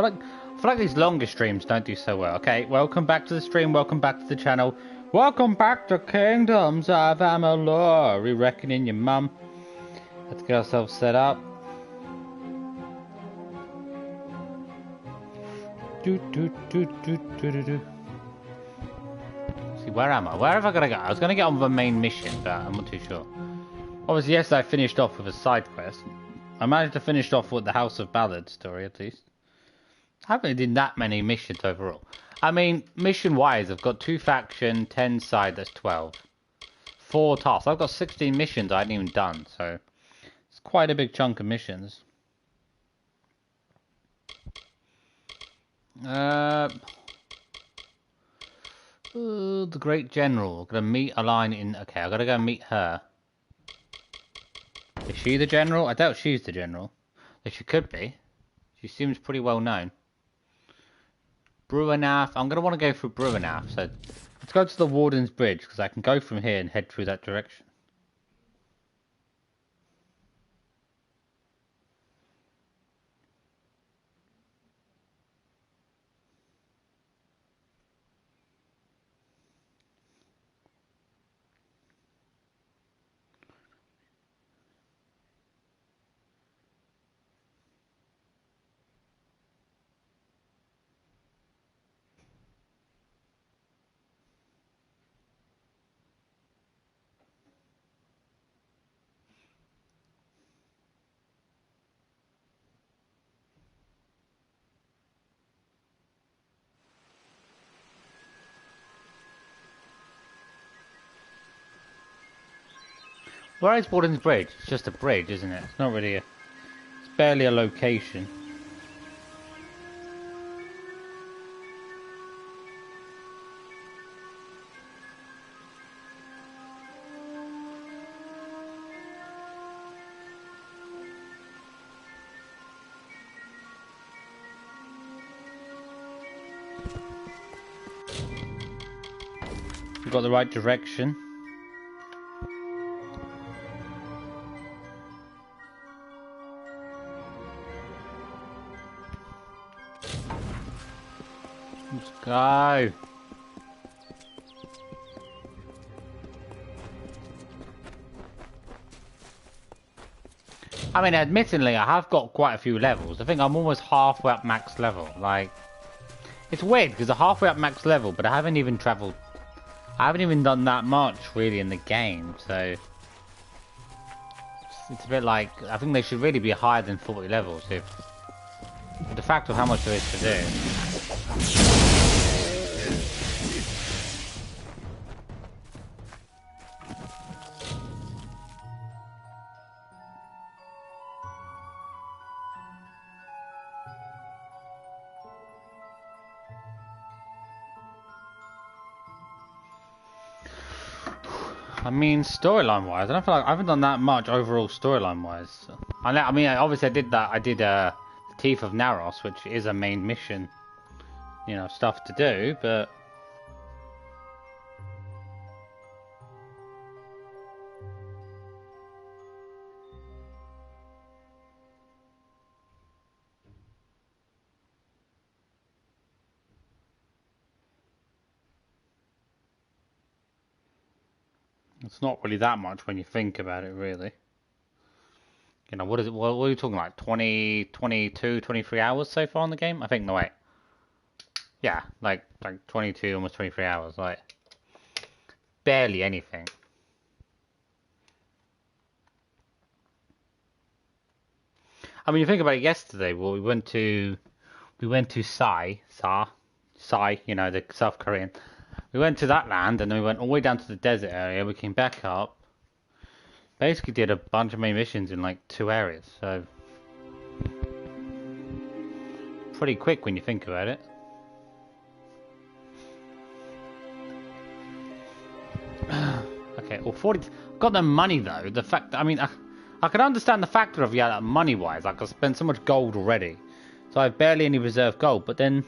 I feel like these longer streams don't do so well. Okay, welcome back to the stream, welcome back to the channel. Welcome back to Kingdoms of Amalur. Re-reckoning your mum. Let's get ourselves set up. See, where am I? Where have I got to go? I was going to get on the main mission, but I'm not too sure. Obviously, yes, I finished off with a side quest. I managed to finish off with the House of Ballad story, at least. I haven't done that many missions overall. I mean, mission-wise, I've got 2 faction, 10 side, that's 12. 4 tasks. I've got 16 missions I hadn't even done, so it's quite a big chunk of missions. The Great General. Gonna meet a line in... Okay, I gotta go meet her. Is she the general? I doubt she's the general. But she could be. She seems pretty well known. Bruanath. I'm gonna want to go through Bruanath. So let's go to the Wardens Bridge because I can go from here and head through that direction. Where is Wardens Bridge? It's just a bridge, isn't it? It's not really a... It's barely a location. We've got the right direction. Let's go. I mean, admittedly, I have got quite a few levels. I think I'm almost halfway up max level. Like, it's weird because I'm halfway up max level, but I haven't even traveled. I haven't even done that much really in the game, so it's a bit like I think they should really be higher than 40 levels if the fact of how much there is to do. I mean, storyline-wise, I don't feel like I haven't done that much overall storyline-wise. I mean, obviously I did that. I did the Teeth of Naros, which is a main mission, you know, stuff to do. But it's not really that much when you think about it, really. You know, what is it? What are you talking like? 20, 22, 23 hours so far in the game? I think, no, wait. Yeah, like 22, almost 23 hours. Like, barely anything. I mean, you think about it yesterday, well, we went to Sai, you know, the South Korean. We went to that land and then we went all the way down to the desert area. We came back up. Basically did a bunch of main missions in like 2 areas. So pretty quick when you think about it. Okay, well 40... Got the money though. The fact that, I mean, I can understand the factor of, yeah, money wise. Like, I spent so much gold already. So I have barely any reserve gold. But then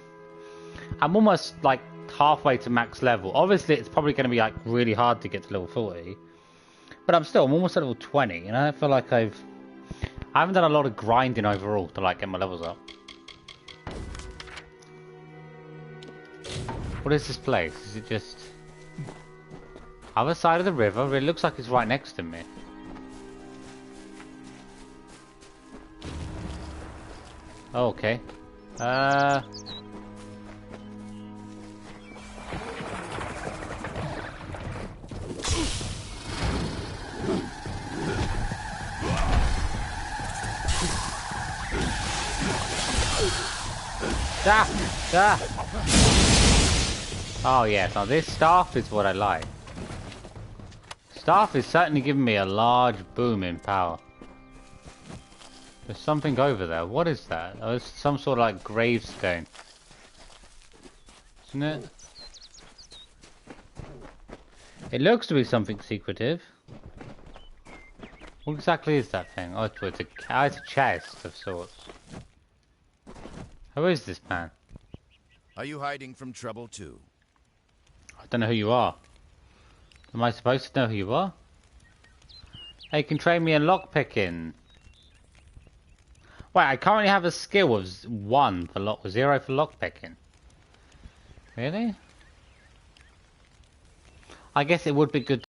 I'm almost like halfway to max level. Obviously it's probably going to be like really hard to get to level 40, but I'm almost at level 20, and I feel like I haven't done a lot of grinding overall to like get my levels up. What is this place? Is it just other side of the river? It looks like it's right next to me. Oh, okay. Oh yes, now this staff is what I like. Staff is certainly giving me a large boom in power. There's something over there. What is that? Oh, it's some sort of like gravestone. Isn't it? It looks to be something secretive. What exactly is that thing? Oh, it's a chest of sorts. Who is this man? Are you hiding from trouble too? I don't know who you are. Am I supposed to know who you are? Hey, you can train me in lockpicking. Wait, I currently have a skill of 0 for lockpicking. Really? I guess it would be good.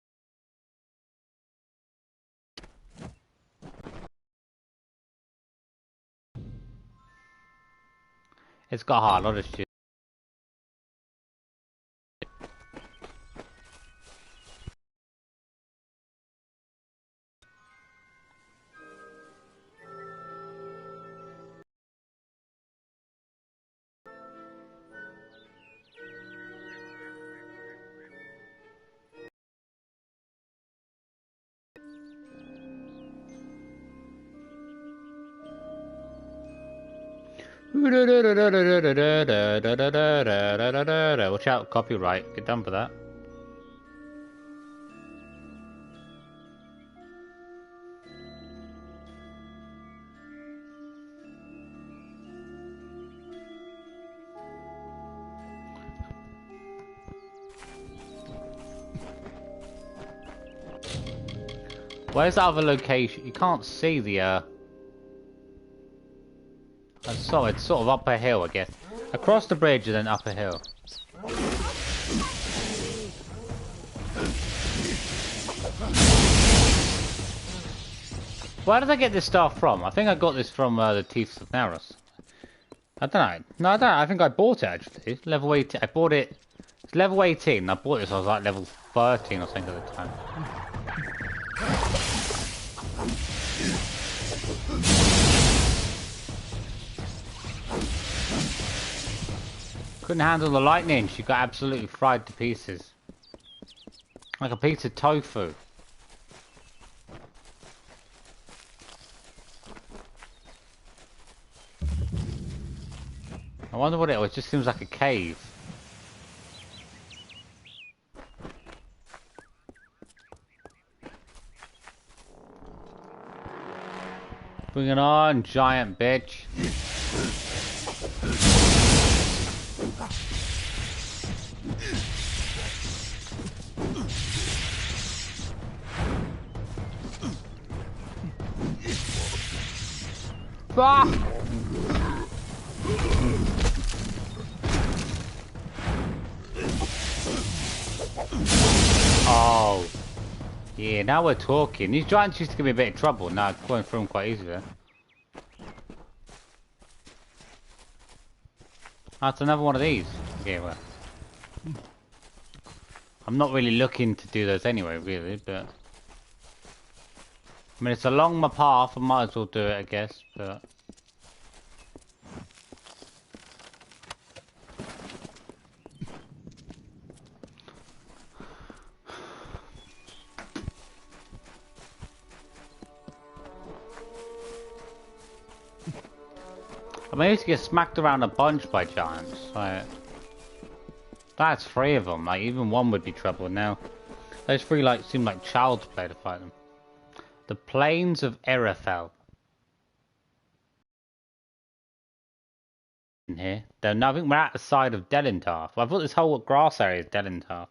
It's got a hard lot of shit. Watch out, copyright. Get done for that. Where's the other location? You can't see the it's sort of up a hill, I guess. Across the bridge and then up a hill. Where did I get this stuff from? I think I got this from the Teeth of Narus. I don't know. No, I don't know. I think I bought it actually. Level 18. I bought it. It's level 18. I bought this. I was like level 13 or something at the time. Couldn't handle the lightning. She got absolutely fried to pieces. Like a piece of tofu. I wonder what it was. It just seems like a cave. Bring it on, giant bitch. Ah! Oh. Yeah, now we're talking. These giants used to give me a bit of trouble. Now it's going through them quite easily. That's another one of these. Okay, well. I'm not really looking to do those anyway, really, but... I mean, it's along my path. I might as well do it, I guess, but... I mean, I used to get smacked around a bunch by giants. Like, that's 3 of them. Like, even one would be trouble. Now, those 3 like seem like child's play to fight them. The plains of Erethel. In here, though, no, I think we're at the side of Delintarth. I thought this whole grass area is Delintarth.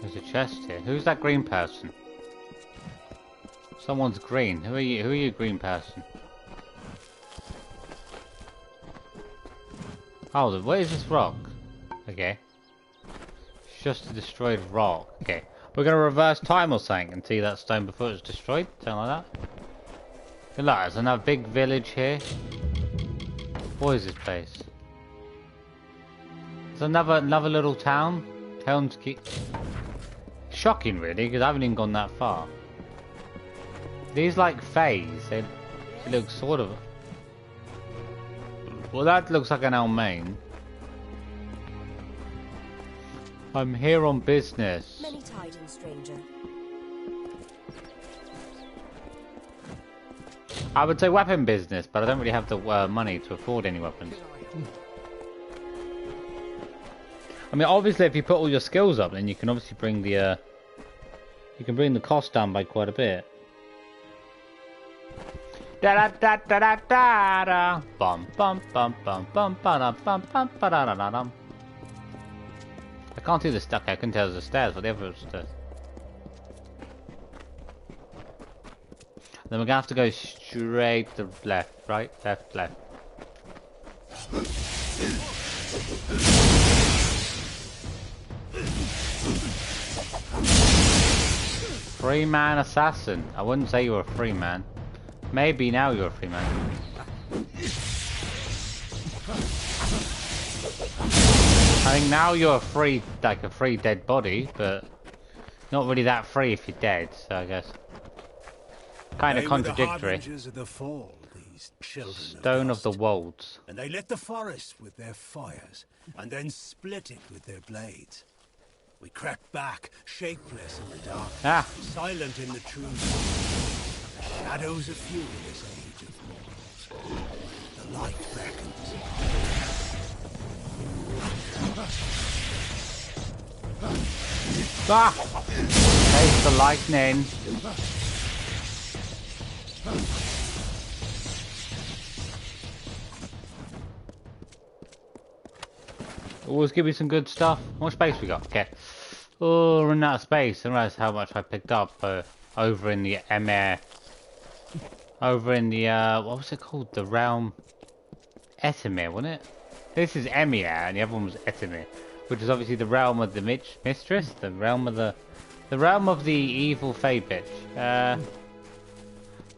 There's a chest here. Who's that green person? Someone's green. Who are you? Who are you, green person? Oh, what is this rock? Okay. It's just a destroyed rock. Okay. We're gonna reverse time or something and see that stone before it's destroyed. Something like that. Good luck. There's another big village here. What is this place? There's another little town. Shocking, really, because I haven't even gone that far. These like Faes, they look sort of. Well, that looks like an Almain. I'm here on business. Many tidings, stranger. I would say weapon business, but I don't really have the money to afford any weapons. I mean, obviously, if you put all your skills up, then you can obviously bring the cost down by quite a bit. Da da da da da da da. Bum bum bum bum bum bum bum bum ba da da da dum. I can't see the stuck. I couldn't tell there's the stairs, but the other stairs. Then we're gonna have to go straight to left, right, left, left. 3-man assassin. I wouldn't say you were a 3-man. Maybe now you're a 3-man. I think now you're free, like a free dead body, but not really that free if you're dead. So I guess kind of contradictory. Of the fall, these children Stone of the Wolds. And they lit the forest with their fires, and then split it with their blades. We crept back, shapeless in the dark, silent in the trees. The shadows are few in this age of mortals. The light beckons. Taste the lightning. Always give me some good stuff. How much space we got? Okay. Oh, running out of space. I realize how much I picked up over in the Emir. Over in the, what was it called? The realm. Etemir, wasn't it? This is Emir, and the other one was Etemir, which is obviously the realm of the mistress, the realm of the evil Fae bitch.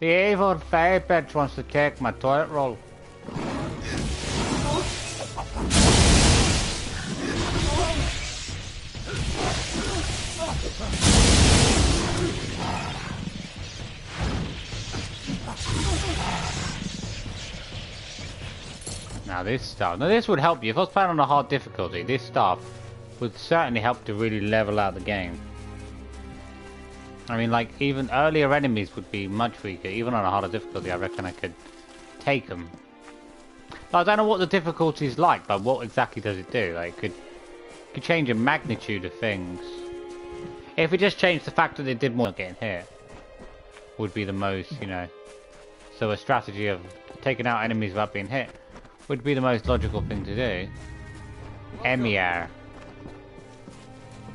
The evil Fae bitch wants to take my toilet roll. Now this stuff, this would help you. If I was playing on a hard difficulty, this stuff would certainly help to really level out the game. I mean, like, even earlier enemies would be much weaker. Even on a harder difficulty, I reckon I could take them. I don't know what the difficulty is like, but what exactly does it do? Like, it could change the magnitude of things. If we just changed the fact that it did more getting hit, would be the most, you know. So a strategy of taking out enemies without being hit would be the most logical thing to do. Emir.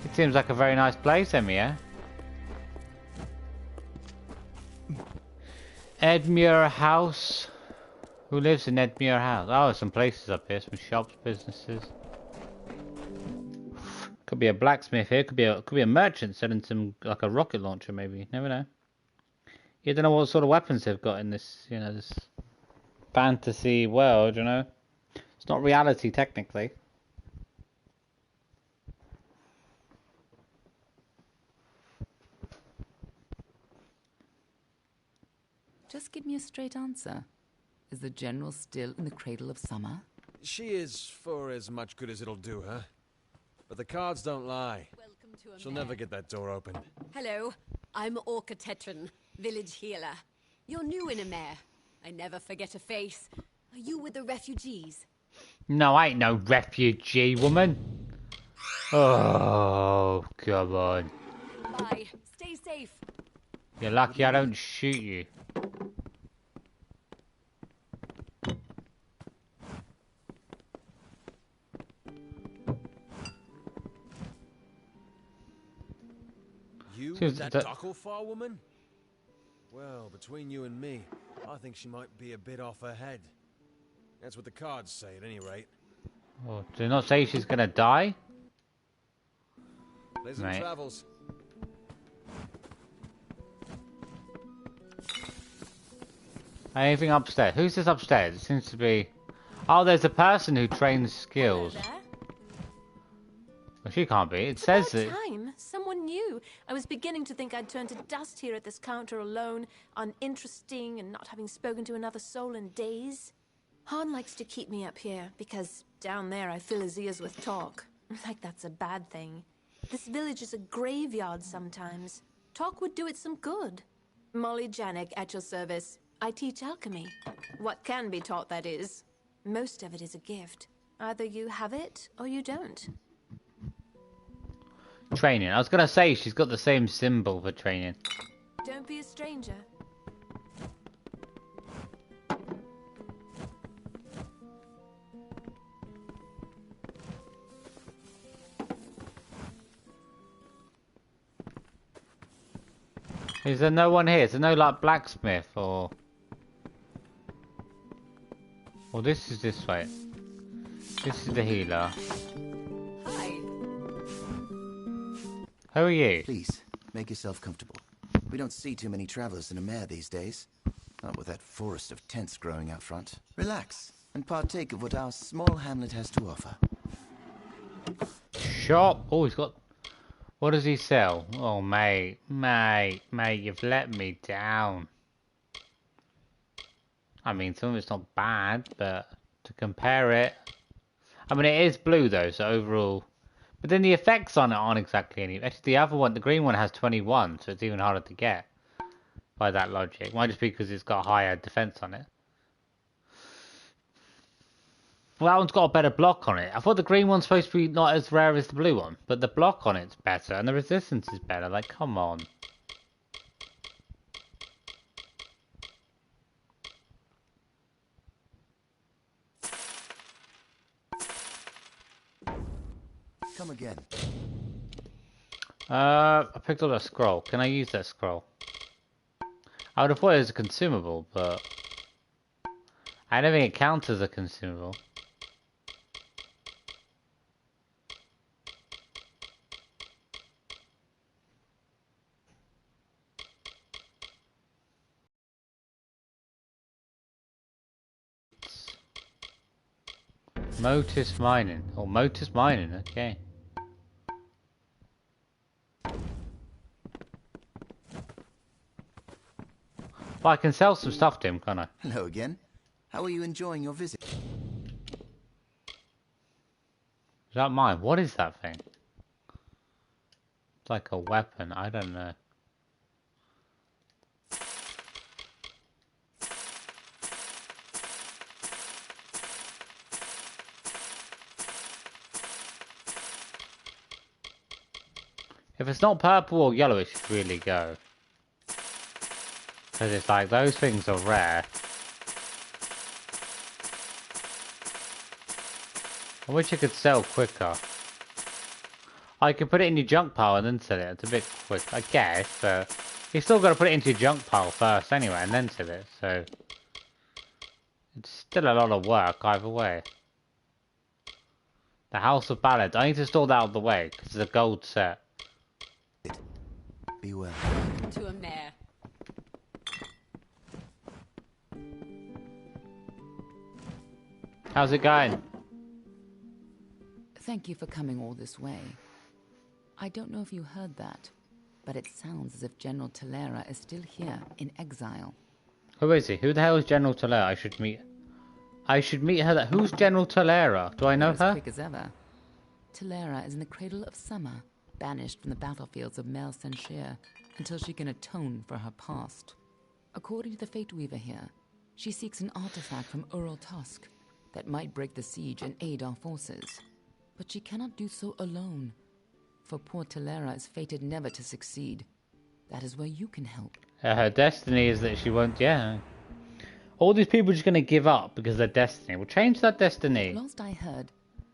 It seems like a very nice place, Emir. Edmure House. Who lives in Edmure House? Oh, some places up here, some shops, businesses. Could be a blacksmith here. Could be a merchant selling some, like a rocket launcher, maybe. Never know. You don't know what sort of weapons they've got in this, you know, this fantasy world. You know, it's not reality technically. Just give me a straight answer. Is the general still in the cradle of summer? She is, for as much good as it'll do her. But the cards don't lie. She'll never get that door open. Hello, I'm Orca Tetran, village healer. You're new in Amer, I never forget a face. Are you with the refugees? No, I ain't no refugee, woman. Oh, come on. Bye. Stay safe. You're lucky I don't shoot you. You with that Tuatha woman? Well, between you and me, I think she might be a bit off her head. That's what the cards say, at any rate. Oh, do they not say she's gonna die? Pleasant travels. Anything upstairs? Who's this upstairs? It seems to be... Oh, there's a person who trains skills. Well, she can't be. It says that... Time. Someone new. I was beginning to think I'd turned to dust here at this counter alone, uninteresting and not having spoken to another soul in days. Han likes to keep me up here, because down there I fill his ears with talk. Like that's a bad thing. This village is a graveyard sometimes. Talk would do it some good. Molly Janik at your service. I teach alchemy. What can be taught, that is. Most of it is a gift. Either you have it, or you don't. Training. I was gonna say, she's got the same symbol for training. Don't be a stranger. Is there no one here? Is there no, like, blacksmith, or... Well, this is this way. This is the healer. Hi. Who are you? Please, make yourself comfortable. We don't see too many travelers in a mare these days. Not with that forest of tents growing out front. Relax, and partake of what our small hamlet has to offer. Shop. Oh, he's got... What does he sell? Oh, mate, you've let me down. I mean, some of it's not bad, but to compare it... I mean, it is blue, though, so overall... But then the effects on it aren't exactly any... Actually, the other one, the green one, has 21, so it's even harder to get. By that logic. Might just be because it's got higher defense on it. Well, that one's got a better block on it. I thought the green one's supposed to be not as rare as the blue one, but the block on it's better, and the resistance is better. Like, come on. Come again. I picked up a scroll. Can I use that scroll? I would have thought it was a consumable, but... I don't think it counts as a consumable. Motus mining. Oh, Motus mining, okay. Well, I can sell some stuff to him, can't I? Hello again. How are you enjoying your visit? Is that mine? What is that thing? It's like a weapon, I don't know. If it's not purple or yellow, it should really go. Because it's like, those things are rare. I wish you could sell quicker. I could put it in your junk pile and then sell it. It's a bit quick, I guess, but... You still got to put it into your junk pile first anyway, and then sell it, so... It's still a lot of work either way. The House of Ballads. I need to store that out of the way, because it's a gold set. Be well. To a mare. How's it going? Thank you for coming all this way. I don't know if you heard that, but it sounds as if General Talera is still here, in exile. Who is he? Who the hell is General Talera? I should meet her. Who's General Talera? Do I know her? As quick as ever. Talera is in the cradle of summer, banished from the battlefields of Mel Senshir, until she can atone for her past. According to the Fateweaver here, She seeks an artifact from Ural Tusk that might break the siege and aid our forces. But she cannot do so alone, for poor Talera is fated never to succeed. That is where you can help. Her destiny is that she won't, yeah. All these people are just going to give up because of their destiny. We'll change that destiny. Last I heard,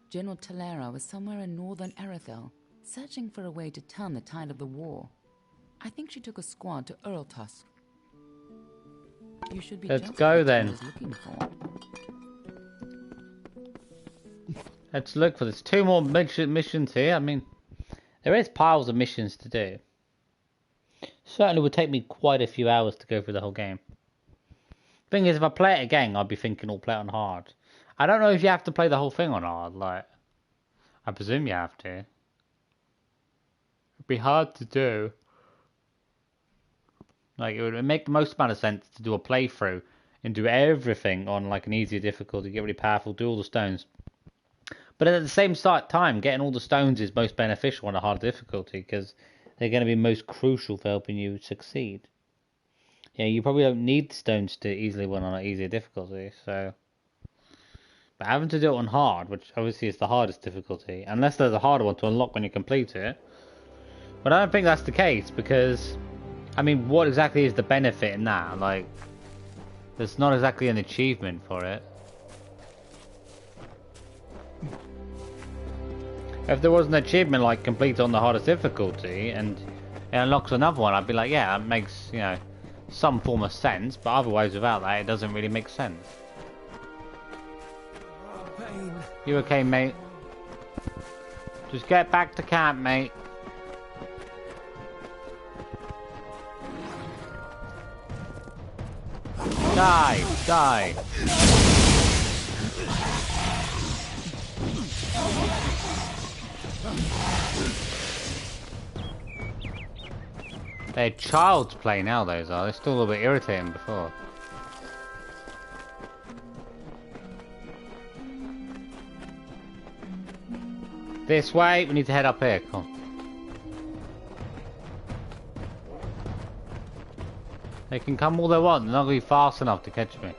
General Talera was somewhere in northern Erethel, searching for a way to turn the tide of the war. I think she took a squad to Ural Tusk. You should be Let's go then. Looking for. Let's look for this. 2 more missions here. I mean, there is piles of missions to do. Certainly would take me quite a few hours to go through the whole game. Thing is, if I play it again, I'd be thinking I'll play it on hard. I don't know if you have to play the whole thing on hard. Like, I presume you have to. It'd be hard to do. Like, it would make the most amount of sense to do a playthrough and do everything on like an easier difficulty, get really powerful, do all the stones. But at the same time, getting all the stones is most beneficial on a hard difficulty because they're going to be most crucial for helping you succeed. Yeah, you probably don't need the stones to easily win on an easier difficulty, so... But having to do it on hard, which obviously is the hardest difficulty, unless there's a harder one to unlock when you complete it. But I don't think that's the case, because... I mean, what exactly is the benefit in that? Like, there's not exactly an achievement for it. If there was an achievement like complete on the hardest difficulty and it unlocks another one, I'd be like, yeah, that makes, you know, some form of sense, but otherwise without that it doesn't really make sense. Pain. You okay, mate? Just get back to camp, mate. Die! Die! They're child's play now, those are. They're still a little bit irritating before. This way, we need to head up here. Come on. They can come all they want, they're not going to be fast enough to catch me.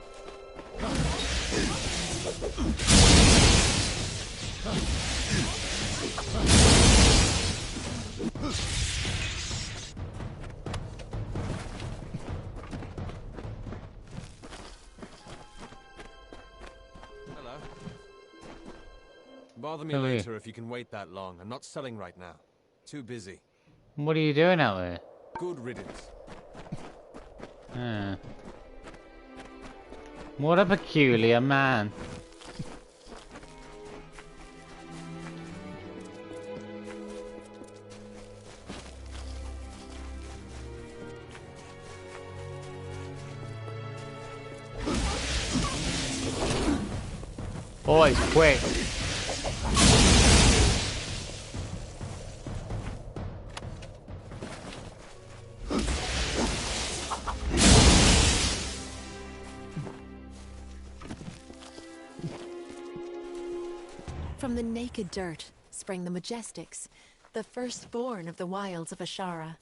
Hello. Bother me later if you can wait that long. I'm not selling right now. Too busy. What are you doing out there? Good riddance. What a peculiar man. Oh, he's quick. From the naked dirt sprang the Majestics, the firstborn of the wilds of Ashara.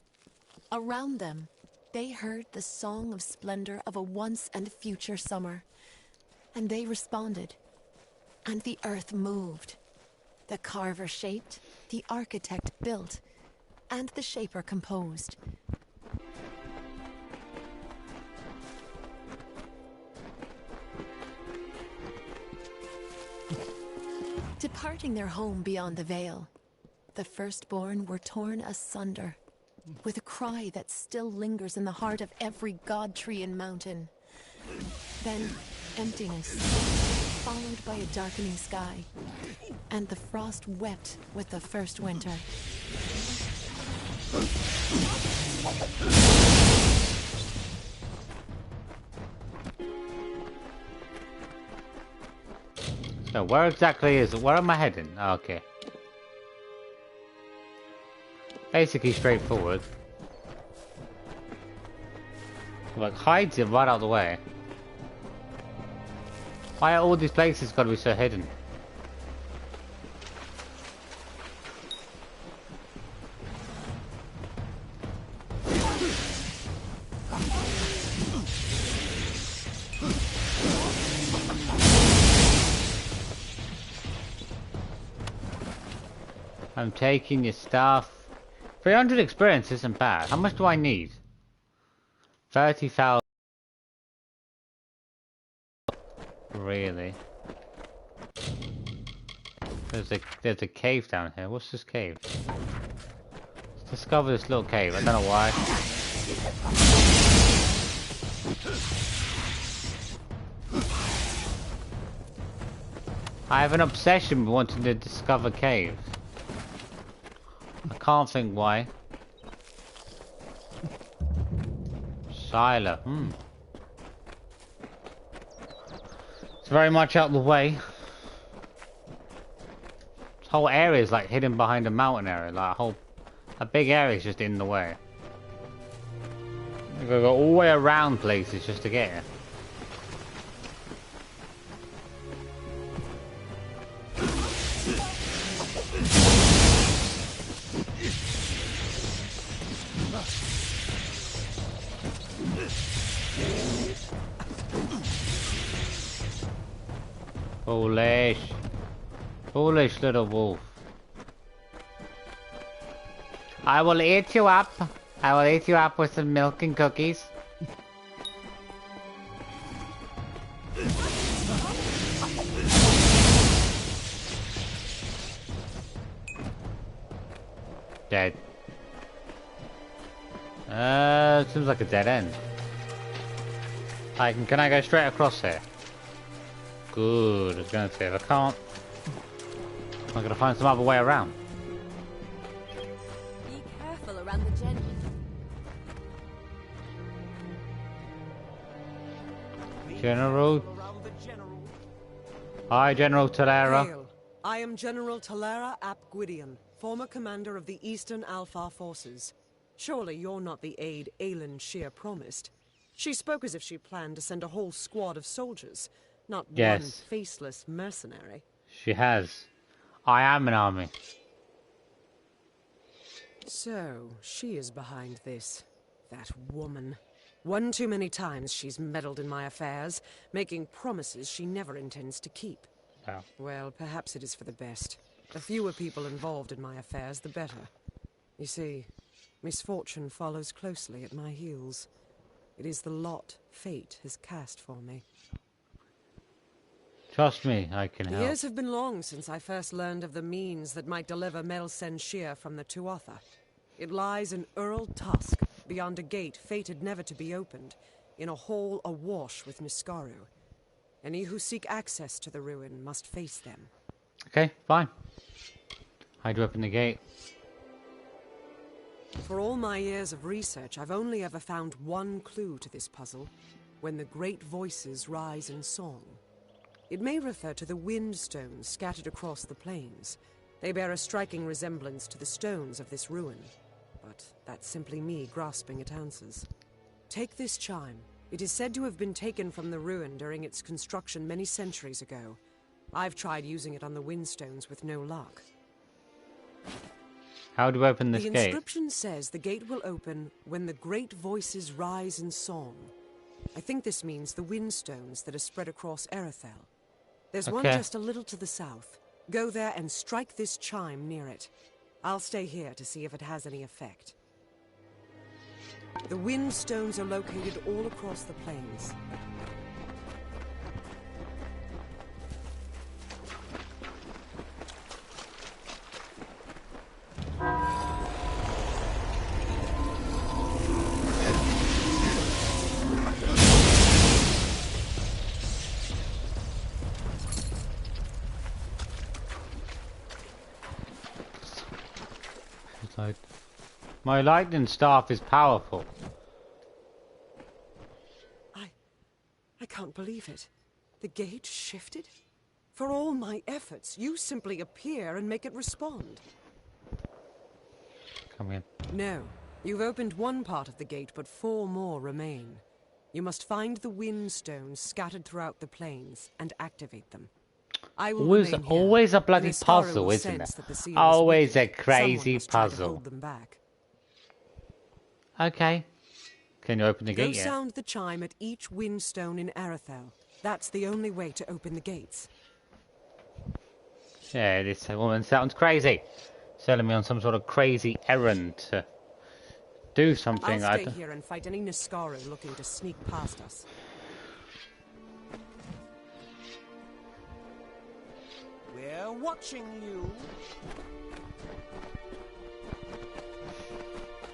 Around them, they heard the song of splendor of a once and future summer. And they responded. And the earth moved. The carver shaped, the architect built, and the shaper composed. Departing their home beyond the veil, the firstborn were torn asunder, with a cry that still lingers in the heart of every god tree and mountain. Then emptiness, followed by a darkening sky, and the frost wept with the first winter. So where exactly is it? Where am I heading? Oh, okay. Basically straightforward. Like hides it right out of the way. Why are all these places gotta be so hidden? I'm taking your stuff. 300 experience isn't bad. How much do I need? 30,000. Really? There's a cave down here. What's this cave? Let's discover this little cave. I don't know why. I have an obsession with wanting to discover caves. I can't think why. Sila. It's very much out of the way. This whole area is like hidden behind a mountain area. Like a big area is just in the way. You gotta go all the way around places just to get here. Foolish little wolf. I will eat you up. I will eat you up with some milk and cookies. Dead. Seems like a dead end. Can I go straight across here? Good, I was going to say, if I can't, I'm going to find some other way around. Be careful around the general. General. Hi, General Talera. Hail. I am General Talera ap Gwydion, former commander of the Eastern Alpha forces. Surely you're not the aide Aelin Shear promised. She spoke as if she planned to send a whole squad of soldiers. Not one faceless mercenary. She has. I am an army. So, she is behind this. That woman. One too many times she's meddled in my affairs, making promises she never intends to keep. Oh. Well, perhaps it is for the best. The fewer people involved in my affairs, the better. You see, misfortune follows closely at my heels. It is the lot fate has cast for me. Trust me, I can help. Years have been long since I first learned of the means that might deliver Melsen Shear from the Tuatha. It lies in Ural Tusk, beyond a gate fated never to be opened, in a hall awash with Niskaru. Any who seek access to the ruin must face them. Okay, fine. Hide you open the gate. For all my years of research, I've only ever found one clue to this puzzle. When the great voices rise in song. It may refer to the wind stones scattered across the plains. They bear a striking resemblance to the stones of this ruin. But that's simply me grasping at answers. Take this chime. It is said to have been taken from the ruin during its construction many centuries ago. I've tried using it on the windstones with no luck. How do I open this gate? The inscription says the gate will open when the great voices rise in song. I think this means the windstones that are spread across Erethel. There's one just a little to the south. Go there and strike this chime near it. I'll stay here to see if it has any effect. The windstones are located all across the plains. My lightning staff is powerful. I can't believe it. The gate shifted? For all my efforts, you simply appear and make it respond. Come in. No. You've opened one part of the gate, but 4 more remain. You must find the windstones scattered throughout the plains and activate them. I will always a bloody puzzle, isn't it? Always a crazy puzzle. Hold them back. Okay. Can you open the gate yet? Go sound the chime at each windstone in Erethel. That's the only way to open the gates. Yeah, this woman sounds crazy. Selling me on some sort of crazy errand to do something. I'll stay here and fight any Niskaro looking to sneak past us. We're watching you.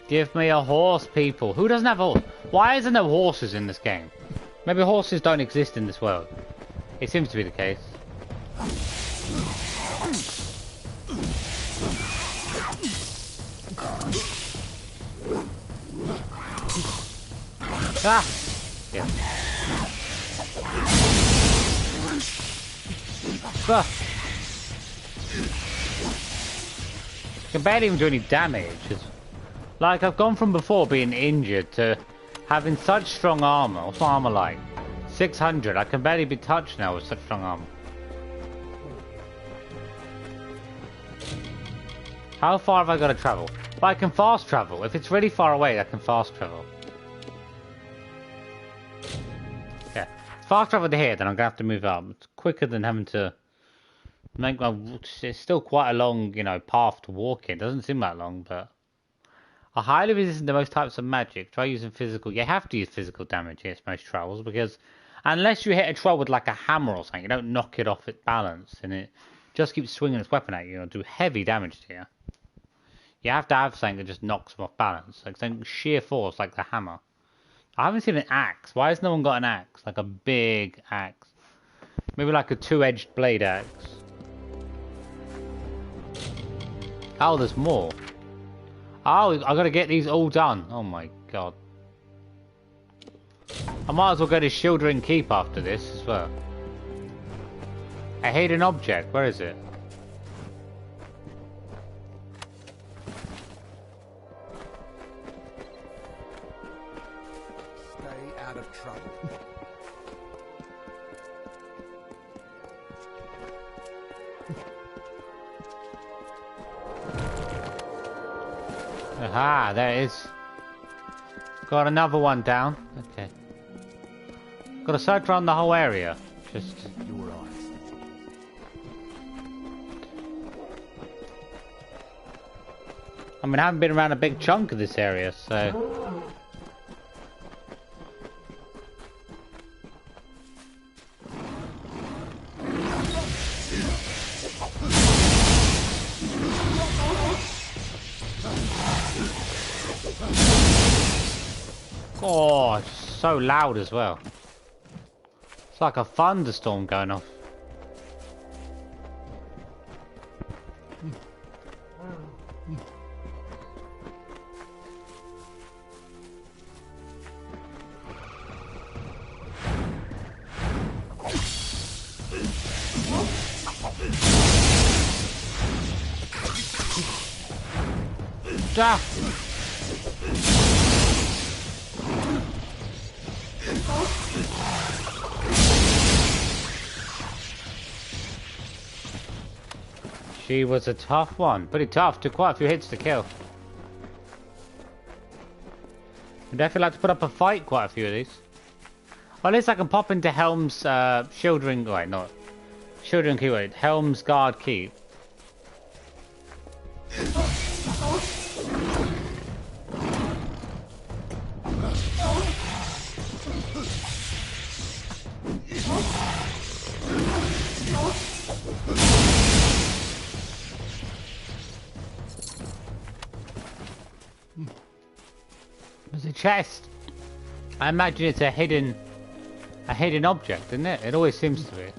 Give me a horse, people. Who doesn't have a horse? Why isn't there horses in this game? Maybe horses don't exist in this world. It seems to be the case. Ah! Yeah. Ah. I can barely even do any damage. Like, I've gone from before being injured to having such strong armor. What's my armor like? 600. I can barely be touched now with such strong armor. How far have I got to travel? Well, I can fast travel. If it's really far away, I can fast travel. Yeah. Fast travel to here, then I'm going to have to move up. It's quicker than having to make my... It's still quite a long, you know, path to walk in. Doesn't seem that long, but... I highly resist the most types of magic. Try using physical. You have to use physical damage against most trolls, because unless you hit a troll with like a hammer or something, you don't knock it off its balance, and it just keeps swinging its weapon at you and do heavy damage to you. You have to have something that just knocks them off balance, like something sheer force, like the hammer. I haven't seen an axe. Why has no one got an axe? Like a big axe. Maybe like a two-edged blade axe. Oh, there's more. Oh, I gotta get these all done. Oh my god. I might as well go to Shieldring Keep after this as well. A hidden object. Where is it? Stay out of trouble. Aha, there it is. Got another one down. Okay. Got to search around the whole area. Just Your eyes. I mean, I haven't been around a big chunk of this area, so... Oh, it's so loud as well. It's like a thunderstorm going off. Ah! She was a tough one. Pretty tough. Took quite a few hits to kill. I'd definitely like to put up a fight quite a few of these. Well, at least I can pop into Helm's Shieldring... Wait, not... Shieldring Keep. Wait, Helm's Guard Keep. There's a chest. I imagine it's a hidden object, isn't it? It always seems to be.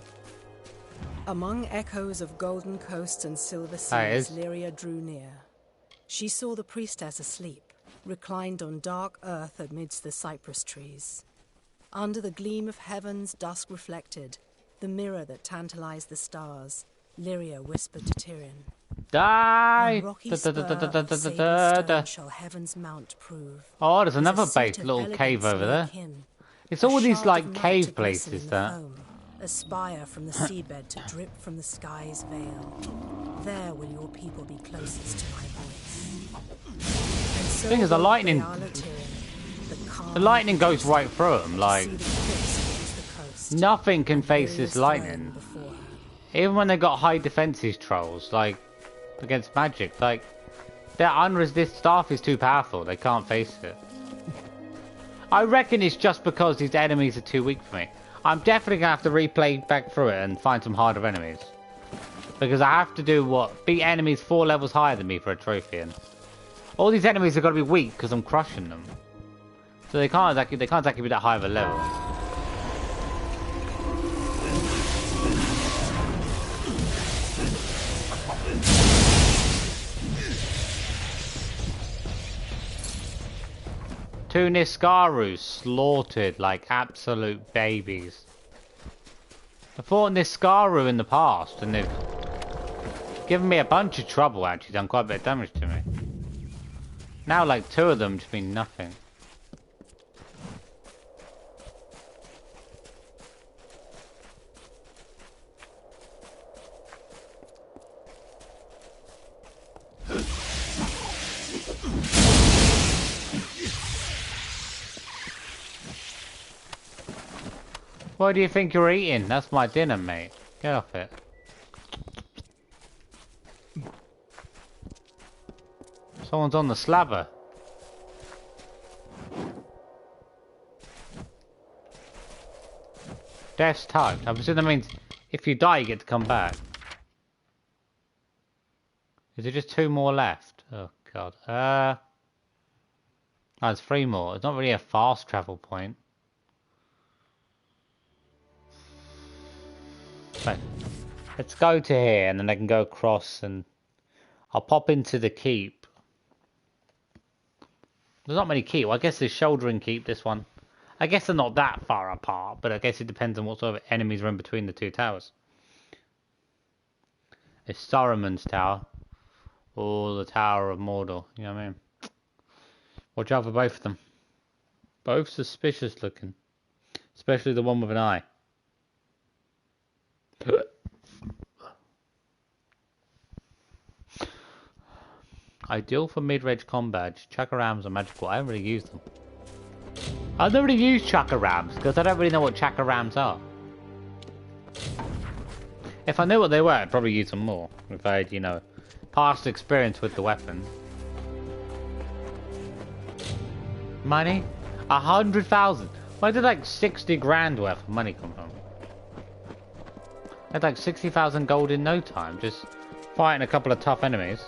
Among echoes of golden coasts and silver seas, Lyria drew near. She saw the priestess asleep, reclined on dark earth amidst the cypress trees. Under the gleam of heaven's dusk reflected, the mirror that tantalized the stars, Lyria whispered to Tyrion. Die! Shall heaven's mount prove. Oh, there's another little cave over there. It's all these like cave places that. Aspire from the seabed to drip from the sky's veil. There will your people be closest to my voice. The thing is, the lightning goes right through them. Like nothing can face this lightning. Even when they got high defenses trolls, like against magic. Like, their unresist staff is too powerful. They can't face it. I reckon it's just because these enemies are too weak for me. I'm definitely going to have to replay back through it and find some harder enemies. Because I have to do what? Beat enemies 4 levels higher than me for a trophy. And all these enemies have got to be weak because I'm crushing them. So they can't exactly be that high of a level. Two Niskarus slaughtered like absolute babies. I fought Niskaru in the past and they've given me a bunch of trouble, actually done quite a bit of damage to me. Now like 2 of them just mean nothing. What do you think you're eating? That's my dinner, mate. Get off it. Someone's on the slabber. Death's typed. I presume that means if you die, you get to come back. Is there just 2 more left? Oh, God. Oh, there's 3 more. It's not really a fast travel point. Right. Let's go to here and then I can go across and I'll pop into the keep. There's not many keep. Well, I guess there's Shouldering Keep, this one. I guess they're not that far apart, but I guess it depends on what sort of enemies are in between the 2 towers. It's Saruman's tower. Or the Tower of Mordor. You know what I mean? Watch out for both of them. Both suspicious looking. Especially the one with an eye. Ideal for mid-range combat. Chakarams are magical. I haven't really used them. I've never really used Chakarams because I don't really know what Chakarams are. If I knew what they were, I'd probably use them more. If I had, you know, past experience with the weapon. Money? 100,000. Where did like 60 grand worth of money come from? I had like 60,000 gold in no time, just fighting a couple of tough enemies.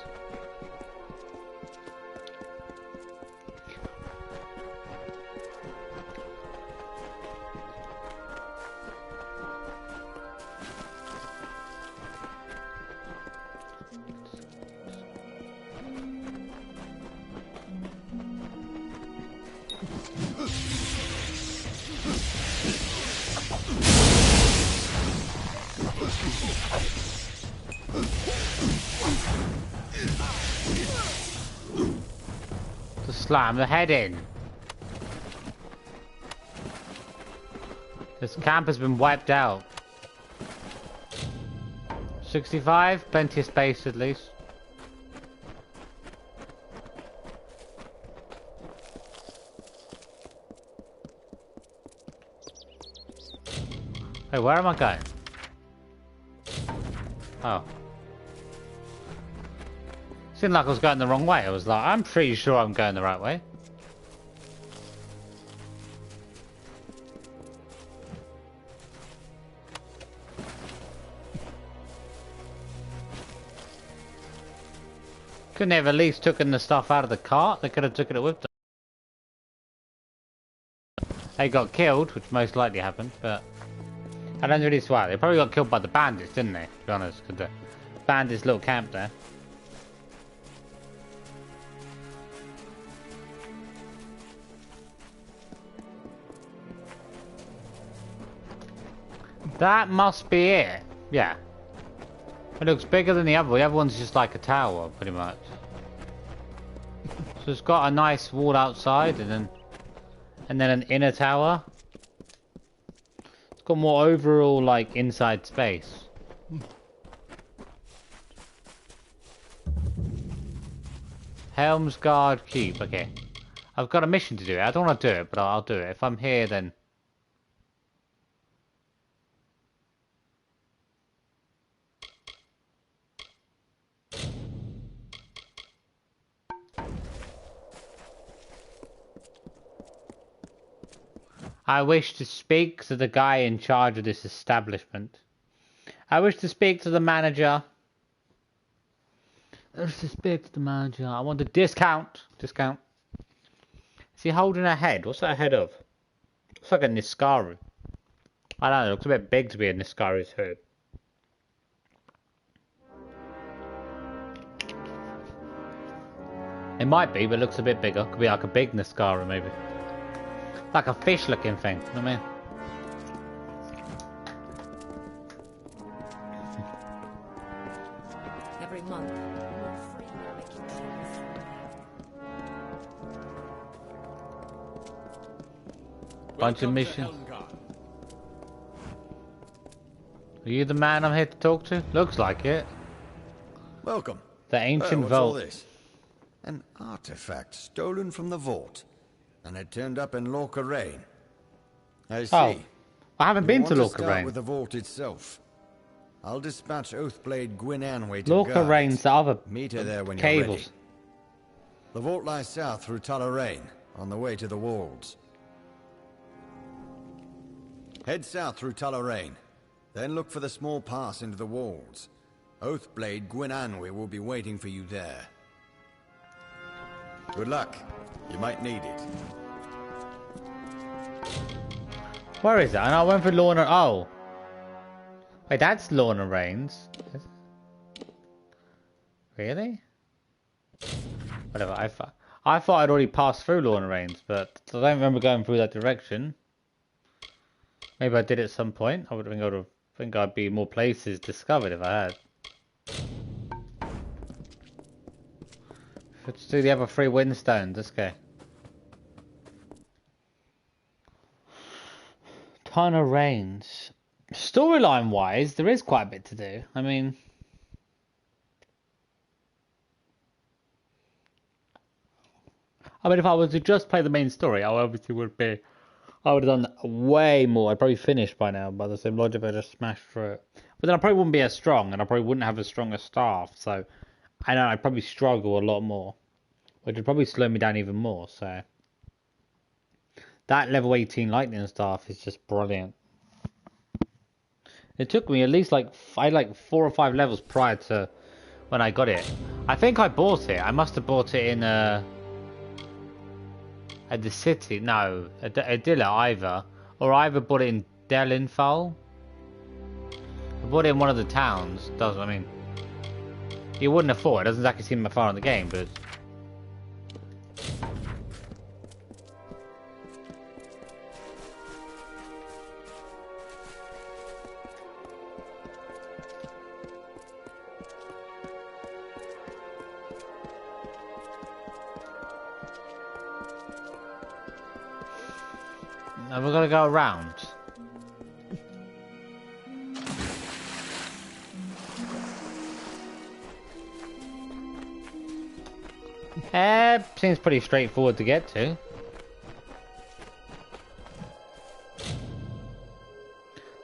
Slam the head in. This camp has been wiped out. 65, plenty of space at least. Hey, where am I going? Oh. Seemed like I was going the wrong way. I was like, I'm pretty sure I'm going the right way. Couldn't they have at least taken the stuff out of the cart? They could have taken it with them. They got killed, which most likely happened, but I don't really swear. They probably got killed by the bandits, didn't they? To be honest, because the bandits' little camp there. That must be it. Yeah. It looks bigger than the other one. The other one's just like a tower, pretty much. So it's got a nice wall outside and then an inner tower. It's got more overall like inside space. Helmsguard Keep. Okay. I've got a mission to do. I don't want to do it, but I'll do it. If I'm here, then I wish to speak to the guy in charge of this establishment. I wish to speak to the manager. I wish to speak to the manager. I want a discount. Discount. Is he holding a head? What's that head of? Looks like a Niskaru. I don't know, it looks a bit big to be a Niskaru's head. It might be, but it looks a bit bigger. Could be like a big Niskaru, maybe. Like a fish-looking thing, you know what I mean? Every month, more free making bunch of missions. Are you the man I'm here to talk to? Looks like it. Welcome. The ancient what's all vault. this? An artifact stolen from the vault, and it turned up in Lorcaine. I see. Oh, I haven't been to Start Lorcaine. with the vault itself. I'll dispatch Oathblade Gwyn Anway to Lorcaine's the other meet her there when you're cables. ready. The vault lies south through Tuatha, on the way to the walls. Head south through Tuatha, then look for the small pass into the walls. Oathblade Gwyn Anway will be waiting for you there. Good luck. You might need it. Where is it? And I went for Lorna. Oh. Wait, that's Lorna Reigns. Really? Whatever. I thought I'd already passed through Lorna Reigns, but I don't remember going through that direction. Maybe I did at some point. I would think I'd be more places discovered if I had. Let's do the other 3 windstones. Let's go. Ton of Reigns. Storyline wise, there is quite a bit to do. I mean, if I was to just play the main story, I obviously would be. I would have done way more. I'd probably finished by now by the same logic. I just smashed through it. But then I probably wouldn't be as strong, and I probably wouldn't have as strong a staff. So I know I'd probably struggle a lot more, which would probably slow me down even more. So that level 18 lightning staff is just brilliant. It took me at least I had 4 or 5 levels prior to when I got it. I think I bought it. I must have bought it in at the city. No, at Dilla either, or I either bought it in Delinfal. I bought it in one of the towns. I mean, you wouldn't have thought. It doesn't exactly seem that far in the game, but. Now we're gonna go around. Seems pretty straightforward to get to.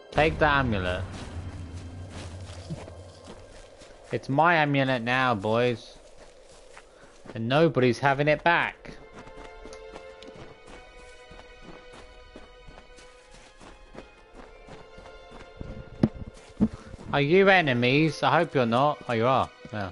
Take the amulet. It's my amulet now, boys. And nobody's having it back. Are you enemies? I hope you're not. Oh, you are. Yeah.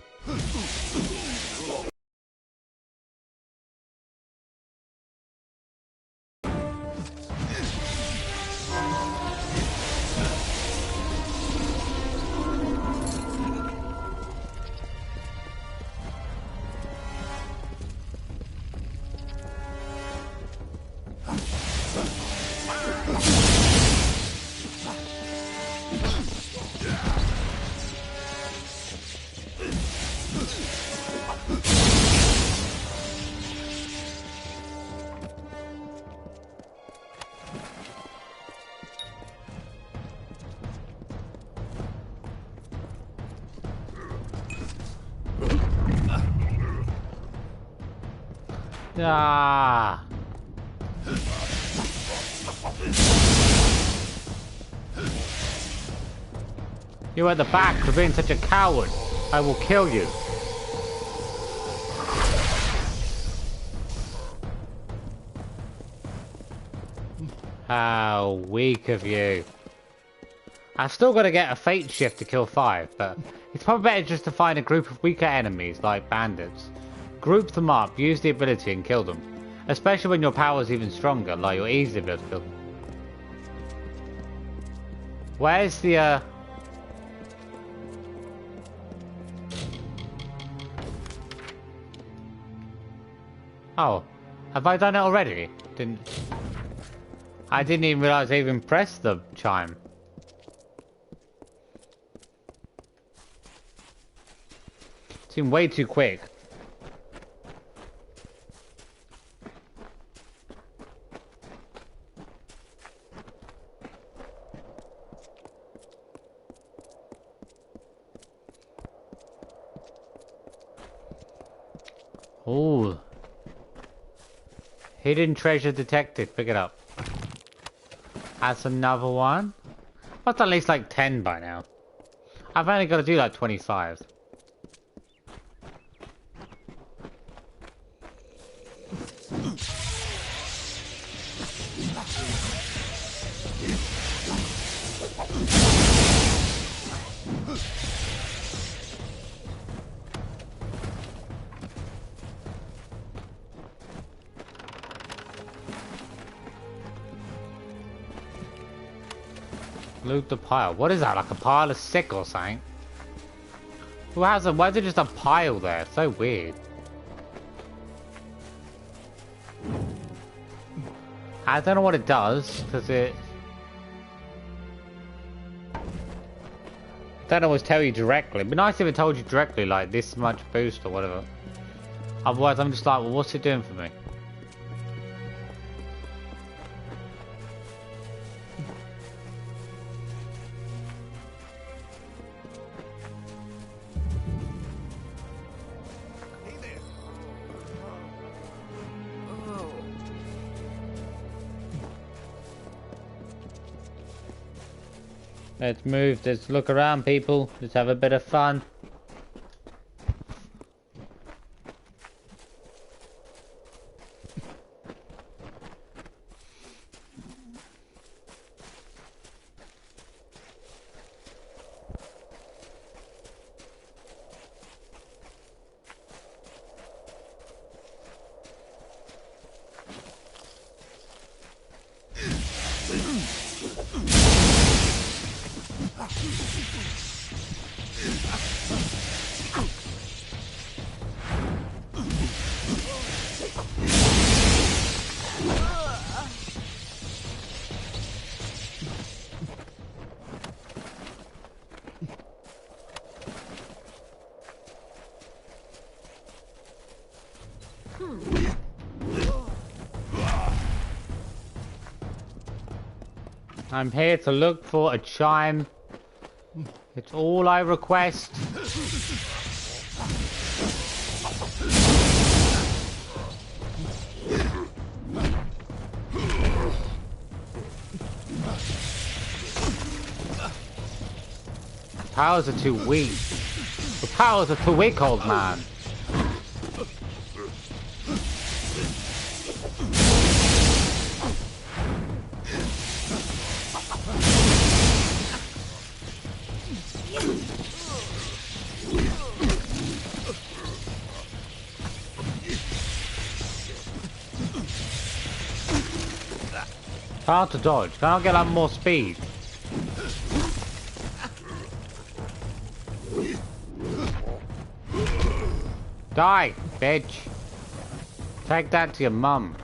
Ah. You're at the back for being such a coward. I will kill you. How weak of you. I've still got to get a fate shift to kill 5, but it's probably better just to find a group of weaker enemies like bandits. Group them up, use the ability and kill them. Especially when your power's even stronger, like you'll easily be able to kill them. Where's the Oh, have I done it already? I didn't even realise I even pressed the chime. Seemed way too quick. Ooh. Hidden treasure detected. Pick it up. That's another one. That's at least like 10 by now. I've only got to do like 25. Loot the pile. What is that? Like a pile of sick or something? Who has a? Why is there just a pile there? It's so weird. I don't know what it does because it. I don't always tell you directly. It'd be nice if it told you directly, like this much boost or whatever. Otherwise, I'm just like, well, what's it doing for me? Let's move, let's look around, people. Let's have a bit of fun. I'm here to look for a chime. It's all I request. Powers are too weak. The powers are too weak, old man. Hard to dodge. Can I get like more speed? Die, bitch. Take that to your mum.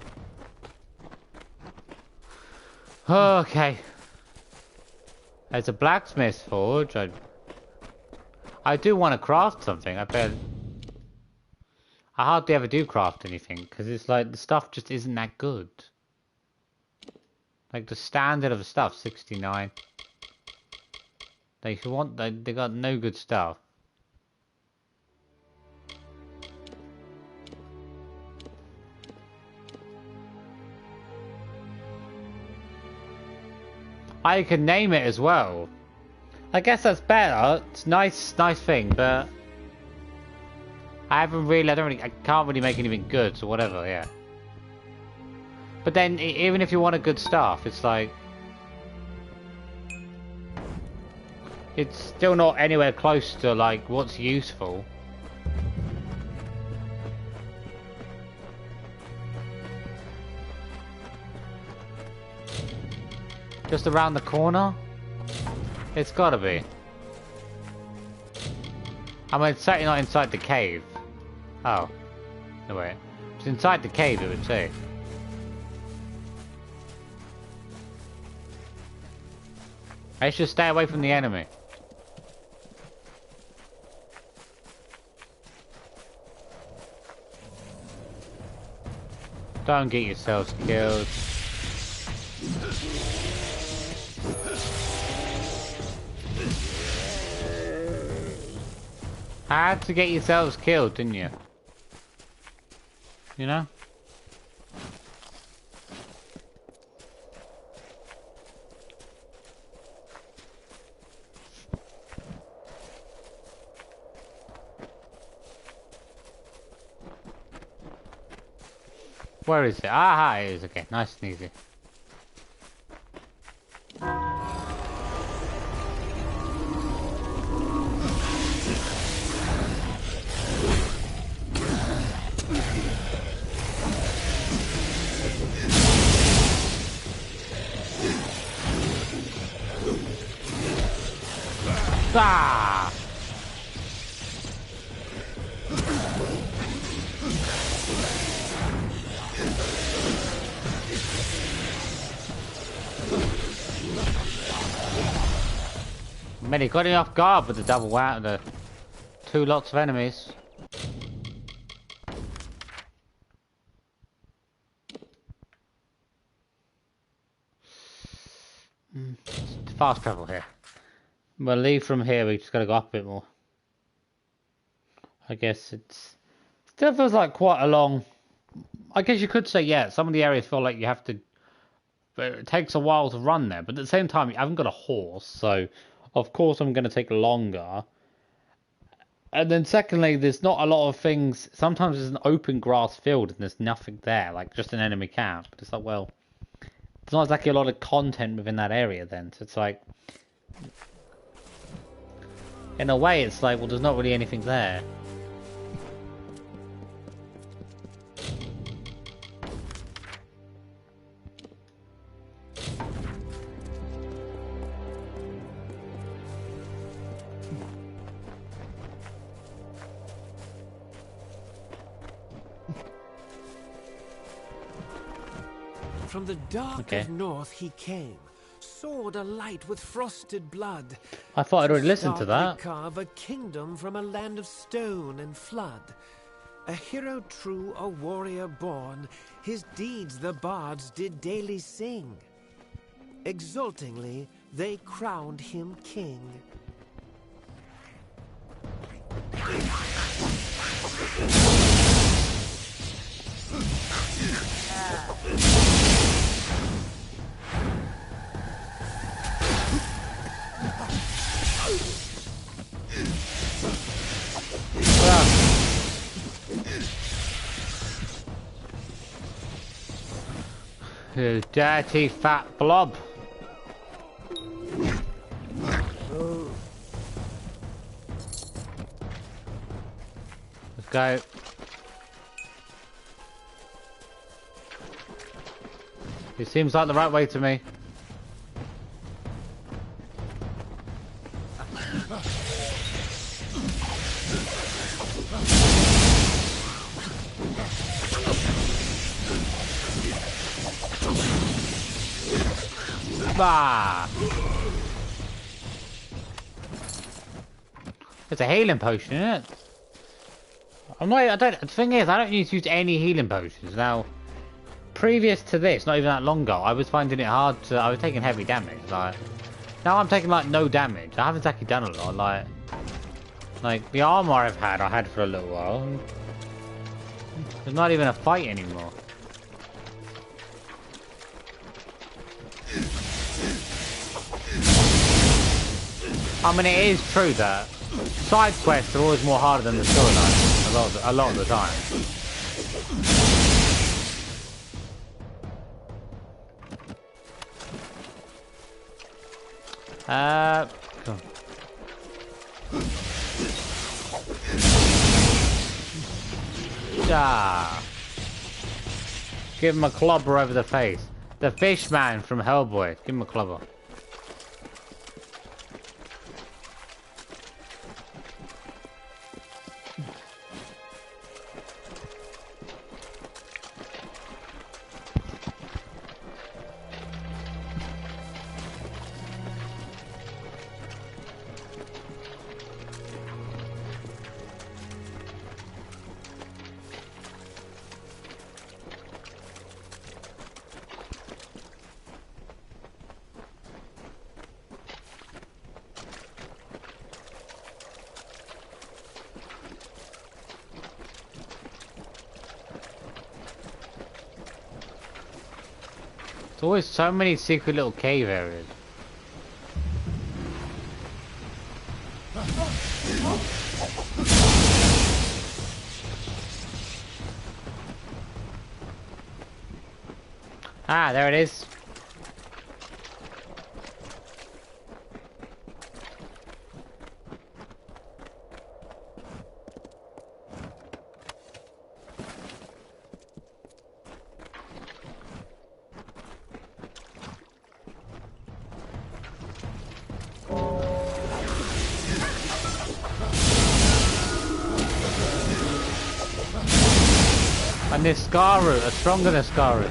Okay. There's a blacksmith forge. I do want to craft something. I hardly ever do craft anything because it's like the stuff just isn't that good. Like the standard of the stuff, 69. They got no good stuff. I can name it as well. I guess that's better. It's nice thing, but I can't really make anything good, so whatever, yeah. But then, even if you want a good staff, it's like... It's still not anywhere close to, like, what's useful. Just around the corner? It's gotta be. I mean, it's certainly not inside the cave. Oh. No, wait. It's inside the cave, it would say. Let's just stay away from the enemy. Don't get yourselves killed. Had to get yourselves killed, didn't you? You know? Where is it? Aha, it is. Okay, nice and easy. Ah! Many got him off guard with the double whack, the two lots of enemies. Fast travel here. We'll leave from here, we just gotta go up a bit more. I guess it still feels like quite a long... I guess you could say, yeah, some of the areas feel like you have to... But it takes a while to run there, but at the same time, you haven't got a horse, so... Of course I'm going to take longer. And then secondly, there's not a lot of things... Sometimes there's an open grass field and there's nothing there, like just an enemy camp. But it's like, well... There's not exactly a lot of content within that area then, so it's like... In a way, it's like, well, there's not really anything there. From the dark of north he came, sword alight with frosted blood. I thought I'd already listened to that. Carve a kingdom from a land of stone and flood. A hero true, a warrior born, his deeds the bards did daily sing. Exultingly they crowned him king. You dirty fat blob. Let's go. It seems like the right way to me. Bah! It's a healing potion, isn't it? The thing is, I don't need to use any healing potions. Now, previous to this, not even that long ago, I was finding it hard to... I was taking heavy damage, like... Now I'm taking, like, no damage. I haven't exactly done a lot, like the armor I had for a little while. There's not even a fight anymore. I mean, it is true that side quests are always more harder than the storyline, a lot of the time. Cool. Ah. Give him a clobber over the face. The fish man from Hellboy. Give him a clobber. There's always so many secret little cave areas. Ah, there it is. And this Niskaru, a stronger Niskaru.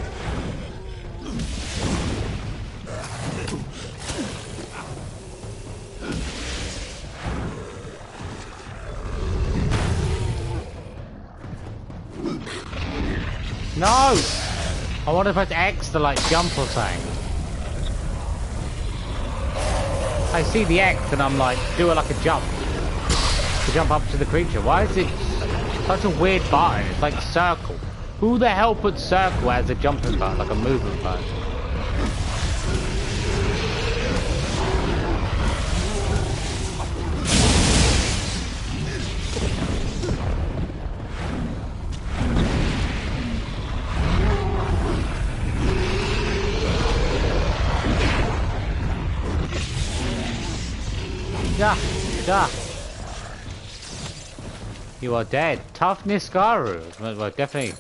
No! I wonder if I X to like jump or something. I see the X and I'm like, do it like a jump. To jump up to the creature. Why is it such a weird button? It's like circle. Who the hell put circle as a jumping button, like a movement button? Yeah. You are dead. Tough Niskaru. Well, definitely.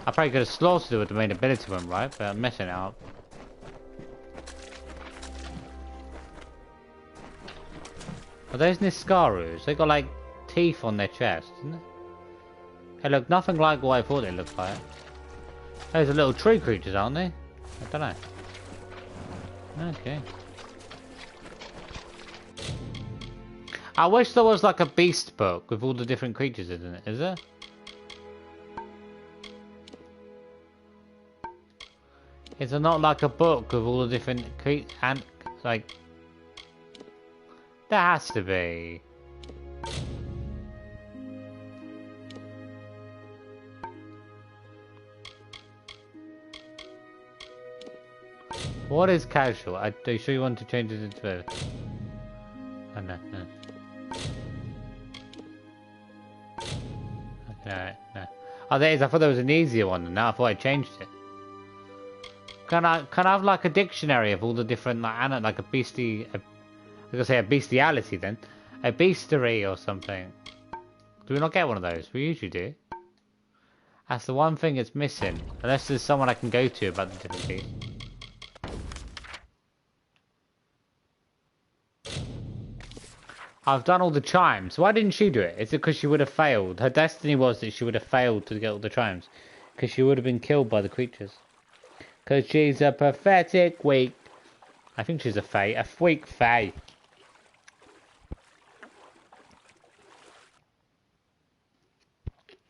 I probably could have slaughtered it with the main ability one, right? But I'm messing it up. Are those Niskarus? They got like teeth on their chest, isn't it? They look nothing like what I thought they looked like. Those are little tree creatures, aren't they? I don't know. Okay. I wish there was like a beast book with all the different creatures in it, is there? Is there not like a book with all the different creatures and like... There has to be. What is casual? Are you sure you want to change it into a... Oh no. Okay, no. Oh, there is. I thought there was an easier one, and now I thought I changed it. Can I have like a dictionary of all the different like a beastie? I was gonna say a bestiality then, a beastery or something. Do we not get one of those? We usually do. That's the one thing it's missing, unless there's someone I can go to about the different beasts. I've done all the chimes. Why didn't she do it? Is it because she would have failed? Her destiny was that she would have failed to get all the chimes. Because she would have been killed by the creatures. Because she's a pathetic weak... I think she's a fae. A weak fae.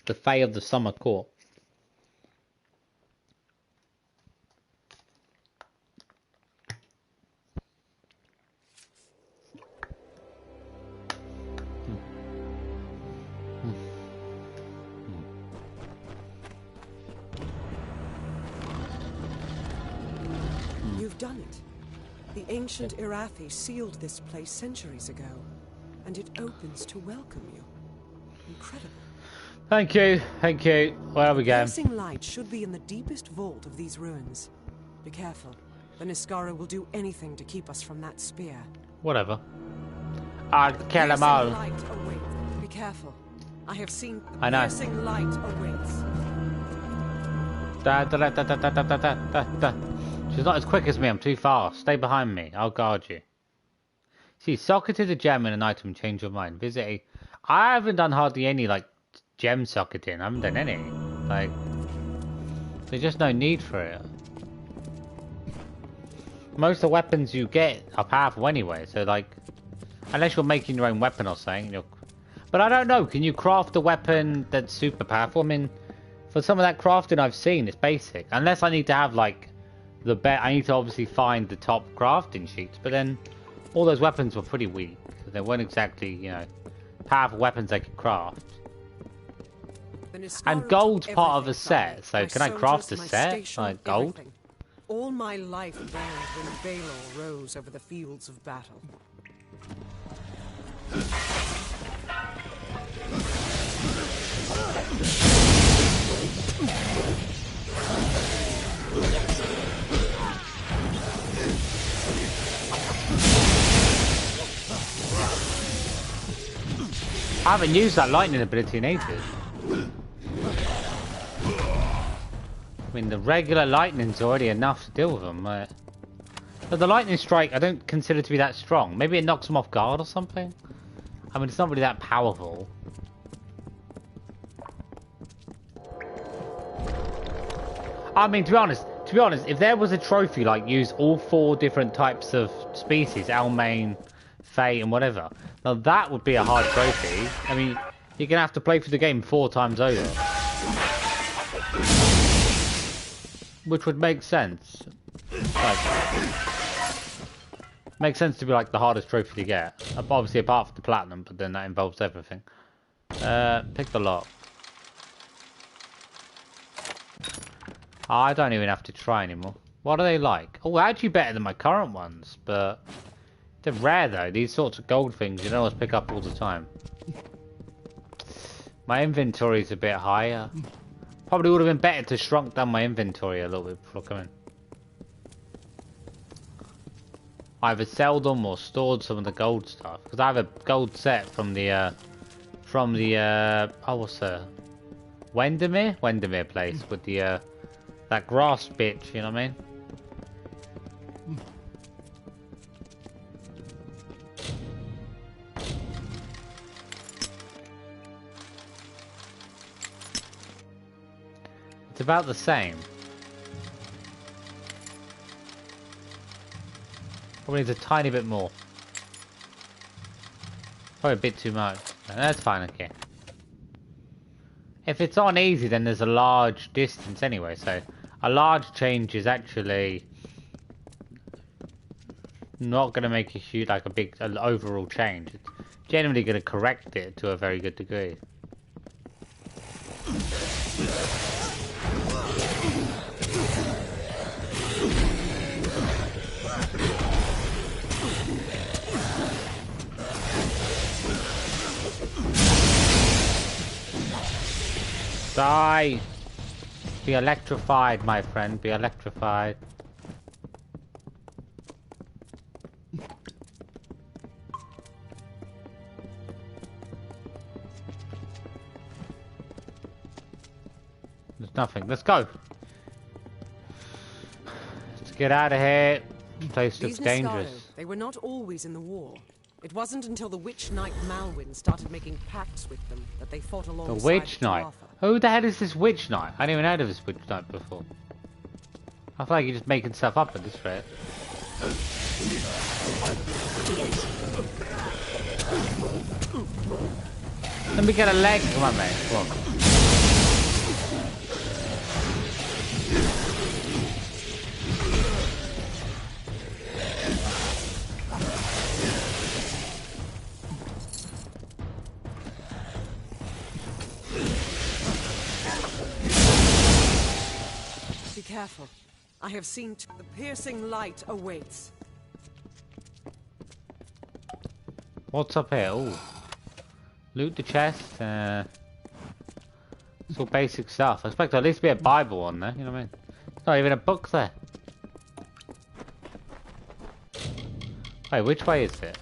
The fae of the summer court. You've done it. The ancient Irathi sealed this place centuries ago, and it opens to welcome you. Incredible. Thank you. Where are we going? The piercing light should be in the deepest vault of these ruins. Be careful. The Niskara will do anything to keep us from that spear. Whatever. I'll kill them all. Be careful. I have seen I know. piercing light awaits. She's not as quick as me, I'm too fast. Stay behind me, I'll guard you. See, socketed a gem in an item and change your mind. Visit a... I haven't done hardly any, like, gem socketing. I haven't done any. Like, there's just no need for it. Most of the weapons you get are powerful anyway, so, like, unless you're making your own weapon or something, you're... But I don't know, can you craft a weapon that's super powerful? I mean, for some of that crafting I've seen, it's basic. Unless I need to have, like, the I need to obviously find the top crafting sheets, but then all those weapons were pretty weak. They weren't exactly, you know, powerful weapons I could craft. And gold's part of a set, so can I craft a set? Like, gold? All my life burned when Balor rose over the fields of battle. I haven't used that lightning ability in ages. I mean, the regular lightning's already enough to deal with them. But the lightning strike, I don't consider to be that strong. Maybe it knocks them off guard or something. I mean, it's not really that powerful. I mean, to be honest, if there was a trophy like use all 4 different types of species, Almain, Fae, and whatever, now that would be a hard trophy. I mean, you're gonna have to play through the game 4 times over, which would make sense. Like, makes sense to be like the hardest trophy to get. Obviously, apart from the platinum, but then that involves everything. Pick the lock. I don't even have to try anymore. What are they like? Oh, actually better than my current ones, but they're rare though. These sorts of gold things you don't always pick up all the time. My inventory's a bit higher. Probably would have been better to shrunk down my inventory a little bit before coming. Either sell them or stored some of the gold stuff, because I have a gold set from the oh, what's the Windermere place with the that grass bitch, you know what I mean? It's about the same. Probably needs a tiny bit more. Probably a bit too much. That's fine, okay. If it's on easy, then there's a large distance anyway, so a large change is actually not going to make a huge, like an overall change. It's generally going to correct it to a very good degree. Die! Be electrified, my friend. Be electrified. There's nothing. Let's go. Let's get out of here. This place looks dangerous. They were not always in the war. It wasn't until the Witch Knight Malwyn started making pacts with them that they fought alongside the Witch Knight? Tuatha. Who the hell is this Witch Knight? I didn't even heard of this Witch Knight before. I feel like you're just making stuff up at this rate. Let me get a leg. Come on, mate. Come on. Careful. I have seen the piercing light awaits. What's up here? Ooh. Loot the chest. It's all basic stuff. I expect there at least be a Bible on there, you know what I mean? There's not even a book there. Wait, which way is it?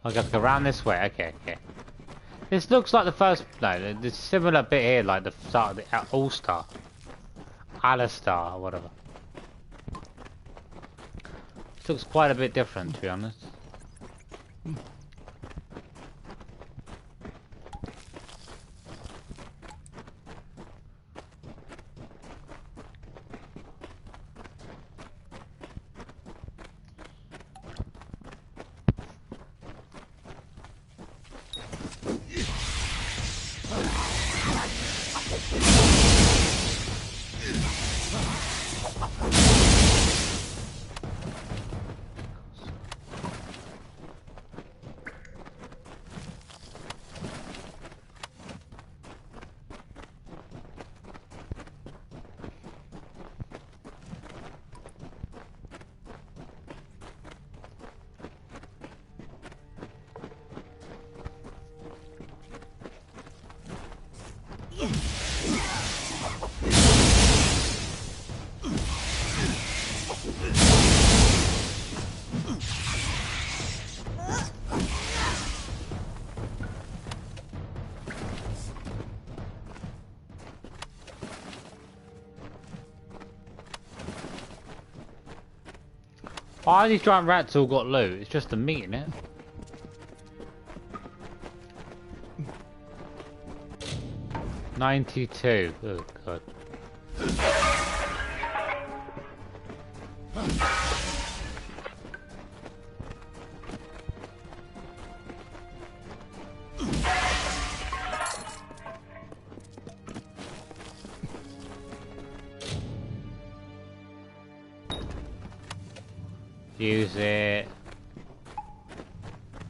I got to go around this way. Okay, okay. This looks like the first. No, this similar bit here, like the start of the All-Star, Alistar, or whatever. This looks quite a bit different, to be honest. Why are these giant rats all got loot? It's just the meat in it. $92. Oh god. Use it.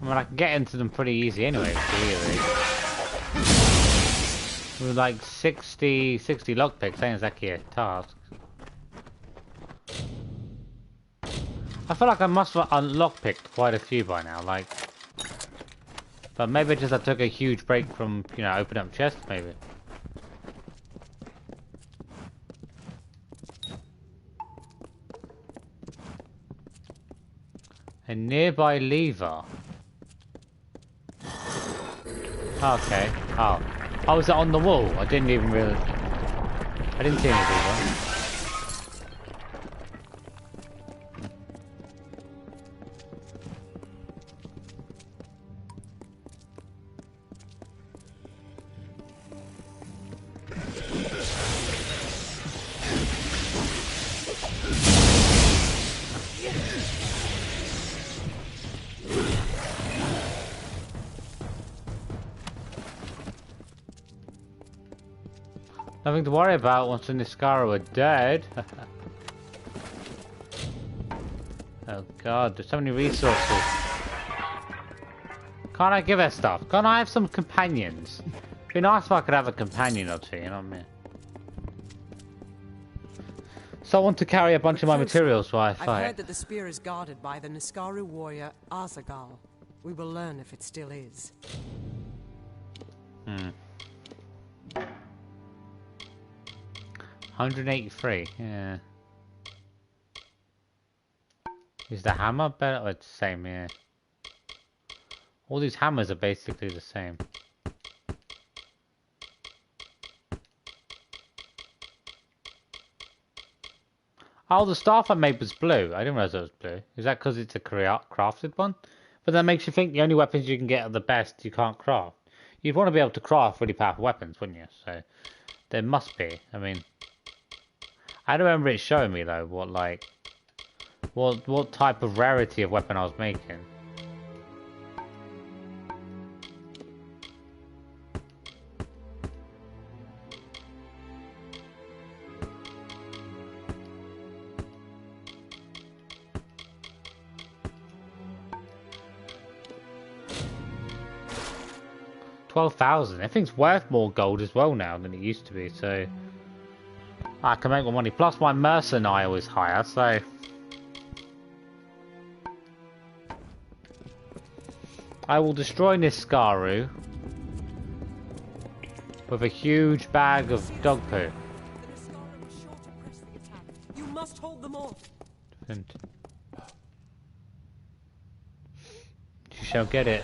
I mean, I can get into them pretty easy anyway, really. With like 60 lockpicks, ain't exactly a task. I feel like I must have unlockpicked quite a few by now, like. But maybe just I took a huge break from, you know, opening up chests, maybe. A nearby lever. Okay. Oh. Oh, was it on the wall? I didn't even really. I didn't see any lever. Nothing to worry about once the Niskara are dead. Oh god, there's so many resources. Can't I give her stuff? Can't I have some companions? It'd be nice if I could have a companion or two, you know what I mean? Someone to carry a bunch of my materials while I fight. I've heard that the spear is guarded by the Niskaru warrior Azagal. We will learn if it still is. 183, yeah. Is the hammer better? Oh, it's the same, yeah. All these hammers are basically the same. Oh, the staff I made was blue. I didn't realize it was blue. Is that because it's a crafted one? But that makes you think the only weapons you can get are the best you can't craft. You'd want to be able to craft really powerful weapons, wouldn't you? So, there must be. I mean, I don't remember it showing me though what type of rarity of weapon I was making. $12,000. I think it's worth more gold as well now than it used to be, so I can make more money. Plus my mercenile is higher, so I will destroy Niskaru with a huge bag of dog poo. You must hold them off. shall get it.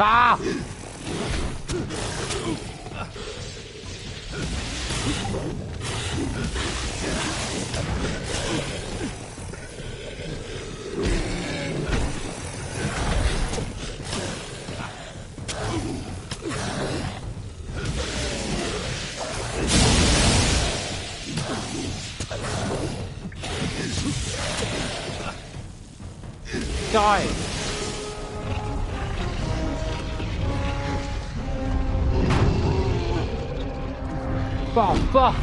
Ah! Die! Oh, fuck!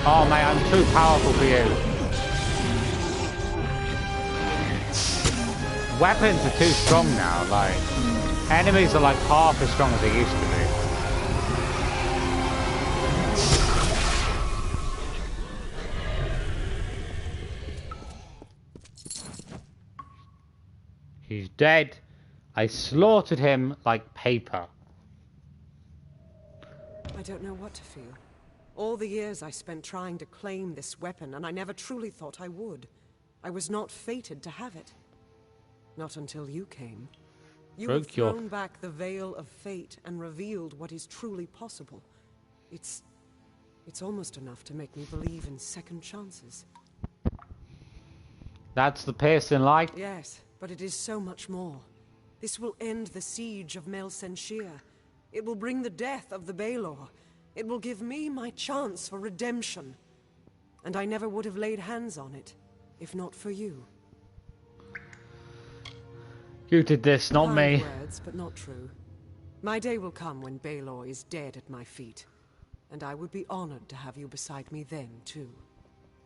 Oh, mate, I'm too powerful for you. Weapons are too strong now, like... Enemies are like half as strong as they used to be. He's dead. I slaughtered him like paper. I don't know what to feel. All the years I spent trying to claim this weapon, and I never truly thought I would. I was not fated to have it. Not until you came. You have thrown back the veil of fate and revealed what is truly possible. It's almost enough to make me believe in second chances. That's the piercing light? Yes, but it is so much more. This will end the siege of Mel Senshir. It will bring the death of the Baelor. It will give me my chance for redemption. And I never would have laid hands on it, if not for you. You did this, not me. Words, but not true. My day will come when Baelor is dead at my feet. And I would be honored to have you beside me then, too.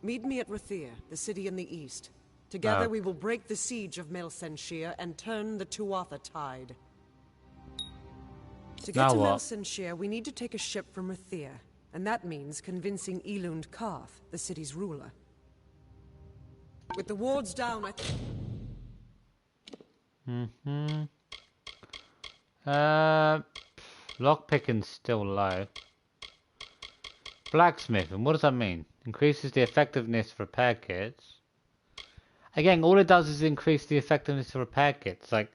Meet me at Rathir, the city in the east. Together we will break the siege of Mel Senshir and turn the Tuatha tide. To get to Mel Senshir, we need to take a ship from Rathir, and that means convincing Elund Karth, the city's ruler. With the wards down, Lockpicking's still low. Blacksmithing, what does that mean? Increases the effectiveness of repair kits. Again, all it does is increase the effectiveness of repair kits. Like,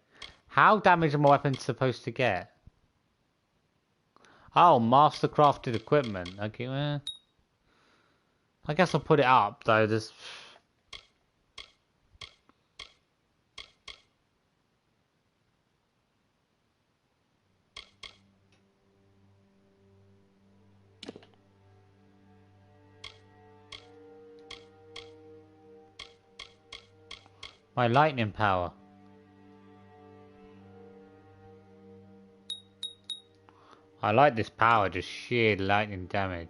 how damage are my weapons supposed to get? Oh, mastercrafted equipment. Okay, well, I guess I'll put it up, though. There's... my lightning power. I like this power, just sheer lightning damage.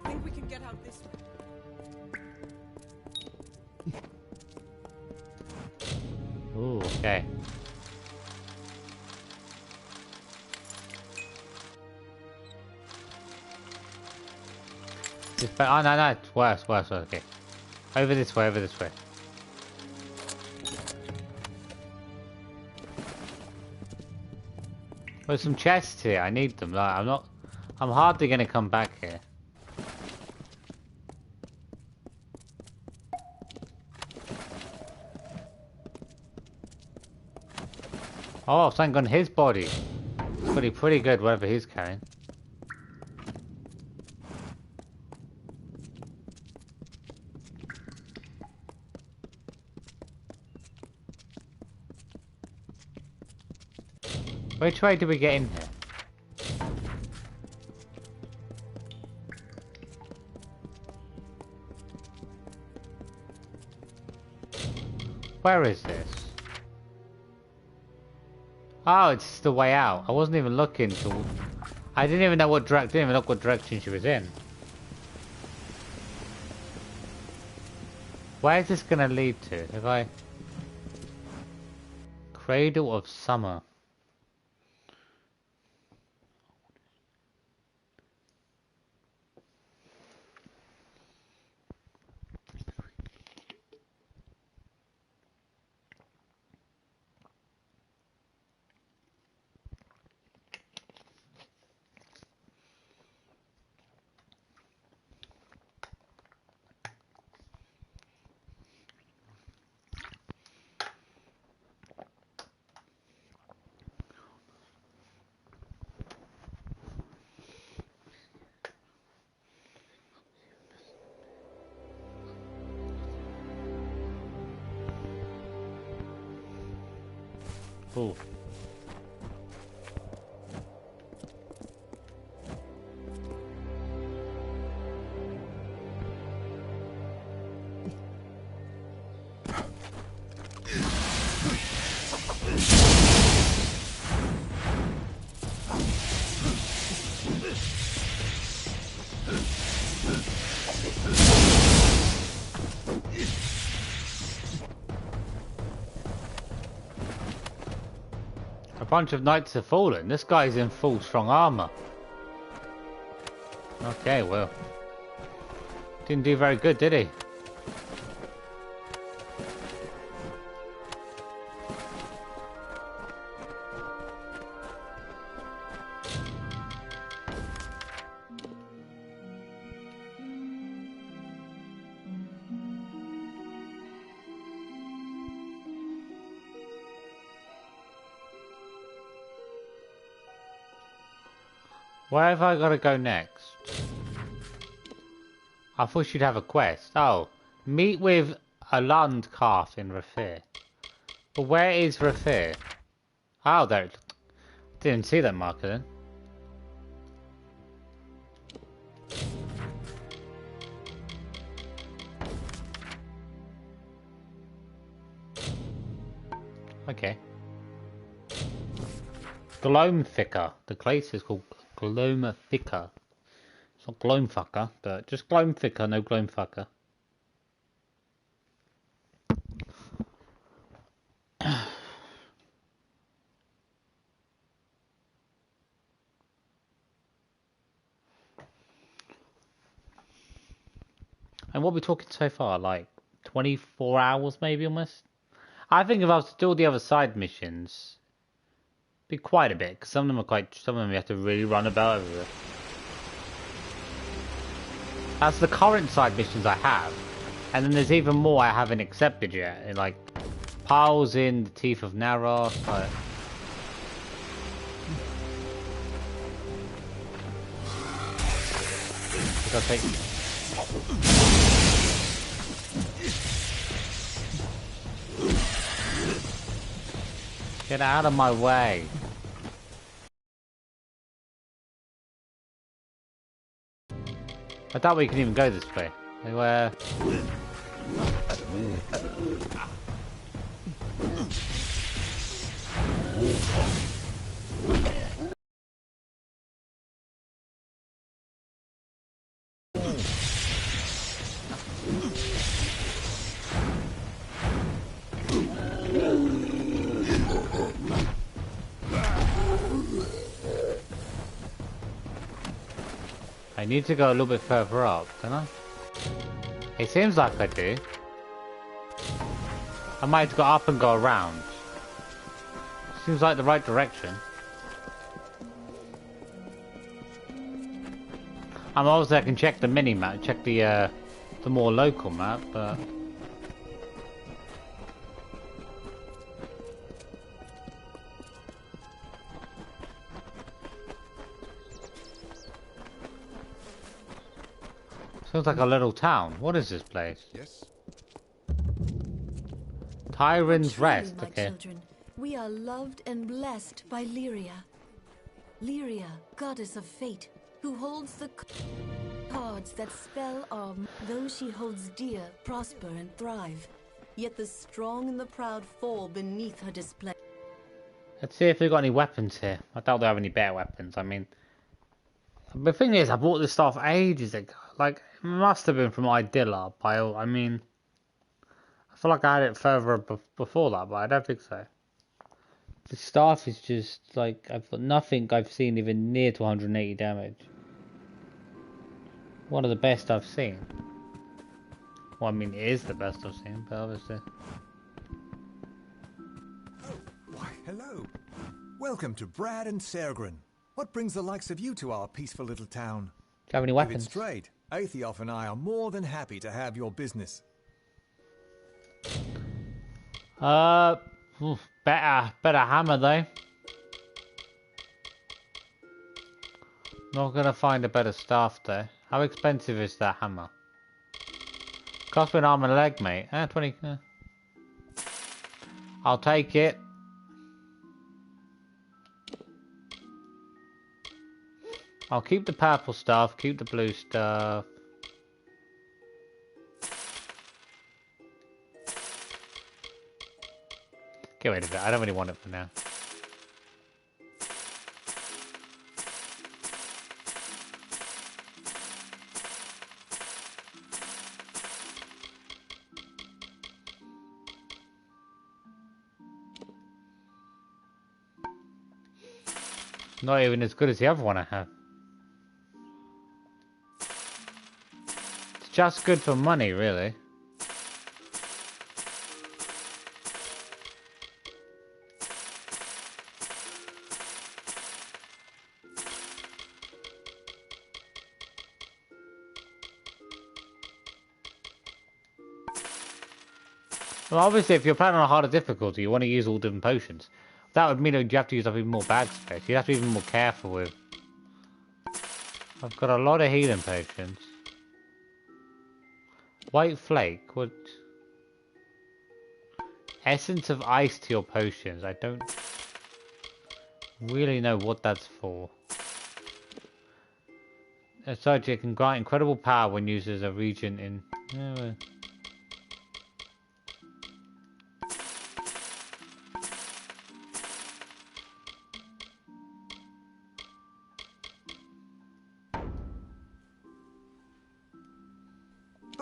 I think we can get out this way. Ooh, okay. Oh, no, it's worse, okay. Over this way, There's some chests here, I need them, like, I'm hardly gonna come back here. Oh, thank God, his body. Pretty good, whatever he's carrying. Which way do we get in here? Where is this? Oh, it's the way out. I wasn't even looking to... I didn't even know what direction she was in. Where is this gonna lead to? If I... Cradle of Summer. Ooh. A bunch of knights have fallen. This guy's in full strong armor. Okay, well. Didn't do very good, did he? Where have I got to go next? I thought she'd have a quest. Oh, meet with a land calf in Rafir. But where is Rafir? Oh, there. Didn't see that marker then. Okay. Gloamthicker. The place is called Gloamthicker. It's not Gloamfucker, but just Gloamthicker, no Gloamfucker. And what we're talking so far, like 24 hours maybe almost? I think if I was to do all the other side missions, it'd be quite a bit, because some of them you have to really run about everywhere. That's the current side missions I have. And then there's even more I haven't accepted yet. Like, piles in the Teeth of Naros, like... Gotta take... Get out of my way. I doubt we can even go this way. Anywhere. I need to go a little bit further up, don't I? It seems like I do. I might have to go up and go around. Seems like the right direction. Obviously I can check the mini-map, check the more local map, but... Feels like a little town. What is this place? Yes. Tyrant's Truly, Rest. my Okay. children, we are loved and blessed by Lyria. Lyria, goddess of fate, who holds the cards that spell our... Those she holds dear prosper and thrive. Yet the strong and the proud fall beneath her display. Let's see if they've got any weapons here. I doubt they have any better weapons. I mean... The thing is, I bought this stuff ages ago. Like, it must have been from Idilla. I mean... I feel like I had it further before that, but I don't think so. The staff is just, like, I've got nothing I've seen even near to 180 damage. One of the best I've seen. Well, I mean, it is the best I've seen, but obviously... Oh, why, hello. Welcome to Brad and Sergrin. What brings the likes of you to our peaceful little town? Do you have any weapons? If it's trade, Aethiof and I are more than happy to have your business. Better hammer though. Not gonna find a better staff though. How expensive is that hammer? Cost me an arm and a leg, mate. 20. I'll take it. I'll keep the purple stuff, keep the blue stuff. Get rid of it, I don't really want it for now. Not even as good as the other one I have. It's just good for money, really. Well, obviously, if you're playing on a harder difficulty, you want to use all different potions. That would mean that you have to use up even more bag space. You have to be even more careful with. I've got a lot of healing potions. White flake. What? Essence of ice to your potions. I don't really know what that's for. A subject can grant incredible power when used as a region in.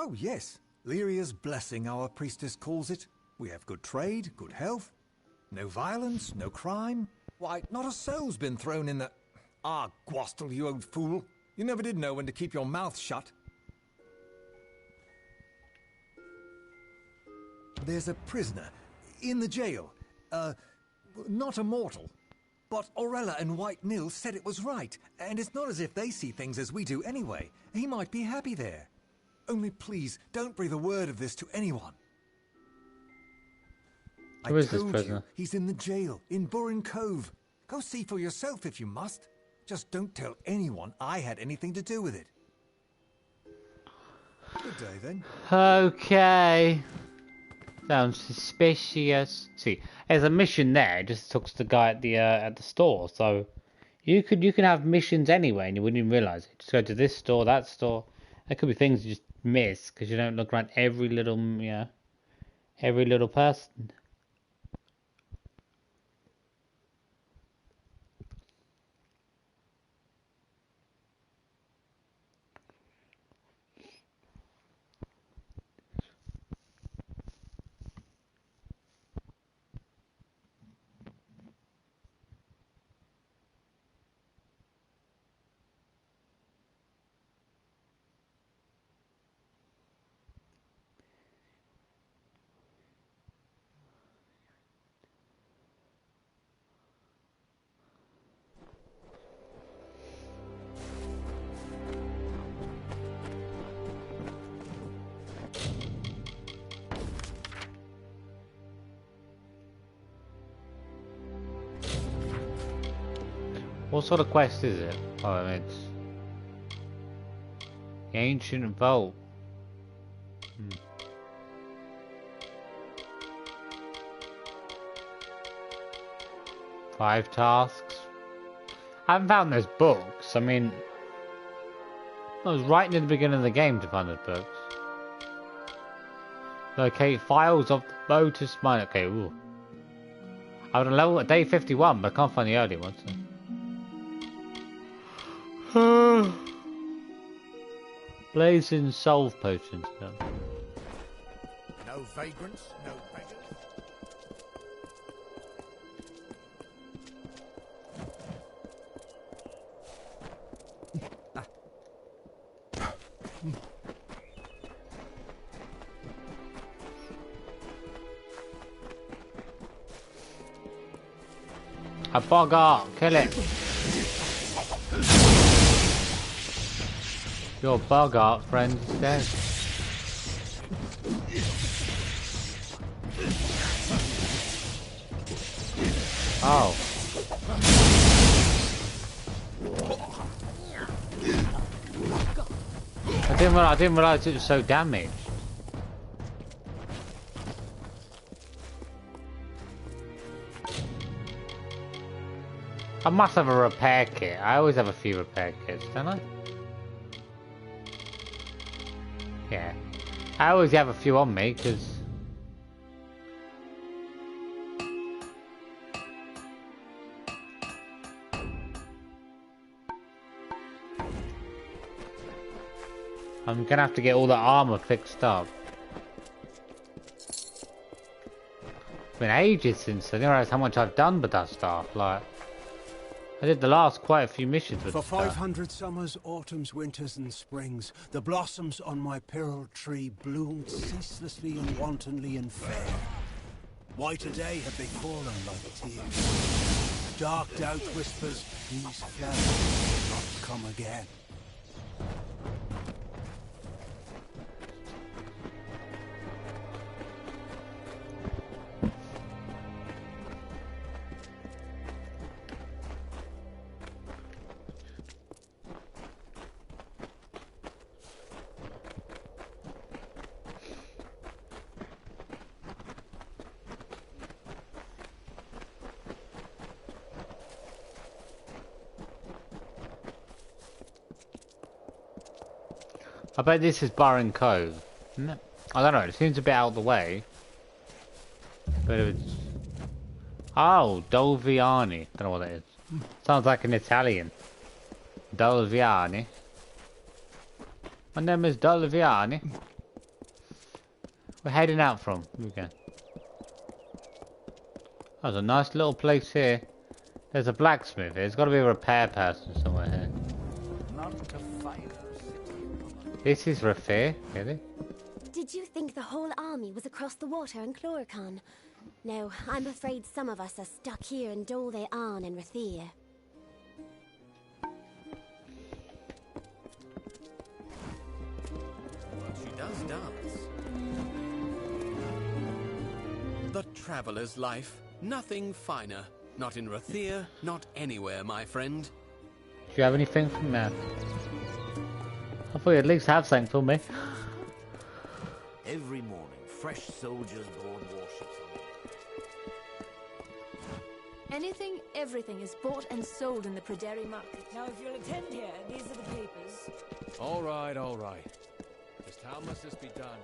Oh, yes. Lyria's blessing, our priestess calls it. We have good trade, good health. No violence, no crime. Why, not a soul's been thrown in the... Ah, Gwastel, you old fool. You never did know when to keep your mouth shut. There's a prisoner in the jail. Not immortal. But Aurella and White Mill said it was right. And it's not as if they see things as we do anyway. He might be happy there. Only please, don't breathe a word of this to anyone. Who is this prisoner? He's in the jail, in Burin Cove. Go see for yourself if you must. Just don't tell anyone I had anything to do with it. Good day, then. Okay. Sounds suspicious. See, there's a mission there. It just talks to the guy at the store. So you can have missions anyway, and you wouldn't even realize it. Just go to this store, that store. There could be things you just miss because you don't look around every little person. What sort of quest is it? Oh, it's the Ancient Vault. 5 tasks. I haven't found those books. I mean, I was right near the beginning of the game to find those books. Locate files of the Lotus Mine. Okay, ooh. I was on level at day 51, but I can't find the early ones. So. Blazing Soul Potions. No vagrants, no vagrants. A bogart, kill it. Your bogart friend is dead. Oh. I didn't realize it was so damaged. I must have a repair kit. I always have a few repair kits, don't I? Yeah. I always have a few on me, because... I'm gonna have to get all the armor fixed up. It's been ages since I didn't realize how much I've done with that stuff. Like, I did the last quite a few missions with For stuff. 500 summers, autumns, winters, and springs, the blossoms on my pearl tree bloomed ceaselessly and wantonly and fair. Why today have they fallen like tears? Dark doubt whispers, these flowers will not come again. I bet this is Barren Cove. No, I don't know, it seems a bit out of the way. But it's... Oh, Dolviani. Don't know what that is. Sounds like an Italian. Dolviani. My name is Dolviani. We're heading out from. Here we go. There's a nice little place here. There's a blacksmith here. There's got to be a repair person somewhere here. This is Rafair, really? Did you think the whole army was across the water in Chloricon? No, I'm afraid some of us are stuck here in Dol Deohn and Rathir. She does dance. The traveler's life. Nothing finer. Not in Rathir, not anywhere, my friend. Do you have anything from there? I thought you'd at least have something for me. Every morning, fresh soldiers board warships. Anything, everything is bought and sold in the Prederi market. Now, if you'll attend here, these are the papers. All right, all right. Just how must this be done?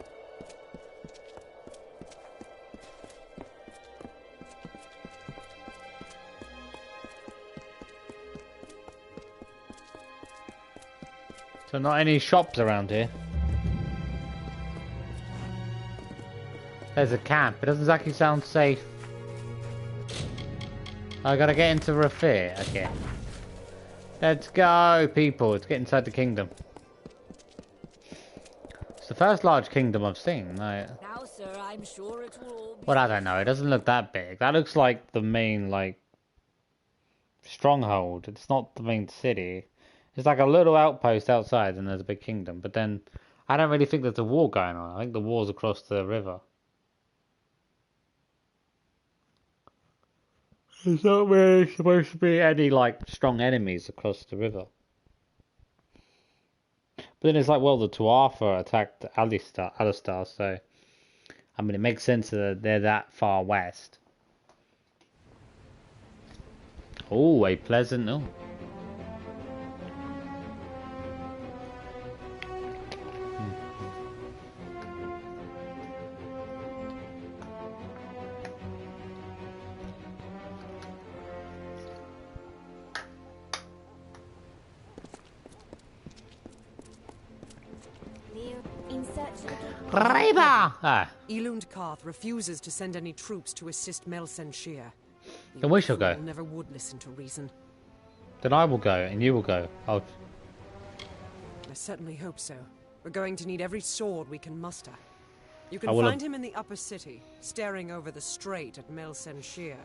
So not any shops around here. There's a camp. It doesn't exactly sound safe. I gotta get into Rathir. Okay. Let's go, people. Let's get inside the kingdom. It's the first large kingdom I've seen. Like... Now, sir, I'm sure it will all be... Well, I don't know. It doesn't look that big. That looks like the main, like, stronghold. It's not the main city. It's like a little outpost outside and there's a big kingdom. But then, I don't really think there's a war going on. I think the war's across the river. There's not really supposed to be any, like, strong enemies across the river. But then it's like, well, the Tuatha attacked Alistar, so... I mean, it makes sense that they're that far west. Oh, a pleasant... Oh. Elund Karth refuses to send any troops to assist Melsen Shear. Then we shall go. Never would listen to reason. Then I will go, and you will go. I certainly hope so. We're going to need every sword we can muster. You can will find him in the upper city, staring over the strait at Melsen Shear.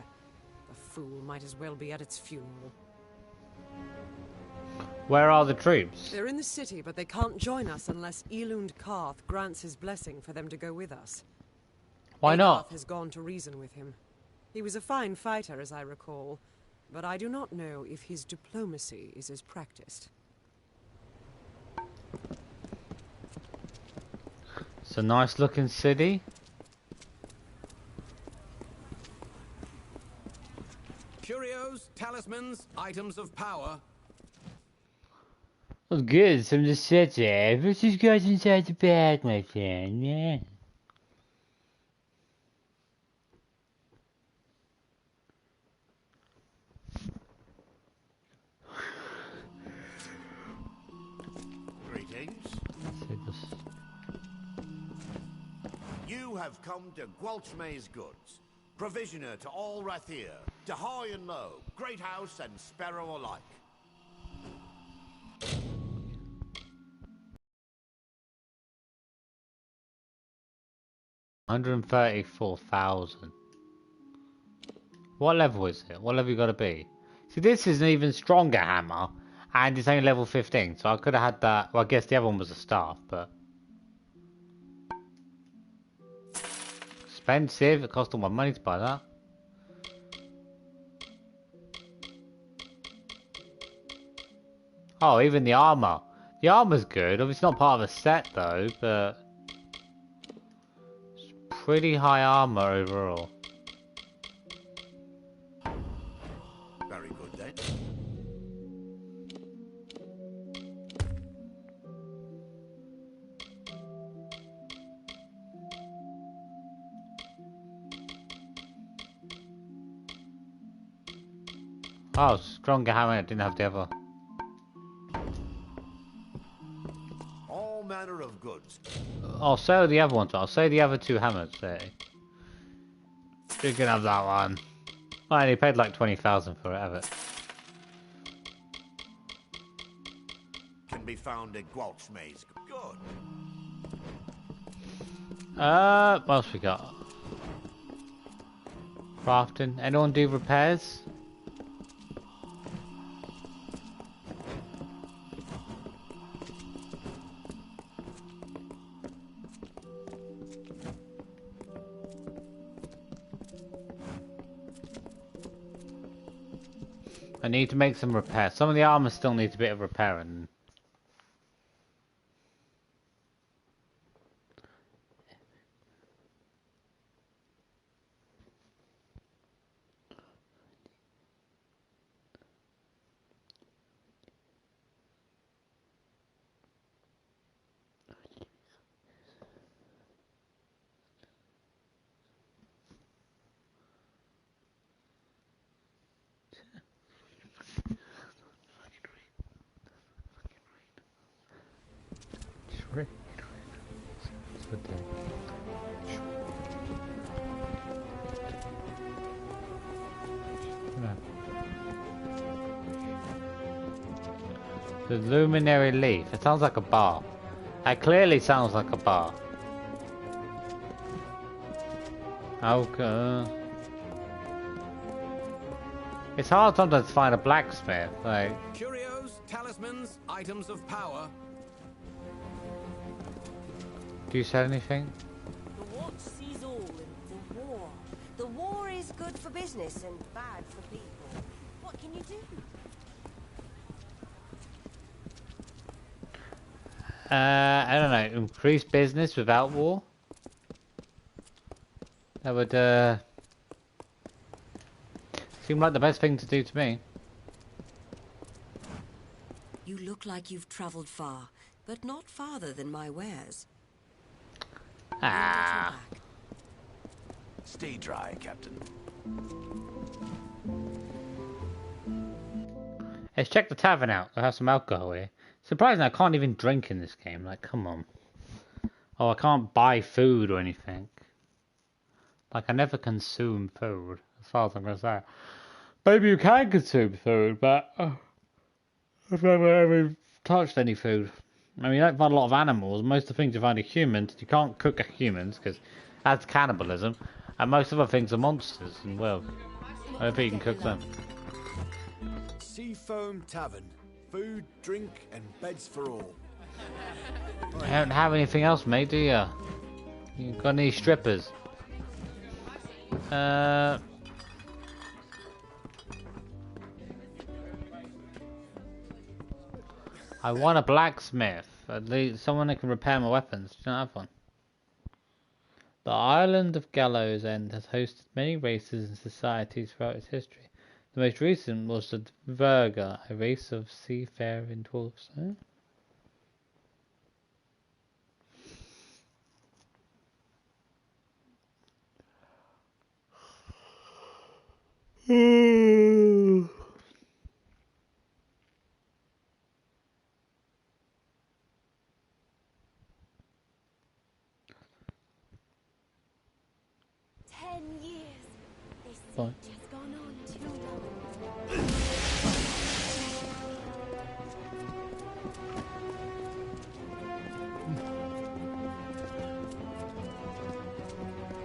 The fool might as well be at its funeral. Where are the troops? They're in the city, but they can't join us unless Elund Karth grants his blessing for them to go with us. Why not? Agarth has gone to reason with him. He was a fine fighter, as I recall, but I do not know if his diplomacy is as practiced. It's a nice looking city. Curios, talismans. talismans, items of power. Well, good. Some of the sets there. Let's just go inside the bag, my friend. Yeah. Greetings. You have come to Gwalchmay's goods, provisioner to all Rathir, to high and low, great house and sparrow alike. $134,000. What level is it? What level you got to be? See, this is an even stronger hammer, and it's only level 15, so I could have had that. Well, I guess the other one was a staff, but expensive. It cost all my money to buy that. Oh, even the armor. The armor's good. Obviously not part of a set though, but it's pretty high armor overall. Very good then. Oh, stronger hammer. I didn't have the other. All manner of goods. I'll sell the other one. I'll sell the other two hammers. There. You can have that one. I only paid like 20,000 for it. Have it. Can be found at Gwalchmay's. Good. What else we got? Crafting. Anyone do repairs? I need to make some repairs. Some of the armor still needs a bit of repairing. The luminary leaf. It sounds like a bar. It clearly sounds like a bar. Okay. It's hard sometimes to find a blacksmith. Like Curios, talismans, items of power. Do you sell anything? The watch sees all in the war. The war is good for business and bad for people. What can you do? I don't know. Increase business without war? That would, seem like the best thing to do to me. You look like you've traveled far, but not farther than my wares. Ah. Stay dry, Captain. Let's check the tavern out. I have some alcohol here. Surprisingly, I can't even drink in this game. Like, come on. Oh, I can't buy food or anything. Like, I never consume food, as far as I'm going to say. Maybe you can consume food, but I've never ever touched any food. I mean, you don't find a lot of animals. Most of the things you find are humans. You can't cook humans, because that's cannibalism. And most other things are monsters, and well, I don't think you can cook them. Seafoam Tavern. Food, drink, and beds for all. You don't have anything else, mate, do you? You got any strippers? I want a blacksmith. At least someone that can repair my weapons. Do you not have one? The island of Gallows End has hosted many races and societies throughout its history. The most recent was the Verga, a race of seafaring dwarfs. Huh? Fine. Just gone on too long.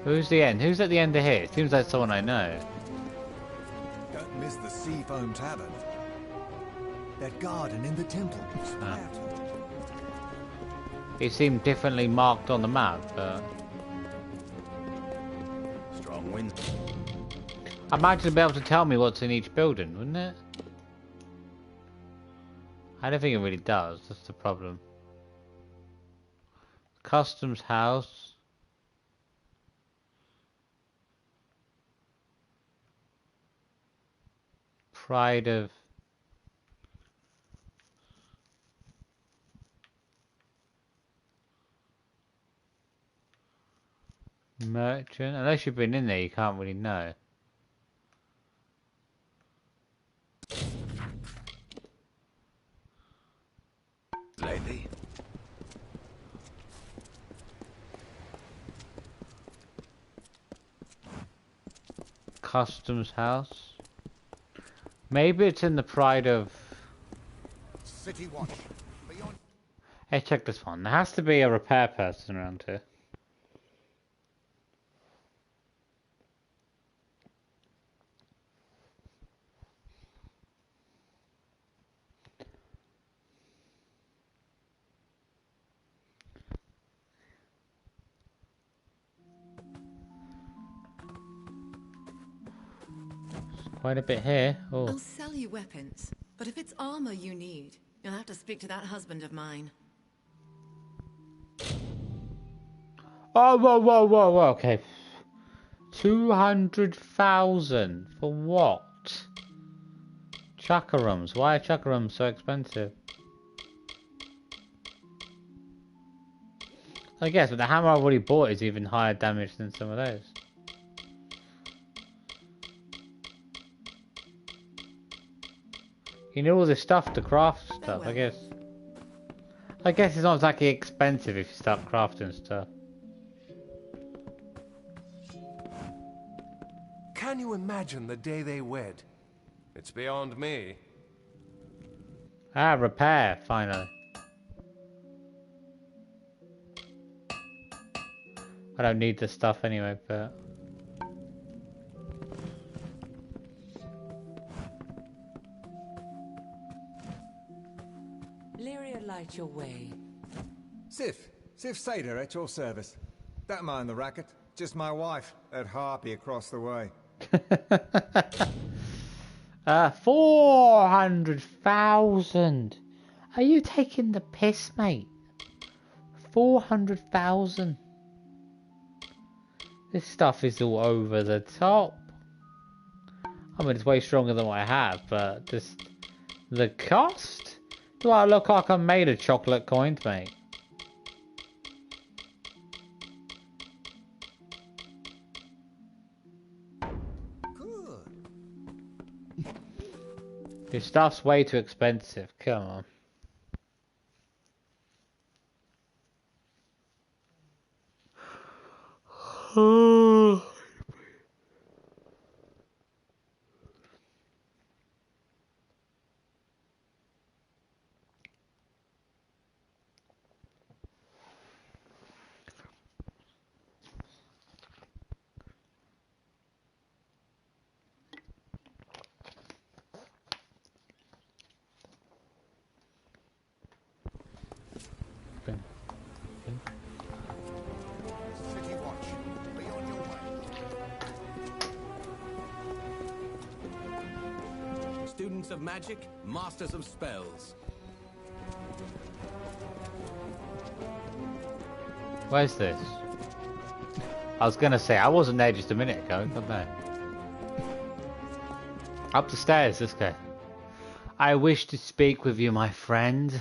Who's the end? Who's at the end of here? Seems like someone I know. Don't miss the Seafoam Tavern. That garden in the temple. It seemed differently marked on the map, but strong wind. I imagine it'd be able to tell me what's in each building, wouldn't it? I don't think it really does. That's the problem. Customs house. Pride of merchant. Unless you've been in there, you can't really know. Lady. Customs house. Maybe it's in the Pride of City Watch. Beyond. Hey, check this one. There has to be a repair person around here. Quite a bit here. Oh. I'll sell you weapons, but if it's armor you need, you'll have to speak to that husband of mine. Oh, whoa, okay. 200,000 for what? Chakarums. Why are chakarums so expensive? I guess, but the hammer I've already bought is even higher damage than some of those. You need all this stuff to craft stuff, I guess. I guess it's not exactly expensive if you start crafting stuff. Can you imagine the day they wed? It's beyond me. Ah, repair, finally. I don't need this stuff anyway, but... Light your way. Sif Seder at your service. Don't mind the racket. Just my wife, at Harpy across the way. 400,000. Are you taking the piss, mate? 400,000. This stuff is all over the top. I mean, it's way stronger than what I have, but just the cost? Do I look like I'm made of chocolate coins, mate? Good. Your stuff's way too expensive. Come on. Students of magic, masters of spells. Where's this? I was gonna say, I wasn't there just a minute ago. Come back. Up the stairs, this guy. I wish to speak with you, my friend.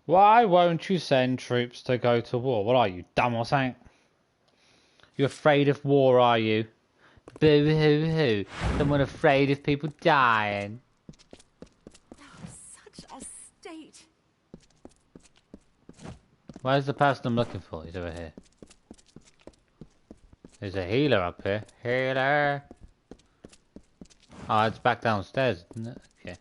Why won't you send troops to go to war? What are you, dumb or something? You afraid of war, are you? Boo hoo hoo. Someone afraid of people dying. Such a state. Where's the person I'm looking for? He's over here. There's a healer up here. Healer! Oh, it's back downstairs, isn't it? Okay.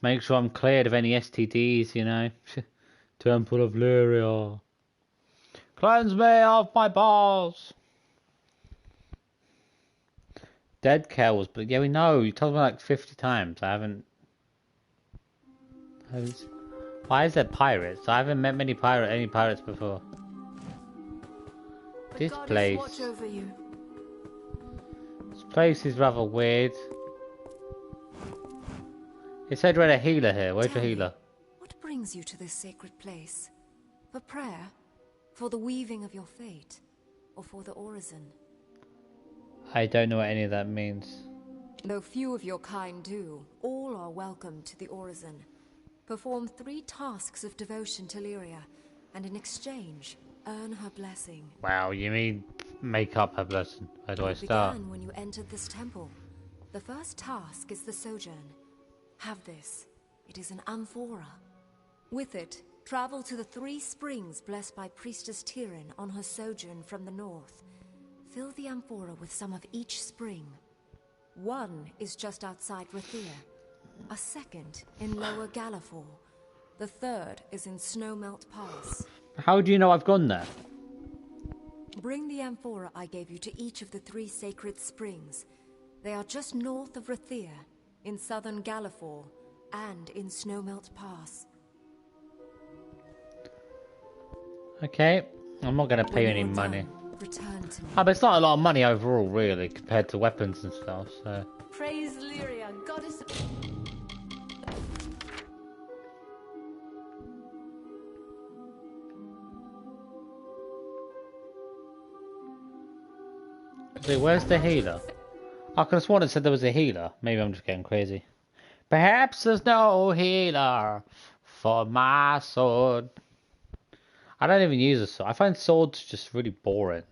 Make sure I'm cleared of any STDs, you know. Temple of Lyria. Cleanse me of my balls. Dead cows, but yeah, we know. You told me like 50 times. I haven't. Why is there pirates? I haven't met any pirates before. This place. Watch over you. This place is rather weird. It said we're a healer here. Where's the healer? What brings you to this sacred place? For prayer? For the weaving of your fate? Or for the orison? I don't know what any of that means. Though few of your kind do, all are welcome to the orison. Perform 3 tasks of devotion to Lyria, and in exchange, earn her blessing. Wow, you mean make up her blessing? Where do I start? It began when you entered this temple. The first task is the sojourn. Have this. It is an amphora. With it, travel to the 3 springs blessed by Priestess Tirnoch on her sojourn from the north. Fill the amphora with some of each spring. One is just outside Rathir. A second in Lower Galafor. The third is in Snowmelt Pass. How do you know I've gone there? Bring the amphora I gave you to each of the 3 sacred springs. They are just north of Rathir, in southern Galafor, and in Snowmelt Pass. Okay, I'm not going to pay any money. Return to me. But it's not a lot of money overall, really, compared to weapons and stuff, so... Praise Lyria, goddess of... See, where's the healer? I could have sworn it said there was a healer. Maybe I'm just getting crazy. Perhaps there's no healer for my sword. I don't even use a sword. I find swords just really boring.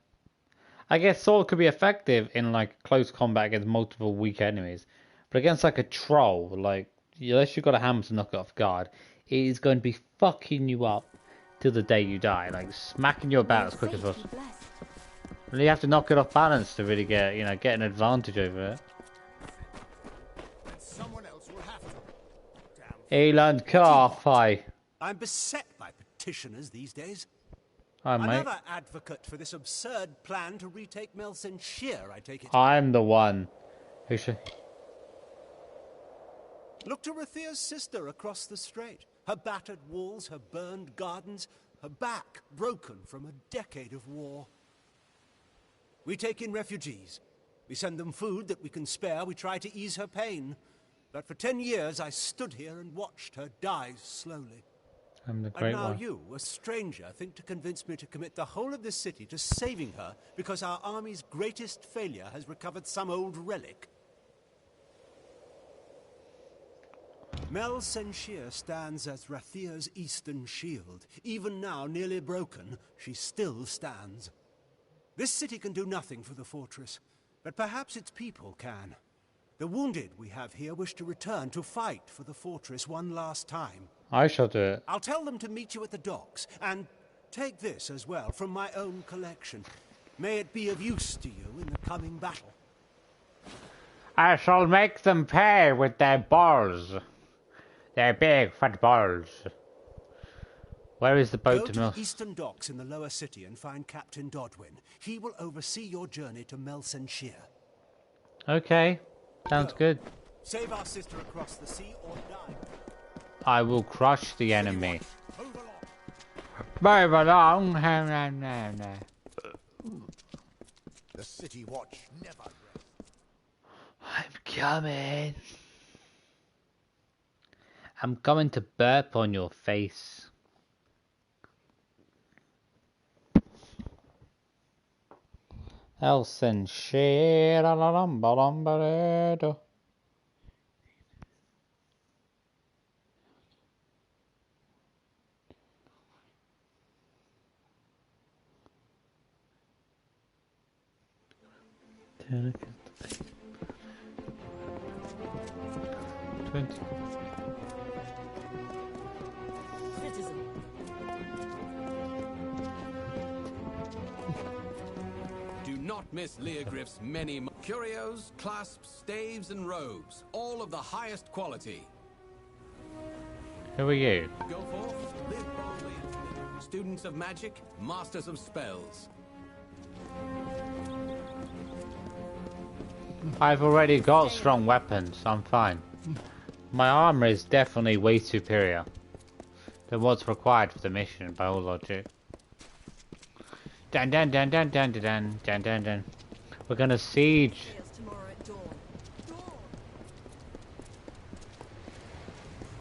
I guess sword could be effective in like close combat against multiple weak enemies. But against like a troll, like, unless you've got a hammer to knock it off guard, it is going to be fucking you up till the day you die. Like smacking you about as quick as possible. And you have to knock it off balance to really get, you know, get an advantage over it. Eland Carfi. I'm beset by petitioners these days. Hi, mate. Another advocate for this absurd plan to retake Melsenshire, I take it. I'm the one who should... Look to Rathir's sister across the strait. Her battered walls, her burned gardens, her back broken from a decade of war. We take in refugees. We send them food that we can spare. We try to ease her pain. But for 10 years, I stood here and watched her die slowly. I'm the great and now one. you, a stranger, think to convince me to commit the whole of this city to saving her because our army's greatest failure has recovered some old relic. Melsenshire stands as Rathir's eastern shield. Even now, nearly broken, she still stands. This city can do nothing for the fortress, but perhaps its people can. The wounded we have here wish to return to fight for the fortress one last time. I shall do it. I'll tell them to meet you at the docks, and take this as well from my own collection. May it be of use to you in the coming battle. I shall make them pay with their balls. Their big fat balls. Where is the boat to to Mel? the eastern docks in the lower city and find Captain Dodwin. He will oversee your journey to Melsenshire. Okay, sounds good. Save our sister across the sea or die. I will crush the enemy. Move along. The city watch never rests. I'm coming. I'm going to burp on your face. Elsen share la lambalambaredo. Tirnoch is the 20. Do not miss Leogriff's many curios, clasps, staves, and robes, all of the highest quality. Who are you? Go forth, live boldly. Students of magic, masters of spells. I've already got strong weapons, I'm fine. My armor is definitely way superior than what's required for the mission, by all logic. Dun dun dun dun dun dun dun dun dun. We're gonna siege.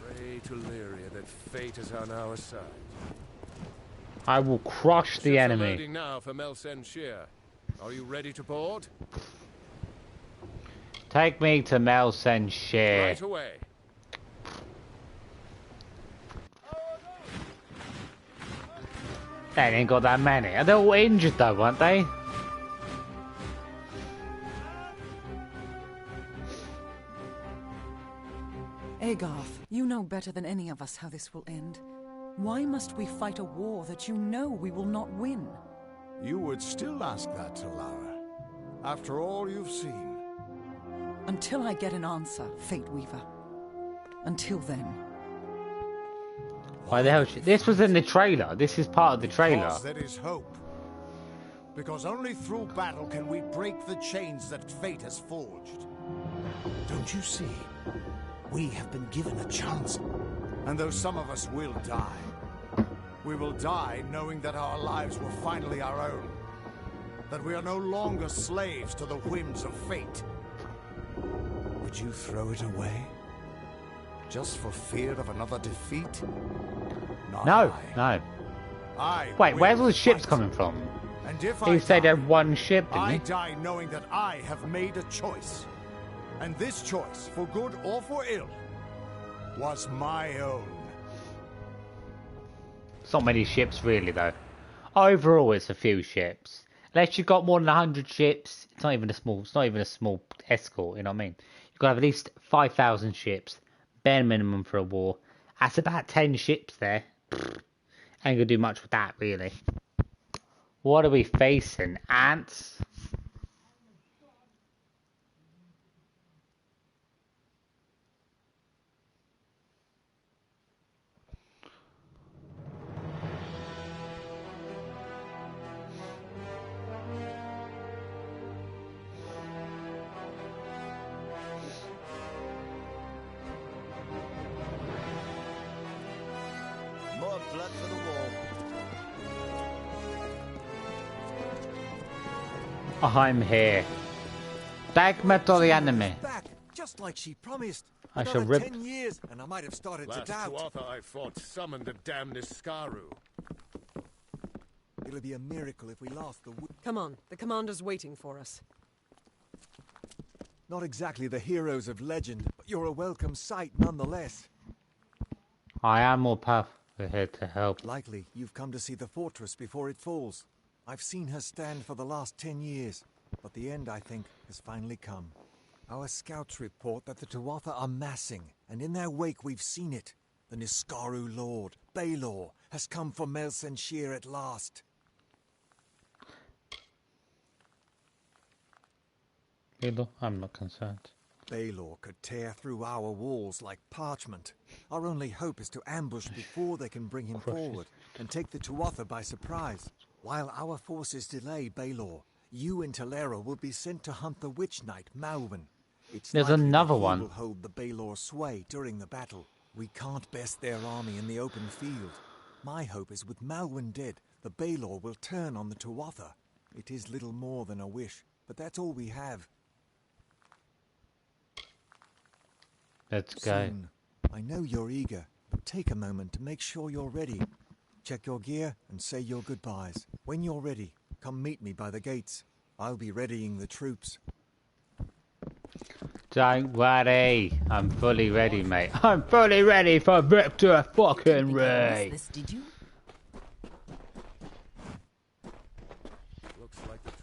Pray to Lyria that fate is on our side. I will crush the Ships are enemy. loading now for Melsen Shear. Are you ready to board? Take me to Melsen Shear. Right away. They ain't got that many. They're all injured though, aren't they? Agarth, you know better than any of us how this will end. Why must we fight a war that you know we will not win? You would still ask that to Lara, after all you've seen. Until I get an answer, Fateweaver. Until then. Why the hell? This was in the trailer. This is part of the trailer. Because there is hope. Because only through battle can we break the chains that fate has forged. Don't you see? We have been given a chance. And though some of us will die, we will die knowing that our lives were finally our own. That we are no longer slaves to the whims of fate. Would you throw it away? Just for fear of another defeat? Not No, I. no. Wait, where's all the ships coming from? And if He said there's one ship, didn't I he? die knowing that I have made a choice. And this choice, for good or for ill, was my own. It's not many ships really though. Overall it's a few ships. Unless you've got more than 100 ships, it's not even a small escort, you know what I mean? You've got to have at least 5,000 ships. Bare minimum for a war. That's about 10 ships there. Ain't gonna do much with that really. What are we facing? Ants? More blood for the wall. I'm here. Dagma to the enemy. Back, just like she promised. I Another shall rip. 10 years, and I might have started Last to doubt. Tuatha I fought summoned the damned Niskaru. It'll be a miracle if we last the. Come on, the commander's waiting for us. Not exactly the heroes of legend, but you're a welcome sight nonetheless. I am more powerful. We're here to help. Likely you've come to see the fortress before it falls. I've seen her stand for the last 10 years, but the end, I think, has finally come. Our scouts report that the Tuatha are massing, and in their wake we've seen it. The Niskaru Lord, Baelor, has come for Melsen Shear at last. I'm not concerned. Baelor could tear through our walls like parchment. Our only hope is to ambush before they can bring him forward and take the Tuatha by surprise. While our forces delay Baelor, you and Talera will be sent to hunt the Witch Knight, Malwyn. There's another He one. will hold the Baelor sway during the battle. We can't best their army in the open field. My hope is with Malwyn dead, the Baelor will turn on the Tuatha. It is little more than a wish, but that's all we have. Let's go. Soon, I know you're eager, but take a moment to make sure you're ready. Check your gear and say your goodbyes. When you're ready, come meet me by the gates. I'll be readying the troops. Don't worry, I'm fully ready, mate. I'm fully ready for Victor fucking Ray. This, did you?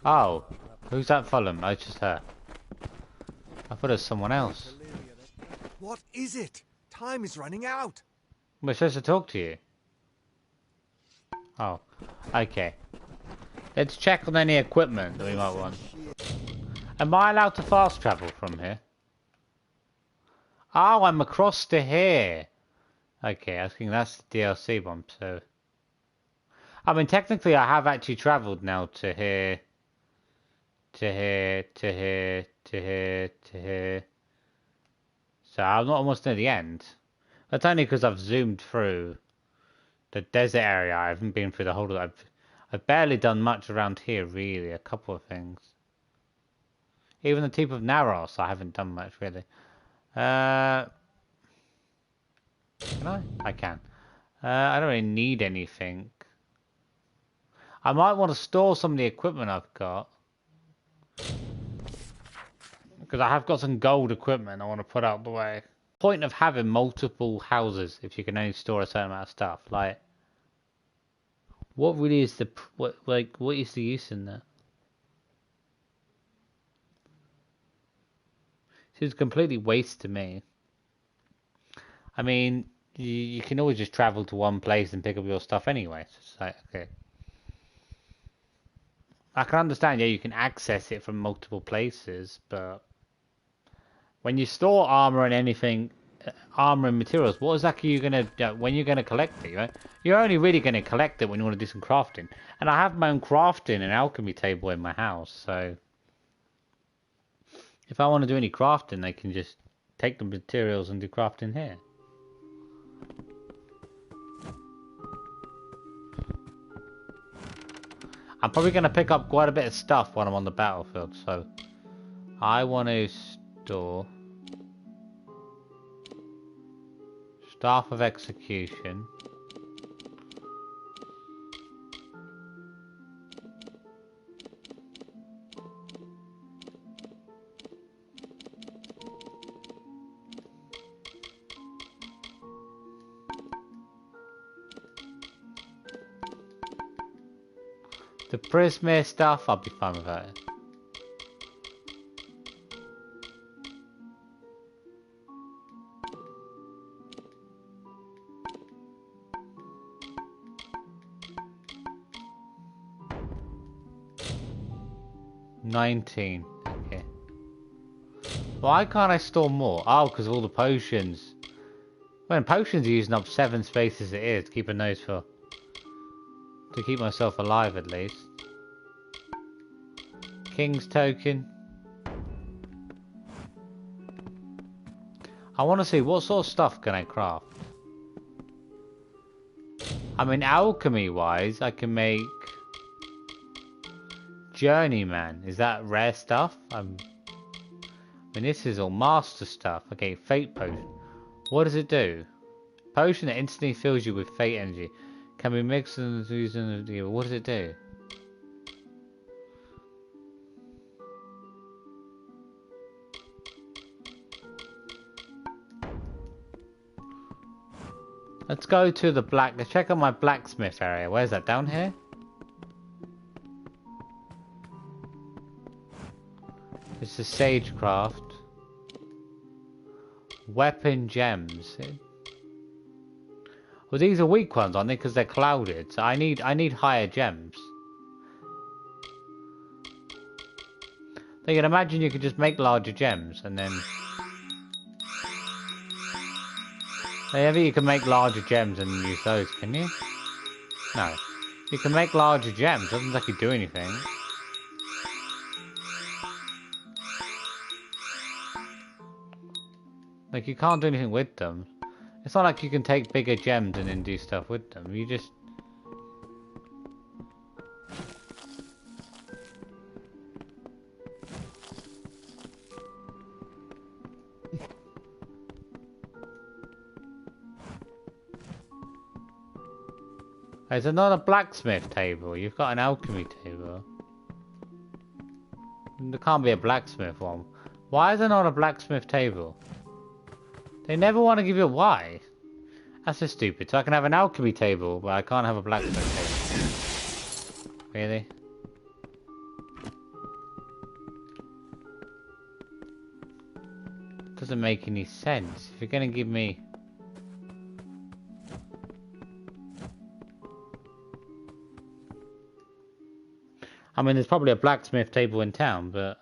Oh, who's that following? I just heard. I thought it was someone else. What is it? Time is running out. We're supposed to talk to you. Oh, okay. Let's check on any equipment that we might want. Am I allowed to fast travel from here? Oh, I'm across to here. Okay, I think that's the DLC one, so... I mean, technically I have actually travelled now to here. To here, to here, to here, to here. So I'm not almost near the end. That's only because I've zoomed through the desert area. I haven't been through the whole of it. I've barely done much around here, really. A couple of things. Even the tip of Naros, I haven't done much, really. Can I? I can. I don't really need anything. I might want to store some of the equipment I've got. Because I have got some gold equipment I want to put out the way. Point of having multiple houses if you can only store a certain amount of stuff. Like, what really is the... what is the use in that? It's completely waste to me. I mean, you can always just travel to one place and pick up your stuff anyway. So it's like, okay. I can understand, yeah, you can access it from multiple places, but when you store armor and anything, armor and materials, what exactly are you gonna when you're gonna collect it? Right? You're only really gonna collect it when you want to do some crafting. And I have my own crafting and alchemy table in my house, so. If I want to do any crafting, I can just take the materials and do crafting here. I'm probably going to pick up quite a bit of stuff while I'm on the battlefield, so I want to store Staff of Execution. The Prismere stuff, I'll be fine with that. $19. Okay. Why can't I store more? Oh, because of all the potions. Well, potions are using up 7 spaces it is. Keep a nose for. To keep myself alive at least. King's token. I want to see what sort of stuff can I craft. I mean, alchemy wise, I can make Journeyman. Is that rare stuff? I mean, this is all master stuff. Okay, fate potion. What does it do? Potion that instantly fills you with fate energy. Can be mixed and used in the... What does it do? Let's go to the let's check out my blacksmith area. Where's that? Down here? It's a sagecraft. Weapon gems. Well, these are weak ones, aren't they? Because they're clouded. So I need higher gems. So you can imagine you could just make larger gems and then. Maybe you can make larger gems and use those, can you? No. You can make larger gems. Doesn't exactly do anything. Like, you can't do anything with them. It's not like you can take bigger gems and then do stuff with them. You just... Is there not a blacksmith table? You've got an alchemy table. There can't be a blacksmith one. Why is there not a blacksmith table? They never want to give you a why. That's just stupid. So I can have an alchemy table, but I can't have a blacksmith table. Really? Doesn't make any sense. If you're gonna give me... I mean, there's probably a blacksmith table in town, but...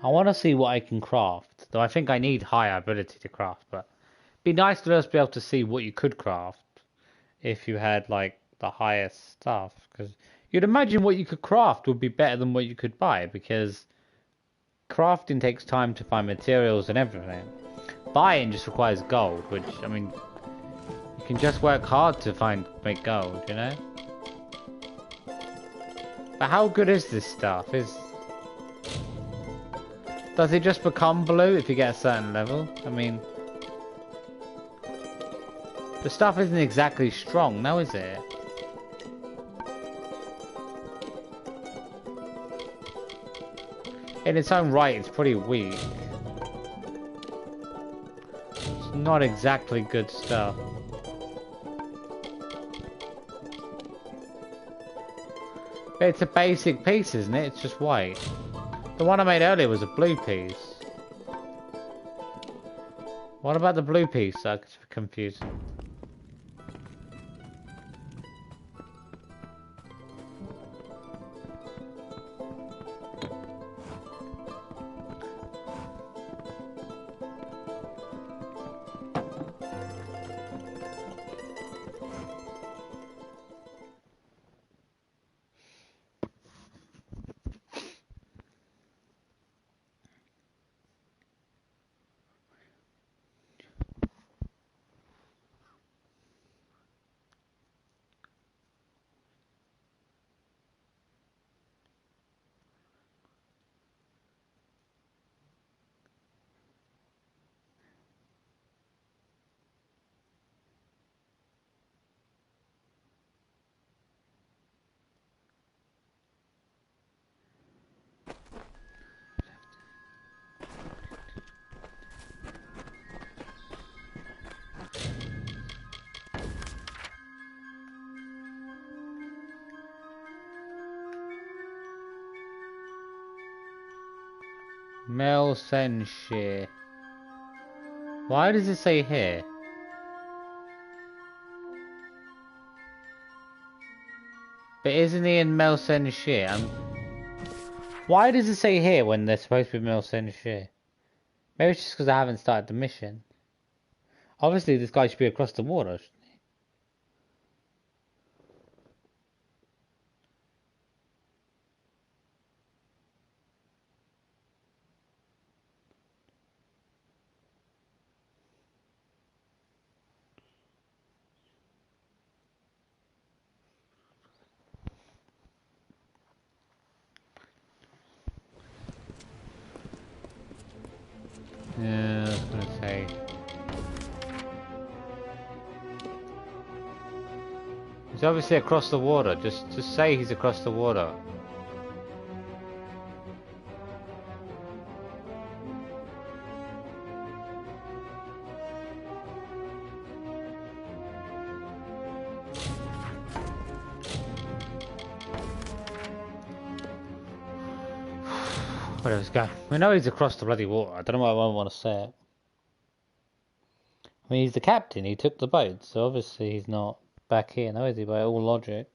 I want to see what I can craft, though I think I need higher ability to craft, but it'd be nice to just be able to see what you could craft if you had, like, the highest stuff, because you'd imagine what you could craft would be better than what you could buy, because crafting takes time to find materials and everything. Buying just requires gold, which, I mean, you can just work hard to make gold, you know? But how good is this stuff? Does it just become blue if you get a certain level? I mean... The stuff isn't exactly strong, now is it? In its own right, it's pretty weak. It's not exactly good stuff. But it's a basic piece, isn't it? It's just white. The one I made earlier was a blue piece. What about the blue piece? That's confusing. Melsenshire. Why does it say here? But isn't he in Melsenshire? Why does it say here when they're supposed to be Melsenshire? Maybe it's just because I haven't started the mission. Obviously this guy should be across the water, shouldn't he? Yeah, I was gonna say. He's obviously across the water. Just say he's across the water. Whatever, let's go. We know he's across the bloody water. I don't know why I won't want to say it. I mean, he's the captain. He took the boat, so obviously he's not back here now, is he? By all logic.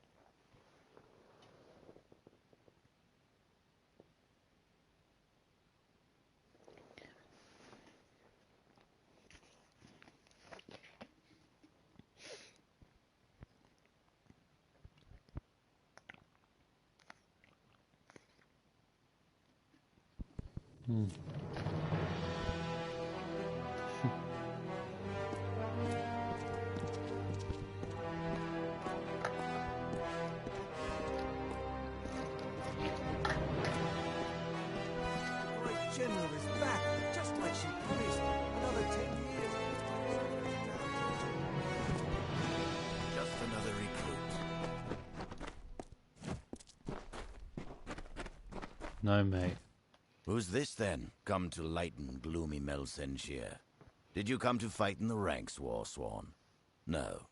Hmm. General is back, just like she promised. Another 10 years. Just another recruit. No, mate. Who's this, then, come to lighten gloomy Melsenshire? Did you come to fight in the ranks, Warsworn? No,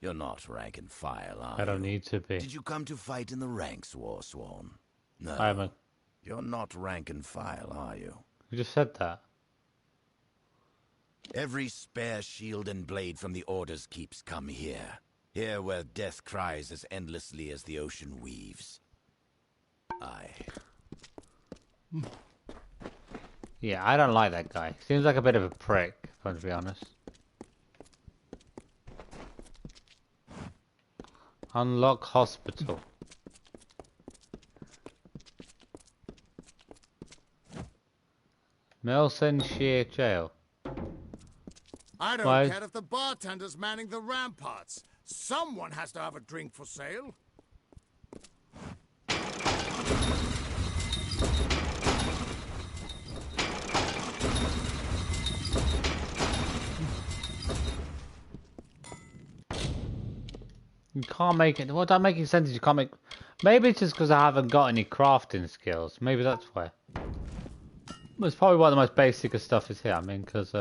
you're not rank and file, are you? I don't need to be. Did you come to fight in the ranks, Warsworn? No, I'm a... you're not rank and file, are you? You just said that. Every spare shield and blade from the Order's keeps come here. Here where death cries as endlessly as the ocean weaves. Aye. Yeah, I don't like that guy. Seems like a bit of a prick, if I'm to be honest. Unlock hospital. Melsenshire jail. I don't Why? care if the bartender's manning the ramparts. Someone has to have a drink for sale. You can't make it. What I'm making sense is you can't make. Maybe it's just because I haven't got any crafting skills. Maybe that's why. It's probably one of the most basic of stuff is here. I mean, because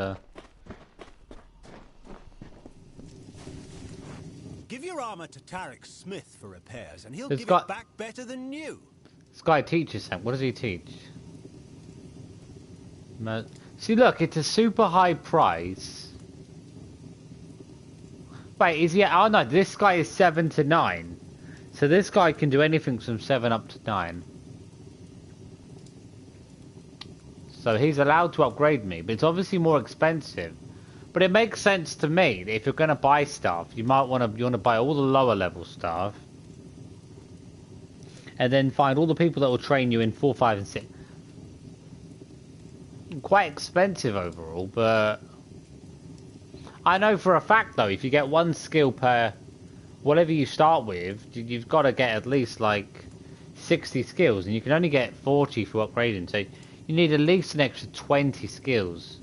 Give your armor to Tarek Smith for repairs, and he'll It's give got- it back better than new. this guy teaches him. What does he teach? See, look, it's a super high price. Wait, is he? Oh no, this guy is 7 to 9. So this guy can do anything from 7 up to 9. So he's allowed to upgrade me, but it's obviously more expensive. But it makes sense to me that if you're going to buy stuff, you might want to buy all the lower level stuff, and then find all the people that will train you in 4, 5, and 6. Quite expensive overall, but I know for a fact though, if you get one skill per whatever you start with, you've got to get at least like 60 skills, and you can only get 40 for upgrading. So you need at least an extra 20 skills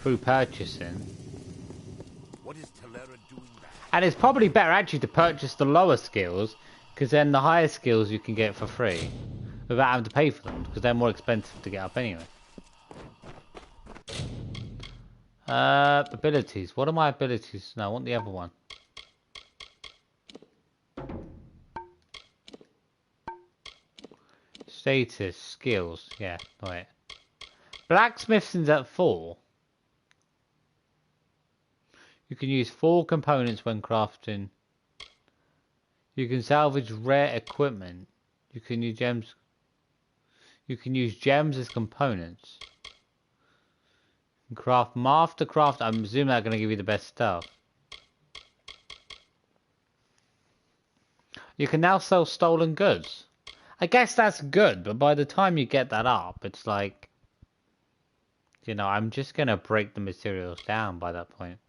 through purchasing. What is Talera doing back? And it's probably better actually to purchase the lower skills, because then the higher skills you can get for free without having to pay for them, because they're more expensive to get up anyway. Abilities. What are my abilities? No, I want the other one. Status, skills. Yeah, wait. Blacksmithing's at 4. You can use 4 components when crafting. You can salvage rare equipment. You can use gems. You can use gems as components. Craft mastercraft. I'm assuming they're going to give you the best stuff. You can now sell stolen goods. I guess that's good, but by the time you get that up, it's like, you know, I'm just going to break the materials down by that point.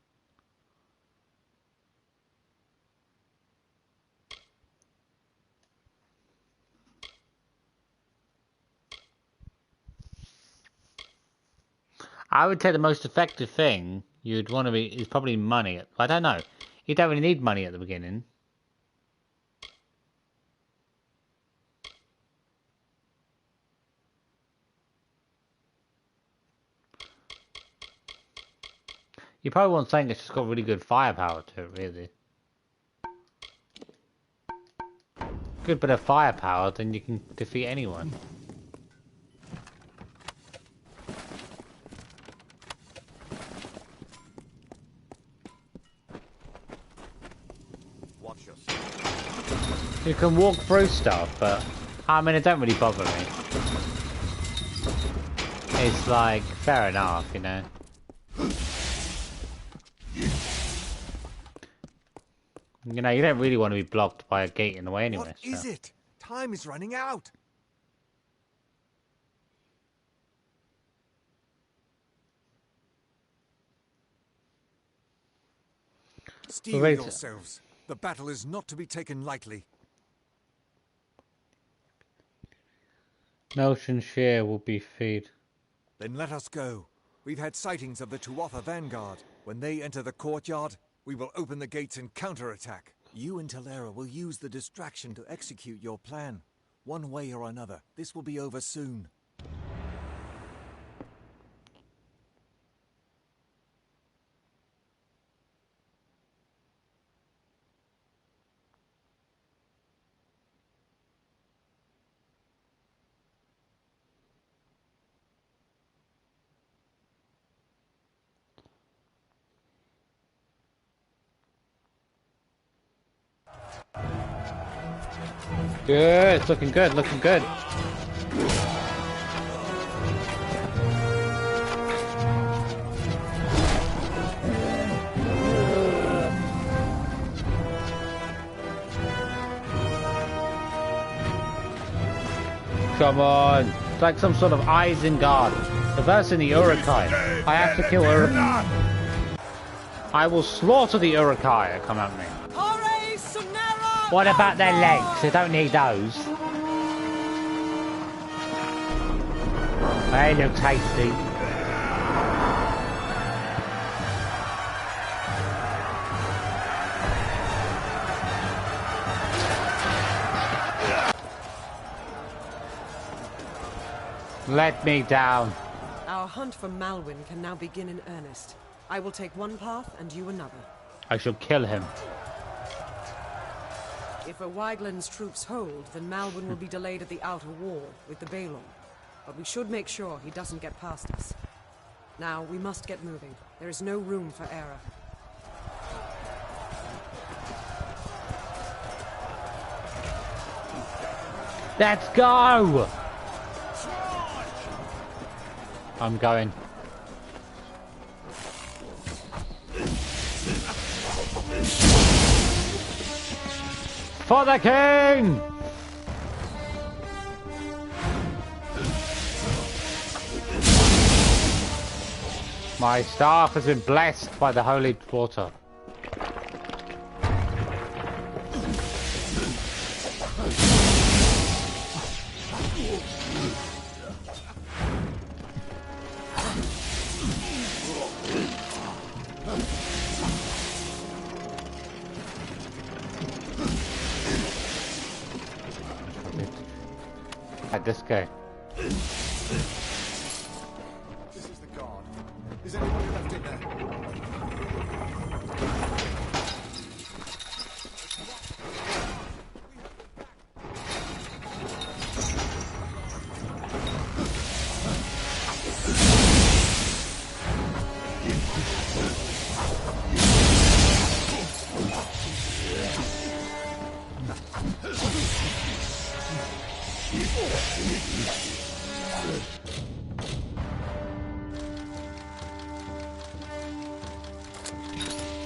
I would say the most effective thing you'd want to be is probably money. I don't know. You don't really need money at the beginning. You probably want something that's just got really good firepower to it, really. Good bit of firepower, then you can defeat anyone. You can walk through stuff, but I mean, it don't really bother me. It's like, fair enough, you know. You know, you don't really want to be blocked by a gate in the way anyway. What is it? Time is running out. Steel yourselves. The battle is not to be taken lightly. Notion share will be feed. Then let us go. We've had sightings of the Tuatha Vanguard. When they enter the courtyard, we will open the gates and counterattack. You and Talera will use the distraction to execute your plan. One way or another, this will be over soon. Good, it's looking good, looking good. Come on. It's like some sort of Isengard. Reversing the Urukai. I have to kill Urukai. I will slaughter the Urukai, come at me. What about their legs? They don't need those. They look tasty. Let me down. Our hunt for Malwyn can now begin in earnest. I will take one path and you another. I shall kill him. If a Wigland's troops hold, then Malwyn will be delayed at the outer wall with the Balon. But we should make sure he doesn't get past us. Now, we must get moving. There is no room for error. Let's go! I'm going. For the king! My staff has been blessed by the holy water. At this guy. This is the guard. Is anybody left in there?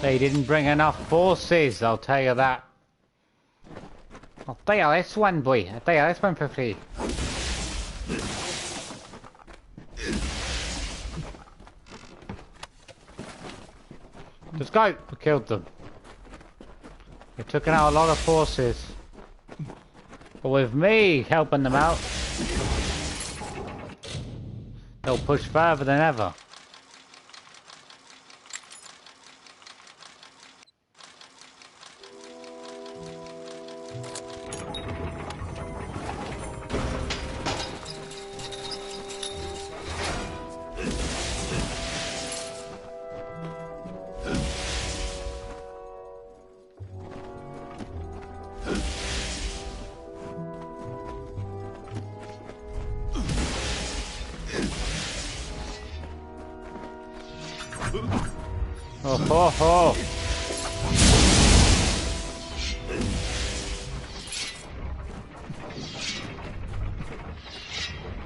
They didn't bring enough forces, I'll tell you that. I'll tell you this one, boy. I'll tell you this one for free. Just go! We killed them. We took out a lot of forces. But with me helping them out, they'll push further than ever. Oh ho ho!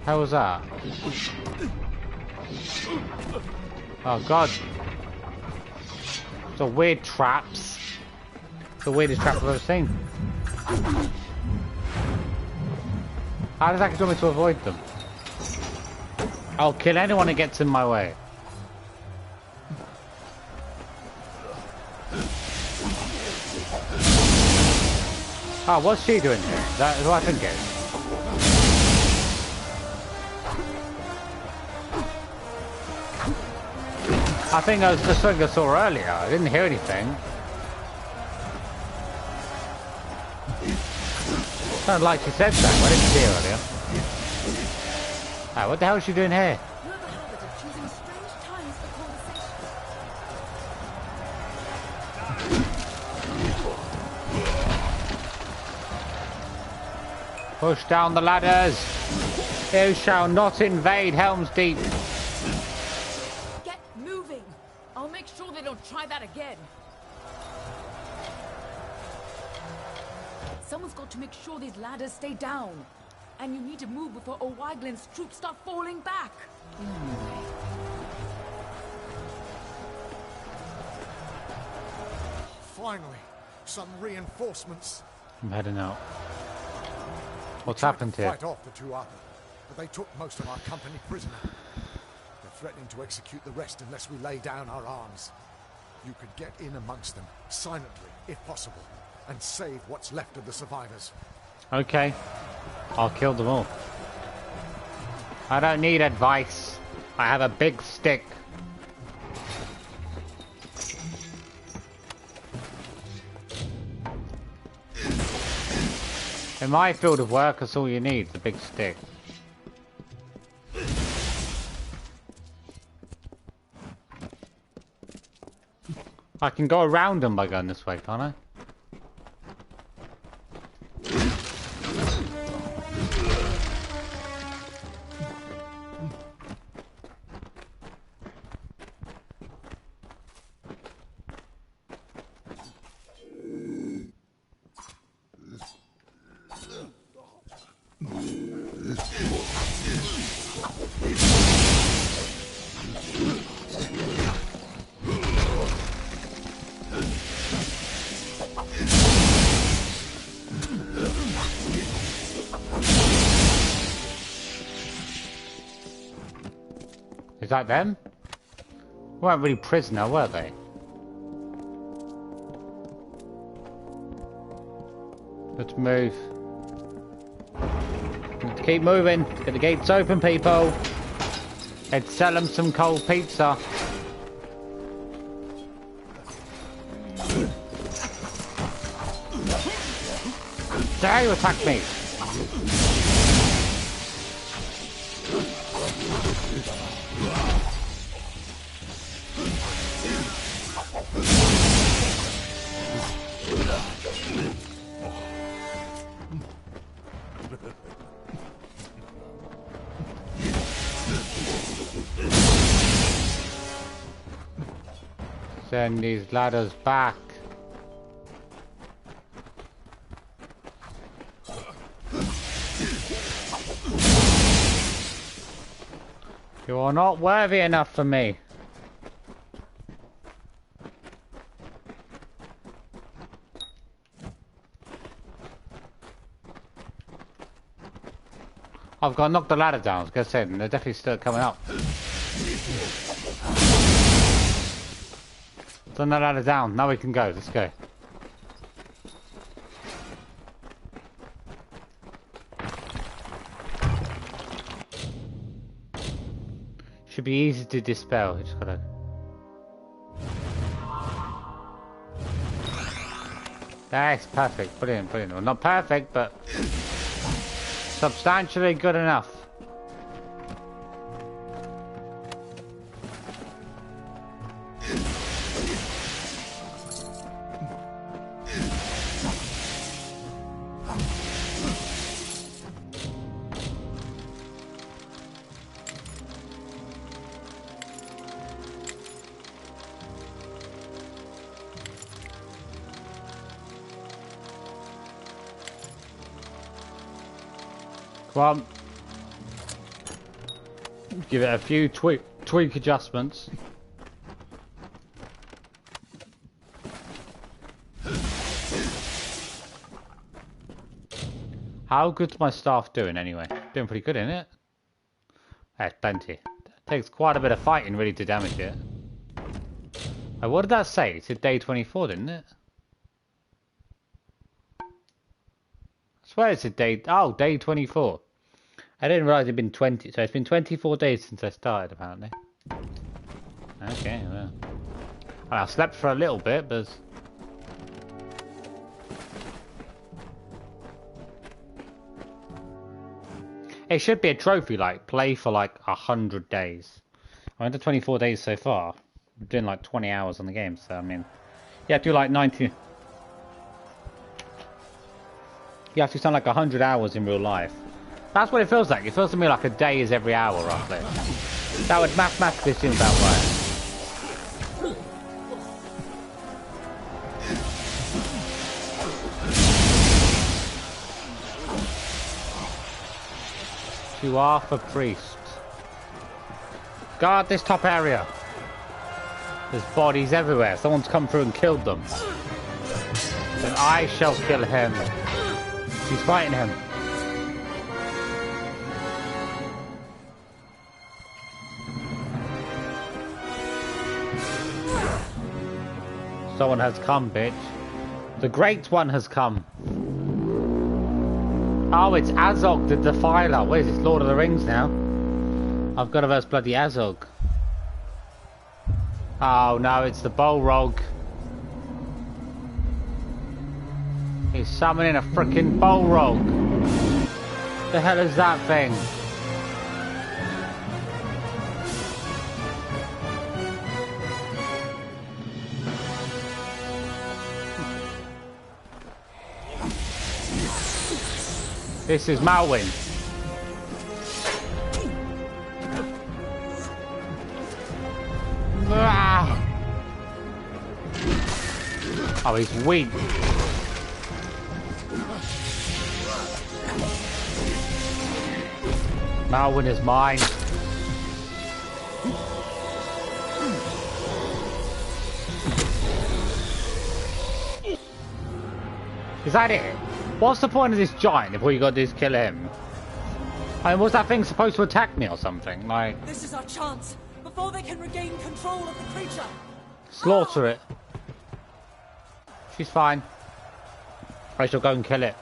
How was that? Oh god. It's a weird traps. It's the weirdest trap I've ever seen. How does that get me to avoid them? I'll kill anyone that gets in my way. Oh, what's she doing here? That is what I think it is. I think I was just something I saw earlier. I didn't hear anything. Sounded like she said something. I didn't see her earlier. Ah, what the hell is she doing here? Push down the ladders. You shall not invade Helm's Deep. Get moving. I'll make sure they don't try that again. Someone's got to make sure these ladders stay down. And you need to move before O'Waglin's troops start falling back. Finally, some reinforcements. I'm heading out. What's happened here? Fight off the Tuatha, but they took most of our company prisoner. They're threatening to execute the rest unless we lay down our arms. You could get in amongst them, silently, if possible, and save what's left of the survivors. Okay. I'll kill them all. I don't need advice. I have a big stick. In my field of work, that's all you need, the big stick. I can go around them by going this way, can't I? Is that them? They weren't really prisoner, were they? Let's move. Let's keep moving. Get the gates open, people. Let's sell them some cold pizza. Dare you attack me? Send these ladders back. You are not worthy enough for me. I've got to knock the ladder down, as I said, and they're definitely still coming up. Turn the ladder down. Now we can go. Let's go. Should be easy to dispel. You just gotta. That's perfect. Brilliant, brilliant. Well, not perfect, but substantially good enough. Come on. Give it a few tweak adjustments. How good's my staff doing anyway? Doing pretty good, isn't it? That's plenty. It takes quite a bit of fighting really to damage it. Oh, what did that say? It said day 24, didn't it? I swear it said day 24. I didn't realise it'd been 20, so it's been 24 days since I started apparently. Okay, well. I slept for a little bit, but... It should be a trophy, like, play for like 100 days. I'm under 24 days so far. I'm doing like 20 hours on the game, so I mean... You have to do like 90... You have to spend like 100 hours in real life. That's what it feels like. It feels to me like a day is every hour, roughly. That would mathematically seem about right. Tuatha priest. Guard this top area. There's bodies everywhere. Someone's come through and killed them. Then I shall kill him. She's fighting him. Someone has come, bitch. The Great One has come. Oh, it's Azog the Defiler. What is this, Lord of the Rings now? I've got to verse bloody Azog. Oh no, it's the Balrog. He's summoning a frickin' Balrog. The hell is that thing? This is Malwyn. Ah. Oh, he's weak. Malwyn is mine. Is that it? What's the point of this giant if all you got to do is kill him? I mean, was that thing supposed to attack me or something? Like... This is our chance, before they can regain control of the creature. Slaughter it. She's fine. I shall go and kill it.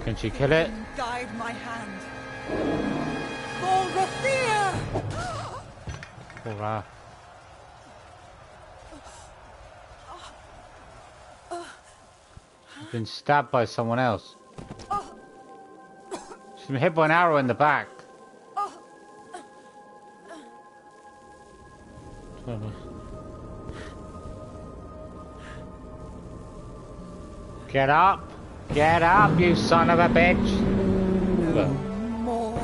Can she kill it? Guide my hand. For Rathir! Alright. Been stabbed by someone else. She's been hit by an arrow in the back. Get up! Get up, you son of a bitch! More.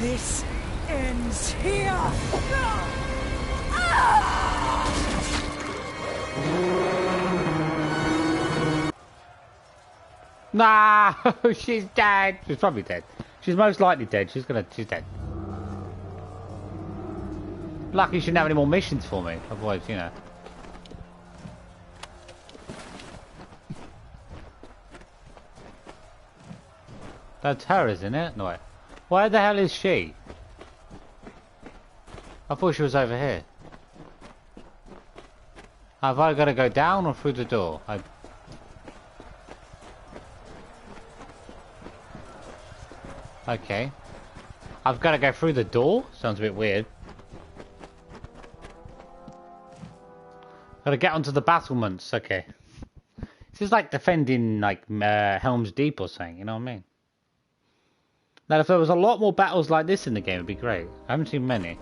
This ends here! Nah, she's dead. She's probably dead. She's most likely dead. She's dead. Lucky she didn't have any more missions for me. Otherwise, you know. That's her, isn't it? No, wait. Where the hell is she? I thought she was over here. Have I got to go down or through the door? Okay. I've got to go through the door? Sounds a bit weird. Got to get onto the battlements. Okay. This is like defending like Helm's Deep or something, you know what I mean? Now, if there was a lot more battles like this in the game, it'd be great. I haven't seen many.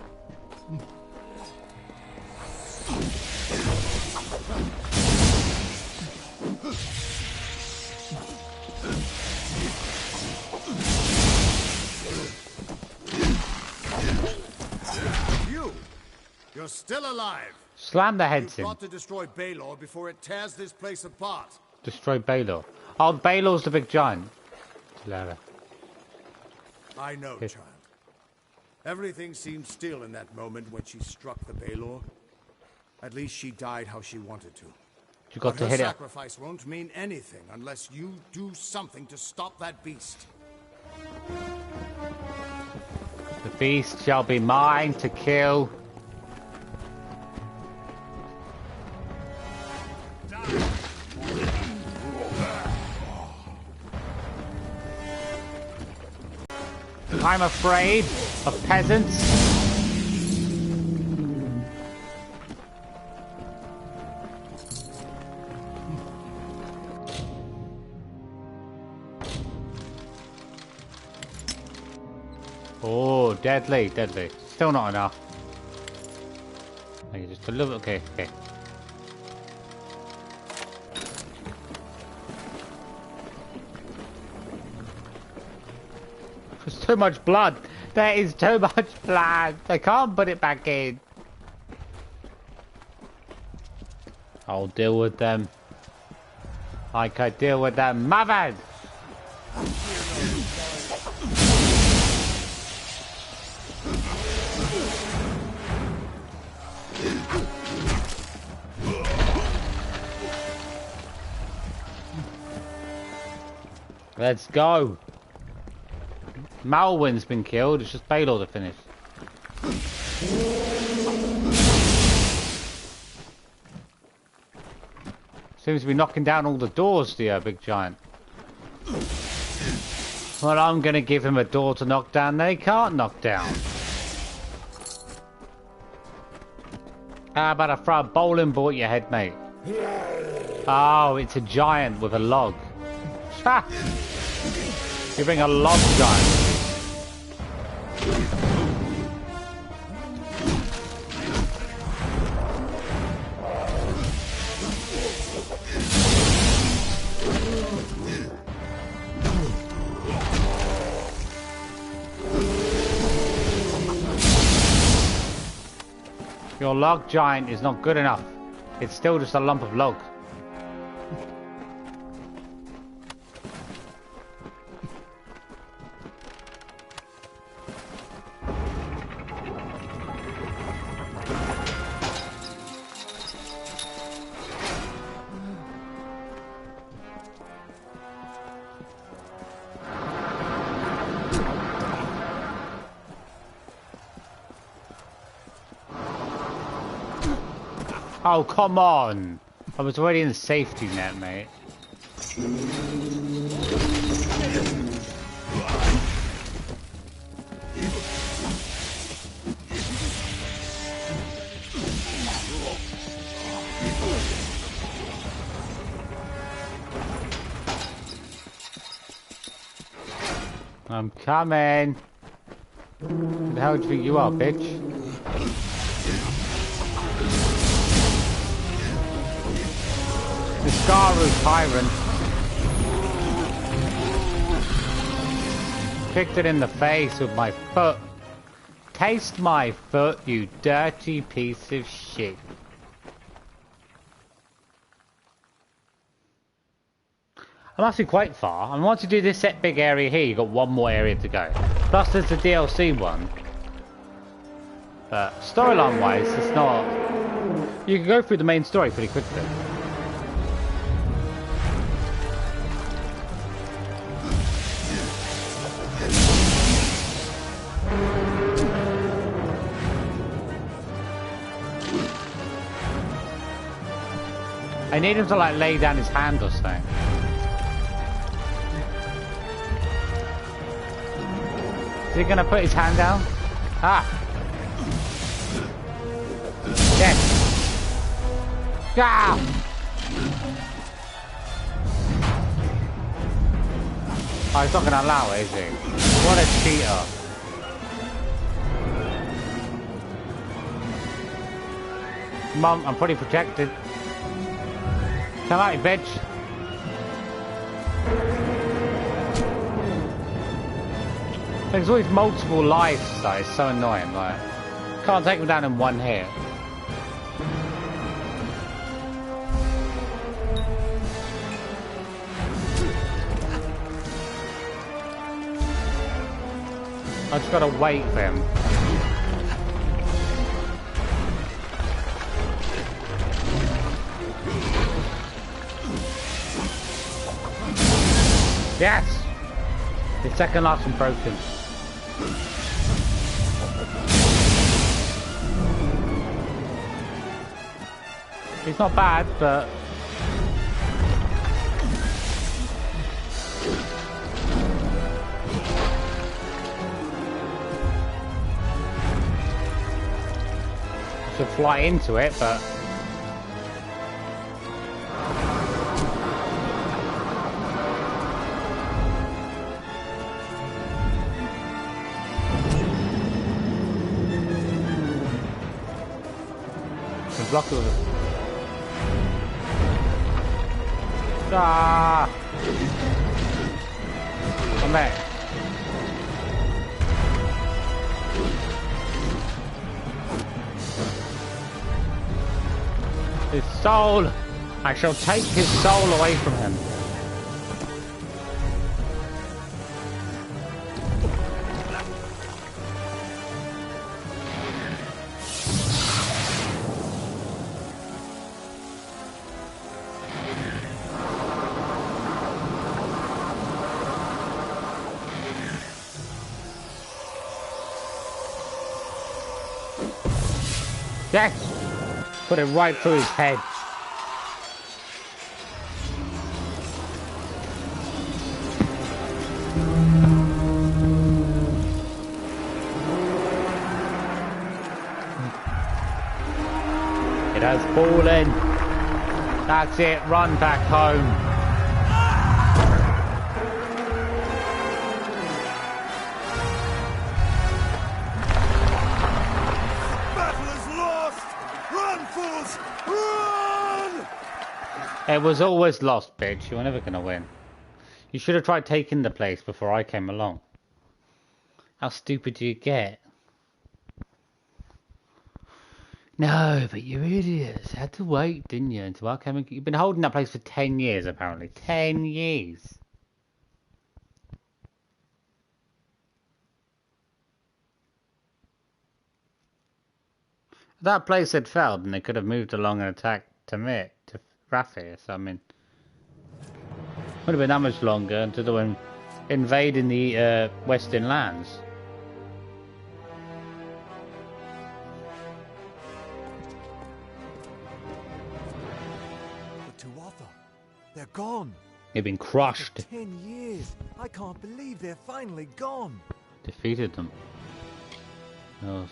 You're still alive. Slam the heads in. You've got to destroy Baelor before it tears this place apart. Destroy Baelor. Oh, Baelor's the big giant. I know, child. Everything seemed still in that moment when she struck the Baelor. At least she died how she wanted to. You got but to her hit it. Sacrifice won't mean anything unless you do something to stop that beast. The beast shall be mine to kill. I'm afraid of peasants. Oh, deadly, deadly. Still not enough. Okay, just a little bit. Okay. There's too much blood. There is too much blood. I can't put it back in. I'll deal with them. I can deal with them. Mother! Let's go. Malwyn's been killed, it's just Baelor to finish. Seems to be knocking down all the doors, the big giant. Well, I'm gonna give him a door to knock down they can't knock down. How about I throw a bowling ball at your head, mate? Oh, it's a giant with a log. Ha! You bring a log giant. Your log giant is not good enough. It's still just a lump of log. Oh, come on! I was already in the safety net, mate. I'm coming! Who the hell do you think you are, bitch? The Skaru Tyrant. Kicked it in the face with my foot. Taste my foot, you dirty piece of shit. I'm actually quite far. And once you do this set big area here, you've got one more area to go. Plus there's the DLC one. But storyline wise, it's not... You can go through the main story pretty quickly. I need him to like lay down his hand or something. Is he gonna put his hand down? Ah! Dead! Ah! Oh, he's not going to allow it, is he? What a cheater. Mum, I'm pretty protected. Come out, you bitch. There's always multiple lives, though. It's so annoying. Like, can't take them down in one hit. I just gotta wait for him. Yes! The second last one broken. It's not bad, but... to fly into it, but the block of it. Ah! Come back. His soul! I shall take his soul away from him. Yes! Put it right through his head. It has fallen. That's it. Run back home. It was always lost, bitch. You were never gonna win. You should have tried taking the place before I came along. How stupid do you get? No, but you idiots had to wait, didn't you? Until I came. You've been holding that place for 10 years, apparently. 10 years. If that place had failed, and they could have moved along and attacked Tamir, to Raphael, so I mean, would have been that much longer until they were invading the Western lands. The Tuatha, they're gone. They've been crushed. For 10 years. I can't believe they're finally gone. Defeated them. Oh,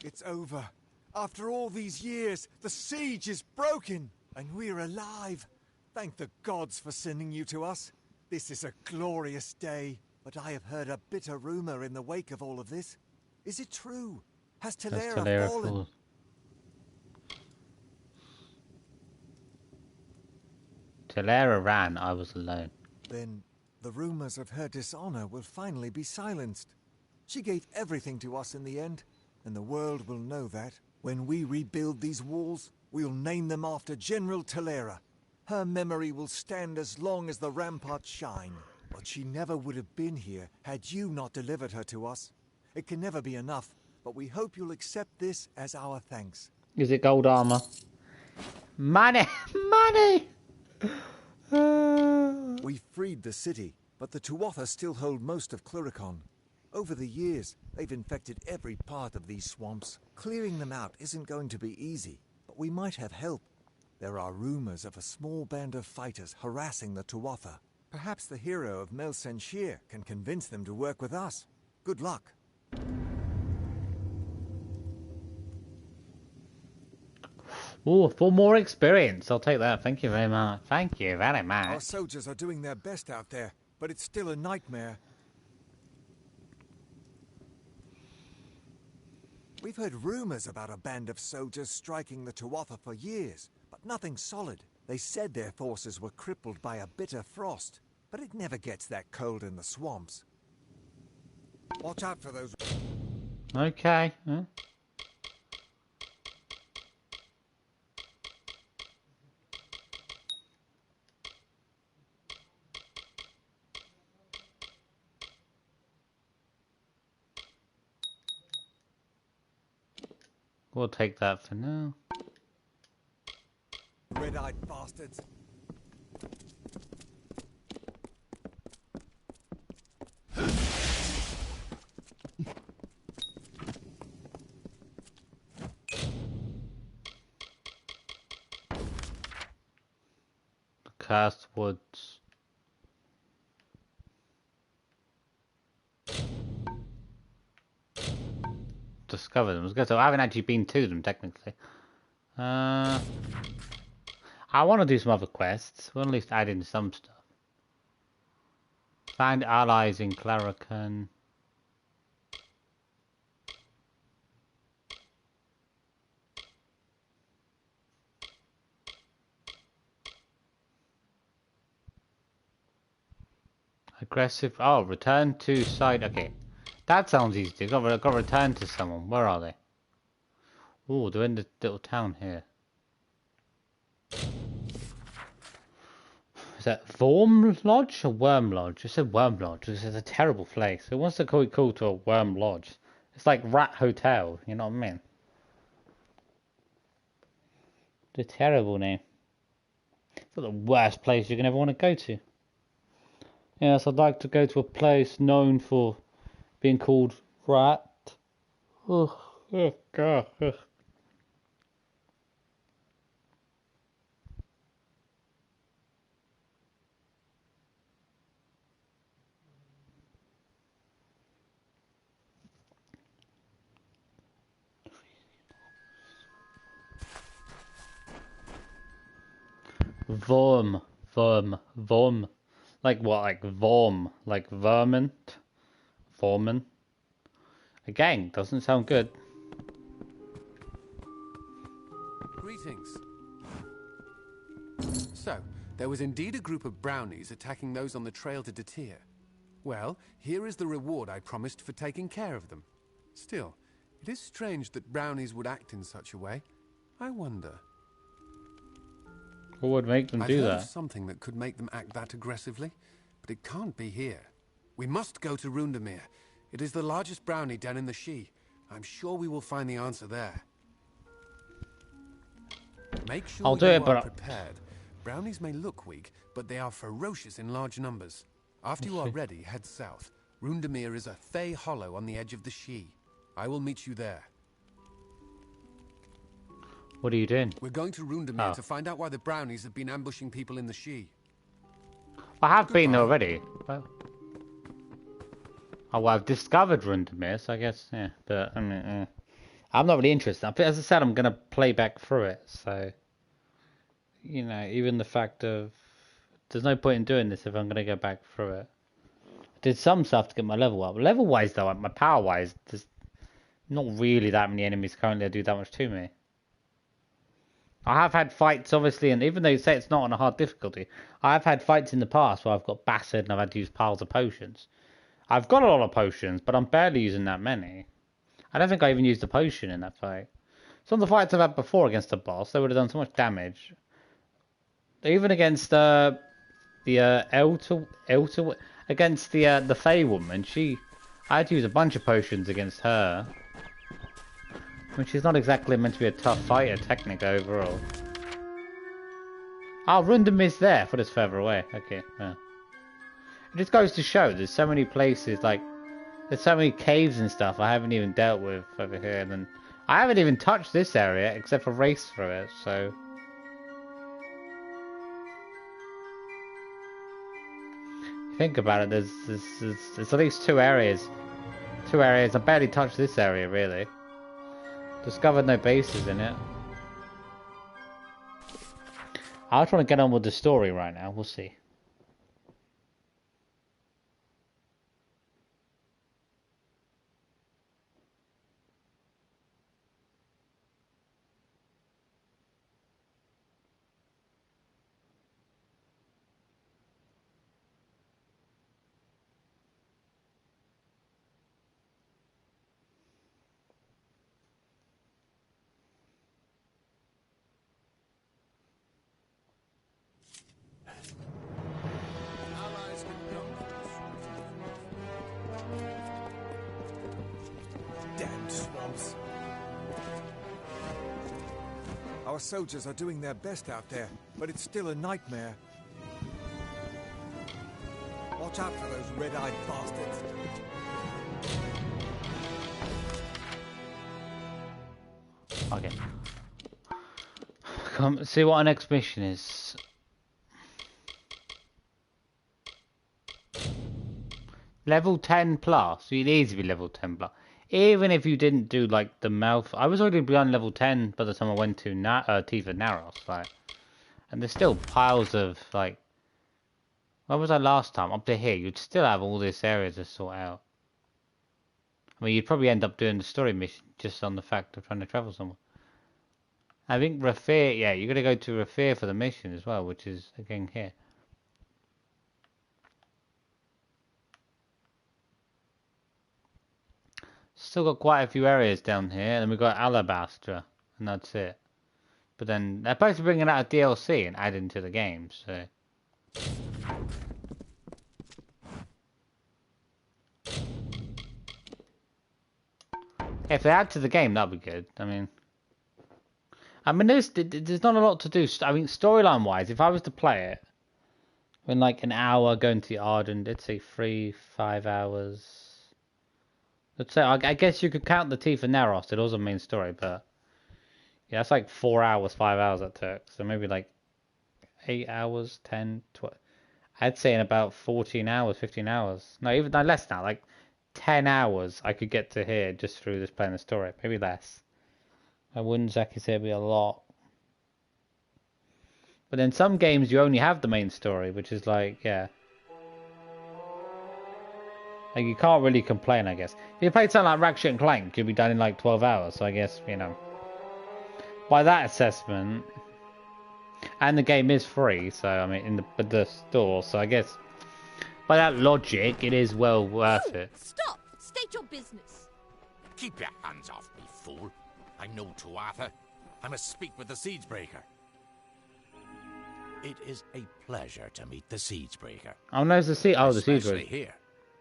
it's over. After all these years, the siege is broken, and we're alive. Thank the gods for sending you to us. This is a glorious day, but I have heard a bitter rumor in the wake of all of this. Is it true? Has Talera fallen? Talera ran, I was alone. Then the rumors of her dishonor will finally be silenced. She gave everything to us in the end, and the world will know that. When we rebuild these walls, we'll name them after General Talera. Her memory will stand as long as the ramparts shine. But she never would have been here had you not delivered her to us. It can never be enough, but we hope you'll accept this as our thanks. Is it gold armor? Money! Money! We freed the city, but the Tuatha still hold most of Cluricon. Over the years, they've infected every part of these swamps. Clearing them out isn't going to be easy, but we might have help. There are rumors of a small band of fighters harassing the Tuatha. Perhaps the hero of Melsenshir can convince them to work with us. Good luck. Ooh, for more experience. I'll take that. Thank you very much. Thank you very much. Our soldiers are doing their best out there, but it's still a nightmare. We've heard rumors about a band of soldiers striking the Tuatha for years, but nothing solid. They said their forces were crippled by a bitter frost, but it never gets that cold in the swamps. Watch out for those. Okay. Huh? We'll take that for now. Red-eyed bastards. Cast woods. Discover them. So I haven't actually been to them technically. I want to do some other quests. We'll at least add in some stuff. Find allies in Clarican. Aggressive. Oh, return to site. Okay. That sounds easy. I've got to return to someone. Where are they? Oh, they're in the little town here. Is that Worm Lodge or Worm Lodge? It said Worm Lodge. This is a terrible place. Who wants to call it to a Worm Lodge? It's like Rat Hotel. You know what I mean? It's a terrible name. It's not the worst place you're going to ever want to go to. Yes, I'd like to go to a place known for being called Rat. Oh God. Vorm. Like what? Like Vorm. Like vermin? Vormin. Again, doesn't sound good. Greetings. So, there was indeed a group of brownies attacking those on the trail to Detir. Well, here is the reward I promised for taking care of them. Still, it is strange that brownies would act in such a way. I wonder. What would make them do that? I've heard of something that could make them act that aggressively, but it can't be here. We must go to Rundemir. It is the largest brownie den in the Sidhe. I'm sure we will find the answer there. Make sure I'll do it, but prepared. Brownies may look weak, but they are ferocious in large numbers. After you are ready, head south. Rundemir is a Fae hollow on the edge of the Sidhe. I will meet you there. What are you doing? We're going to Rundemir to find out why the brownies have been ambushing people in the Sidhe. I have been there already. Well, I've discovered Rundemir, so I guess, yeah. But, I mean, I'm not really interested. As I said, I'm going to play back through it, so... You know, even the fact of... There's no point in doing this if I'm going to go back through it. I did some stuff to get my level up. Level-wise, though, my power-wise, there's not really that many enemies currently that do that much to me. I have had fights, obviously, and even though you say it's not on a hard difficulty, I have had fights in the past where I've got battered and I've had to use piles of potions. I've got a lot of potions, but I'm barely using that many. I don't think I even used a potion in that fight. Some of the fights I've had before against the boss, they would have done so much damage. Even against against the Fae woman, I had to use a bunch of potions against her. I mean, she's not exactly meant to be a tough fighter, technically, overall. Oh, Rundemir's there. I thought it's further away. Okay, yeah. It just goes to show there's so many places, like, there's so many caves and stuff I haven't even dealt with over here. And I haven't even touched this area, except for race through it, so... Think about it, there's at least two areas. I barely touched this area, really. Discovered no bases in it. I'll try to get on with the story right now. We'll see. Our soldiers are doing their best out there, but it's still a nightmare. Watch out for those red-eyed bastards. Okay. Come see what our next mission is. Level 10 plus. It needs to be level 10 plus. Even if you didn't do like the mouth, I was already beyond level 10 by the time I went to Tuatha Deohn, like, and there's still piles of like. Where was I last time? Up to here, you'd still have all this area to sort out. I mean, you'd probably end up doing the story mission just on the fact of trying to travel somewhere. I think Rafair, yeah, you're gonna go to Rafair for the mission as well, which is again here. Still got quite a few areas down here, and we've got Alabaster, and that's it. But then they're supposed to be bringing out a DLC and adding to the game, so. If they add to the game, that'd be good. I mean, there's not a lot to do. I mean, storyline-wise, if I was to play it, in like an hour going to the Arden, let's say 3-5 hours. Let's say, I guess you could count the Tuatha Deohn. It was a main story, but yeah, that's like 4 hours, 5 hours that took. So maybe like 8 hours, 10, 12. I'd say in about 14 hours, 15 hours. No, even no, less now. Like 10 hours I could get to here just through this playing the story. Maybe less. I wouldn't exactly say it'd be a lot. But in some games you only have the main story, which is like, yeah. Like, you can't really complain, I guess. If you played something like Ratchet and Clank, you'd be done in like 12 hours. So I guess, you know, by that assessment, and the game is free, so I mean, in the store. So I guess by that logic, it is well worth it. Stop! State your business. Keep your hands off me, fool. I'm no Tuatha. I must speak with the Siegebreaker. It is a pleasure to meet the Siegebreaker. Oh, no, it's the Siegebreaker. Especially here,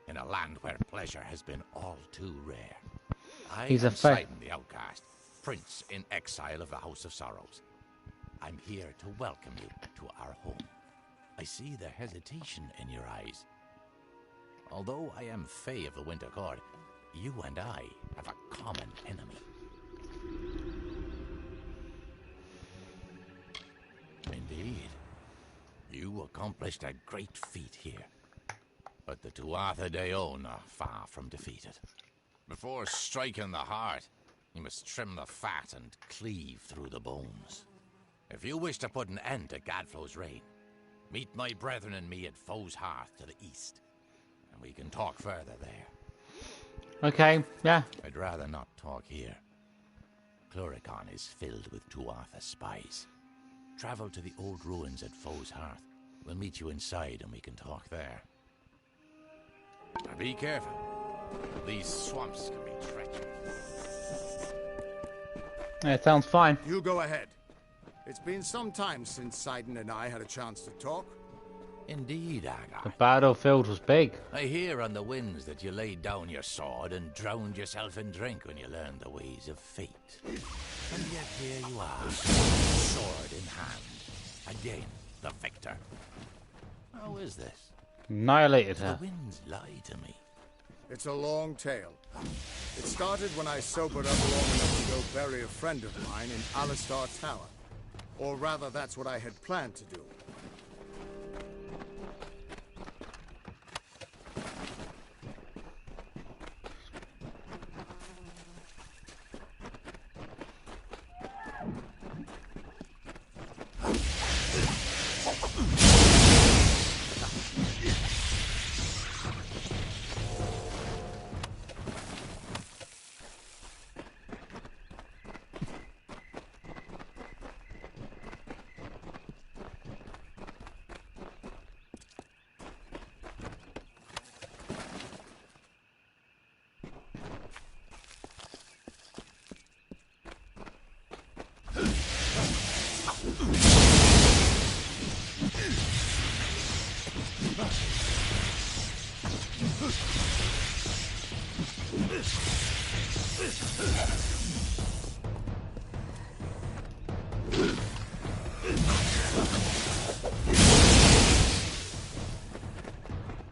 in a land where pleasure has been all too rare. He's am Sidon the Outcast, Prince in exile of the House of Sorrows. I'm here to welcome you to our home. I see the hesitation in your eyes. Although I am Fae of the Winter Court, you and I have a common enemy. Indeed. You accomplished a great feat here. But the Tuatha Deohn are far from defeated. Before striking the heart, you must trim the fat and cleave through the bones. If you wish to put an end to Gadflow's reign, meet my brethren and me at Foe's Hearth to the east, and we can talk further there. Okay, yeah. I'd rather not talk here. Cluricon is filled with Tuatha spies. Travel to the old ruins at Foe's Hearth. We'll meet you inside and we can talk there. Now be careful. These swamps can be treacherous. Yeah, it sounds fine. You go ahead. It's been some time since Sidon and I had a chance to talk. Indeed, Agarth. The battlefield was big. I hear on the winds that you laid down your sword and drowned yourself in drink when you learned the ways of fate. And yet here you are, sword in hand. Again, the victor. How is this? Annihilated her. The winds lie to me. It's a long tale. It started when I sobered up long enough to go bury a friend of mine in Alistar Tower. Or rather, that's what I had planned to do.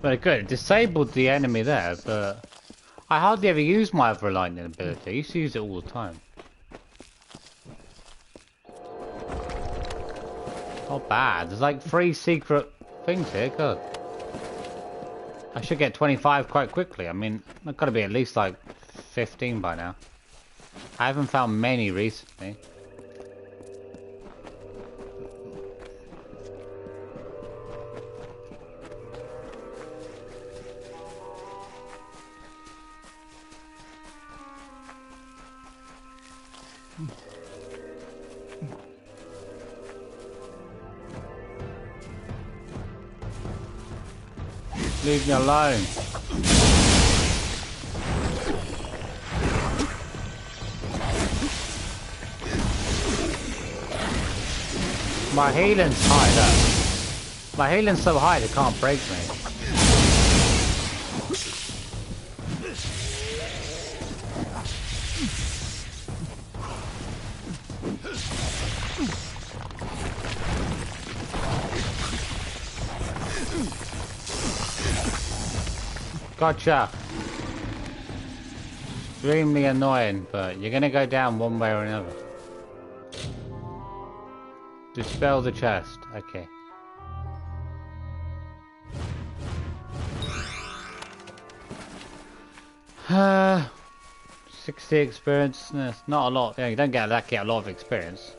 Very good. It disabled the enemy there, but I hardly ever use my other lightning ability. I used to use it all the time. Not bad. There's like 3 secret things here. Good. I should get 25 quite quickly. I mean, I've got to be at least like 15 by now. I haven't found many recently. Leave me alone. My healing's high though. My healing's so high they can't break me. Gotcha. Extremely annoying, but you're gonna go down one way or another. Dispel the chest. Okay. Uh, 60 experience. That's not a lot. Yeah, you don't get a lot of experience.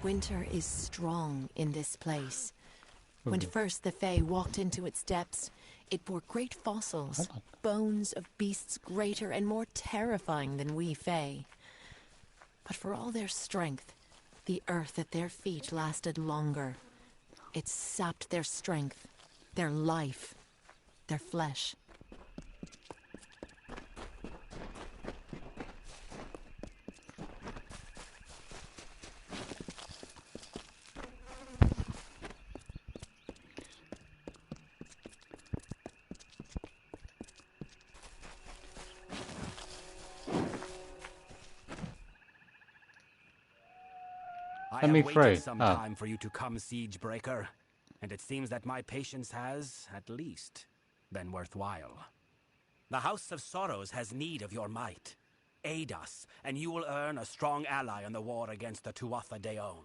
Winter is strong in this place. When first the Fae walked into its depths, it bore great fossils, bones of beasts greater and more terrifying than we Fae. But for all their strength, the earth at their feet lasted longer. It sapped their strength, their life, their flesh. I have waited some time for you to come, Siegebreaker, and it seems that my patience has, at least, been worthwhile. The House of Sorrows has need of your might. Aid us, and you will earn a strong ally in the war against the Tuatha Deohn.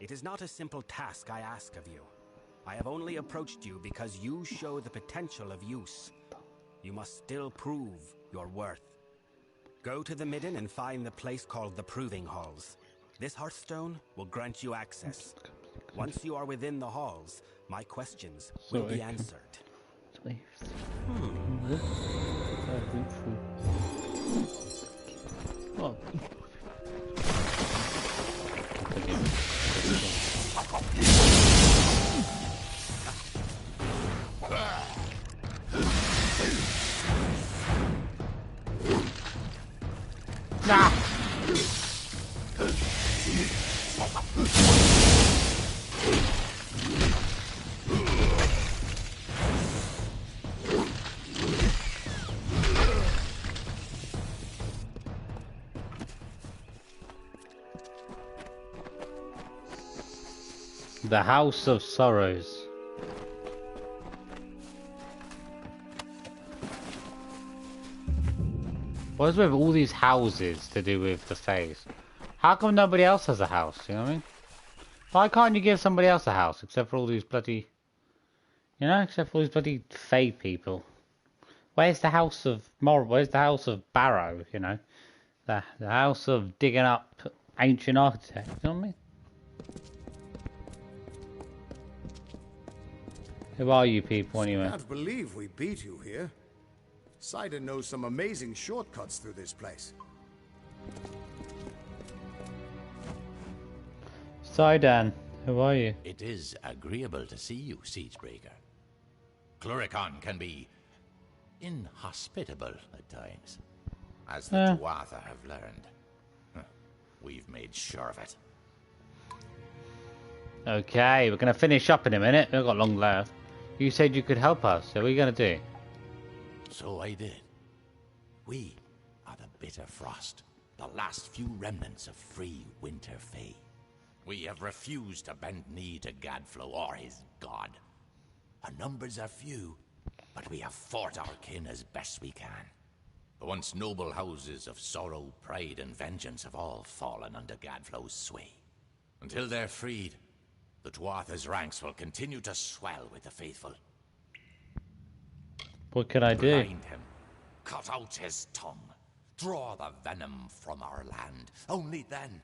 It is not a simple task I ask of you. I have only approached you because you show the potential of use. You must still prove your worth. Go to the Midden and find the place called the Proving Halls. This Hearthstone will grant you access. Once you are within the halls, my questions will be answered. Oh. Nah. The House of Sorrows. What is with all these houses to do with the Fae? How come nobody else has a house, you know what I mean? Why can't you give somebody else a house, except for all these bloody... You know, except for all these bloody Fae people? Where's the House of Where's the House of Barrow, you know? The House of digging up ancient architects, you know what I mean? Who are you people anyway? Can't believe we beat you here. Cider knows some amazing shortcuts through this place. Sidan, who are you? It is agreeable to see you, Siegebreaker. Cluricon can be inhospitable at times, as the Tuatha have learned. We've made sure of it. Okay, we're going to finish up in a minute. We've got long left. You said you could help us, so what are you going to do? So I did. We are the Bitter Frost, the last few remnants of free Winter Fae. We have refused to bend knee to Gadflow or his god. Our numbers are few, but we have fought our kin as best we can. The once noble houses of sorrow, pride, and vengeance have all fallen under Gadflow's sway. Until they're freed, the Tuatha's ranks will continue to swell with the faithful. What can I do? Blind him, cut out his tongue, draw the venom from our land. Only then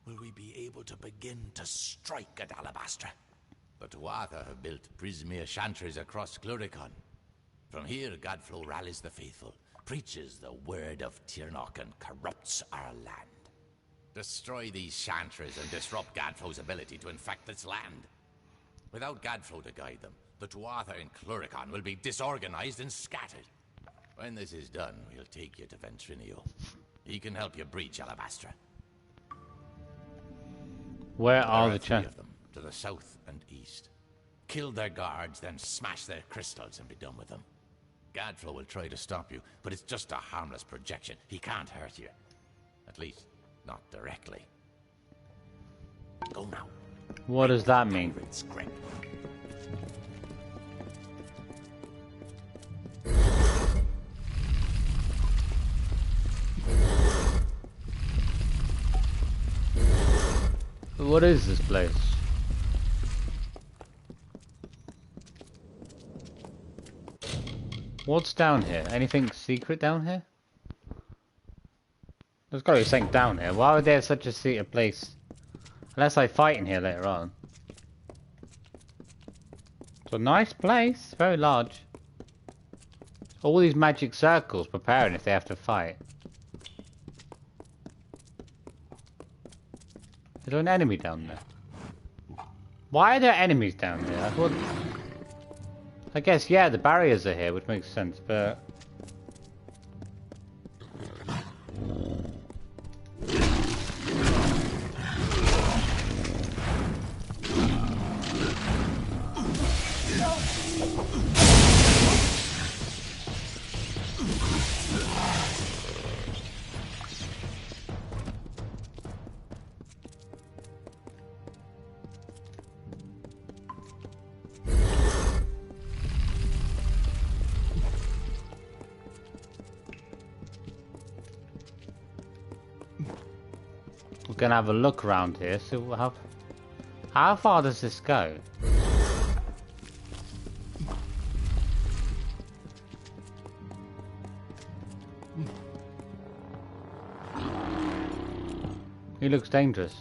will we be able to begin to strike at Alabastra. The Tuatha have built Prismere chantries across Cluricon. From here, Gadflow rallies the faithful, preaches the word of Tirnoch, and corrupts our land. Destroy these chantries and disrupt Gadflow's ability to infect this land. Without Gadflow to guide them, the Tuatha in Cluricon will be disorganized and scattered. When this is done, we'll take you to Ventrinio. He can help you breach Alabastra. Where are the three of them, to the south and east. Kill their guards, then smash their crystals and be done with them. Gadflow will try to stop you, but it's just a harmless projection. He can't hurt you. At least, not directly. Go now. What does that mean? What is this place? What's down here? Anything secret down here? There's gotta be something down here. Why would they have such a secret place? Unless I fight in here later on. It's a nice place. Very large. All these magic circles preparing if they have to fight. Is there an enemy down there? Why are there enemies down there? I thought... I guess, yeah, the barriers are here, which makes sense, but... We're gonna have a look around here. So how far does this go? He looks dangerous.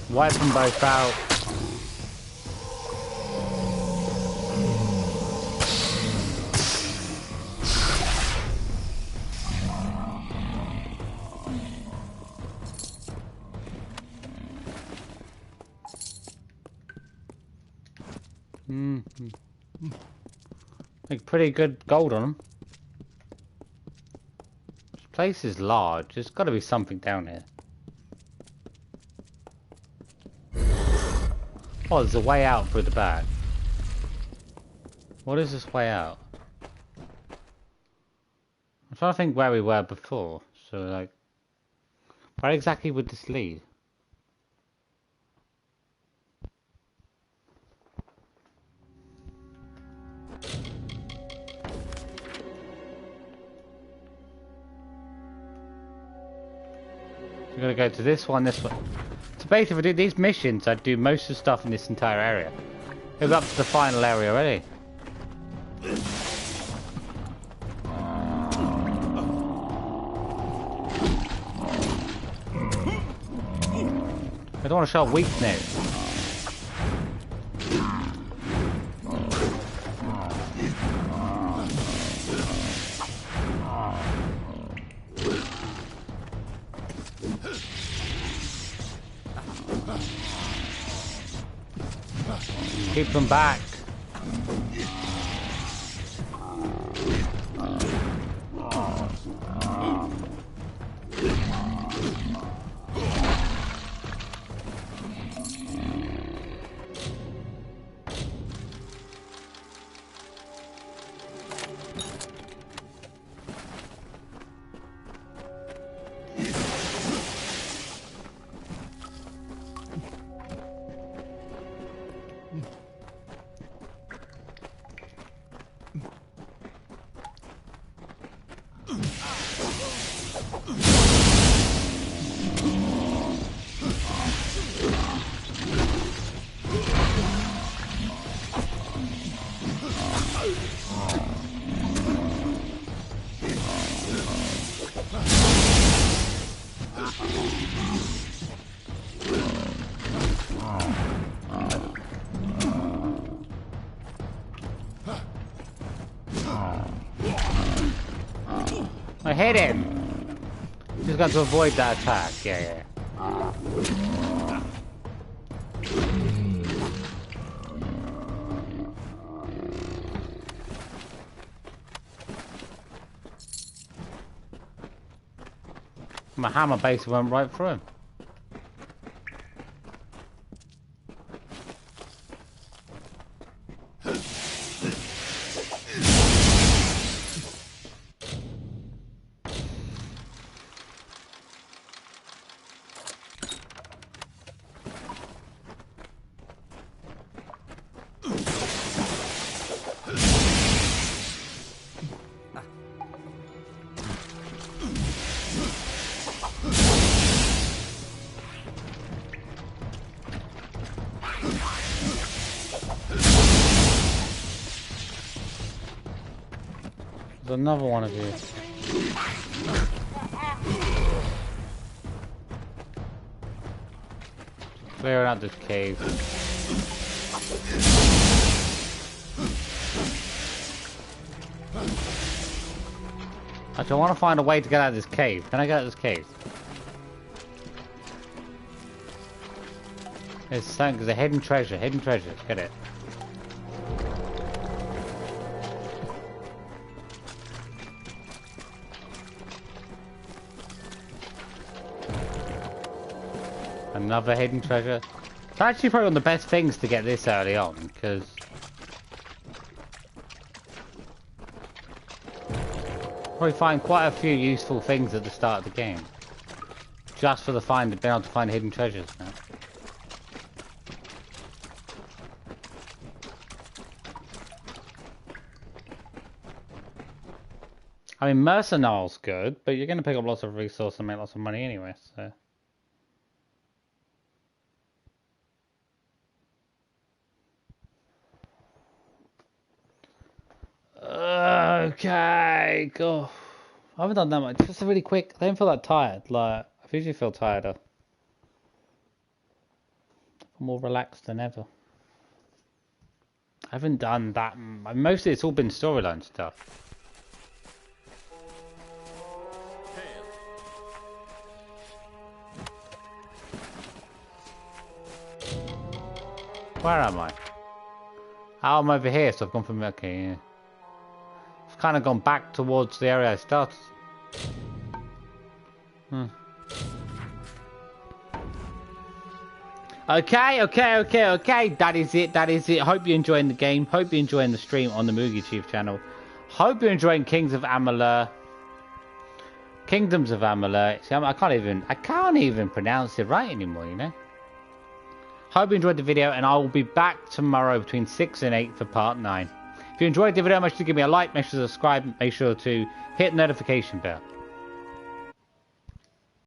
Wipe them both out. Make pretty good gold on them. This place is large. There's got to be something down here. Oh, there's a way out through the back. What is this way out? I'm trying to think where we were before. So, like, where exactly would this lead? We're gonna go to this one, this one. So basically, if I do these missions, I'd do most of the stuff in this entire area. We're up to the final area already. I don't want to show weakness. Keep them back. I hit him! Just got to avoid that attack. Yeah. My hammer basically went right through him. There's another one of you. Clearing out this cave. Actually, I want to find a way to get out of this cave. Can I get out of this cave? There's something, there's a hidden treasure, get it. Another hidden treasure. It's actually probably one of the best things to get this early on, because probably find quite a few useful things at the start of the game. Just for being able to find hidden treasures now. I mean, Mercenar's good, but you're going to pick up lots of resources and make lots of money anyway, so... Okay, go. I haven't done that much. Just really quick. I don't feel that tired. Like, I usually feel tireder. I'm more relaxed than ever. I haven't done that. Mostly it's all been storyline stuff. Where am I? Oh, I'm over here, so I've gone from... Okay, yeah. I've kind of gone back towards the area I started. Okay. That is it. Hope you're enjoying the game. Hope you're enjoying the stream on the Moogie Chief channel. Hope you're enjoying Kings of Amalur. Kingdoms of Amalur. See, I can't even pronounce it right anymore, you know. Hope you enjoyed the video, and I will be back tomorrow between 6 and 8 for part 9. If you enjoyed the video, make sure to give me a like, make sure to subscribe, make sure to hit the notification bell.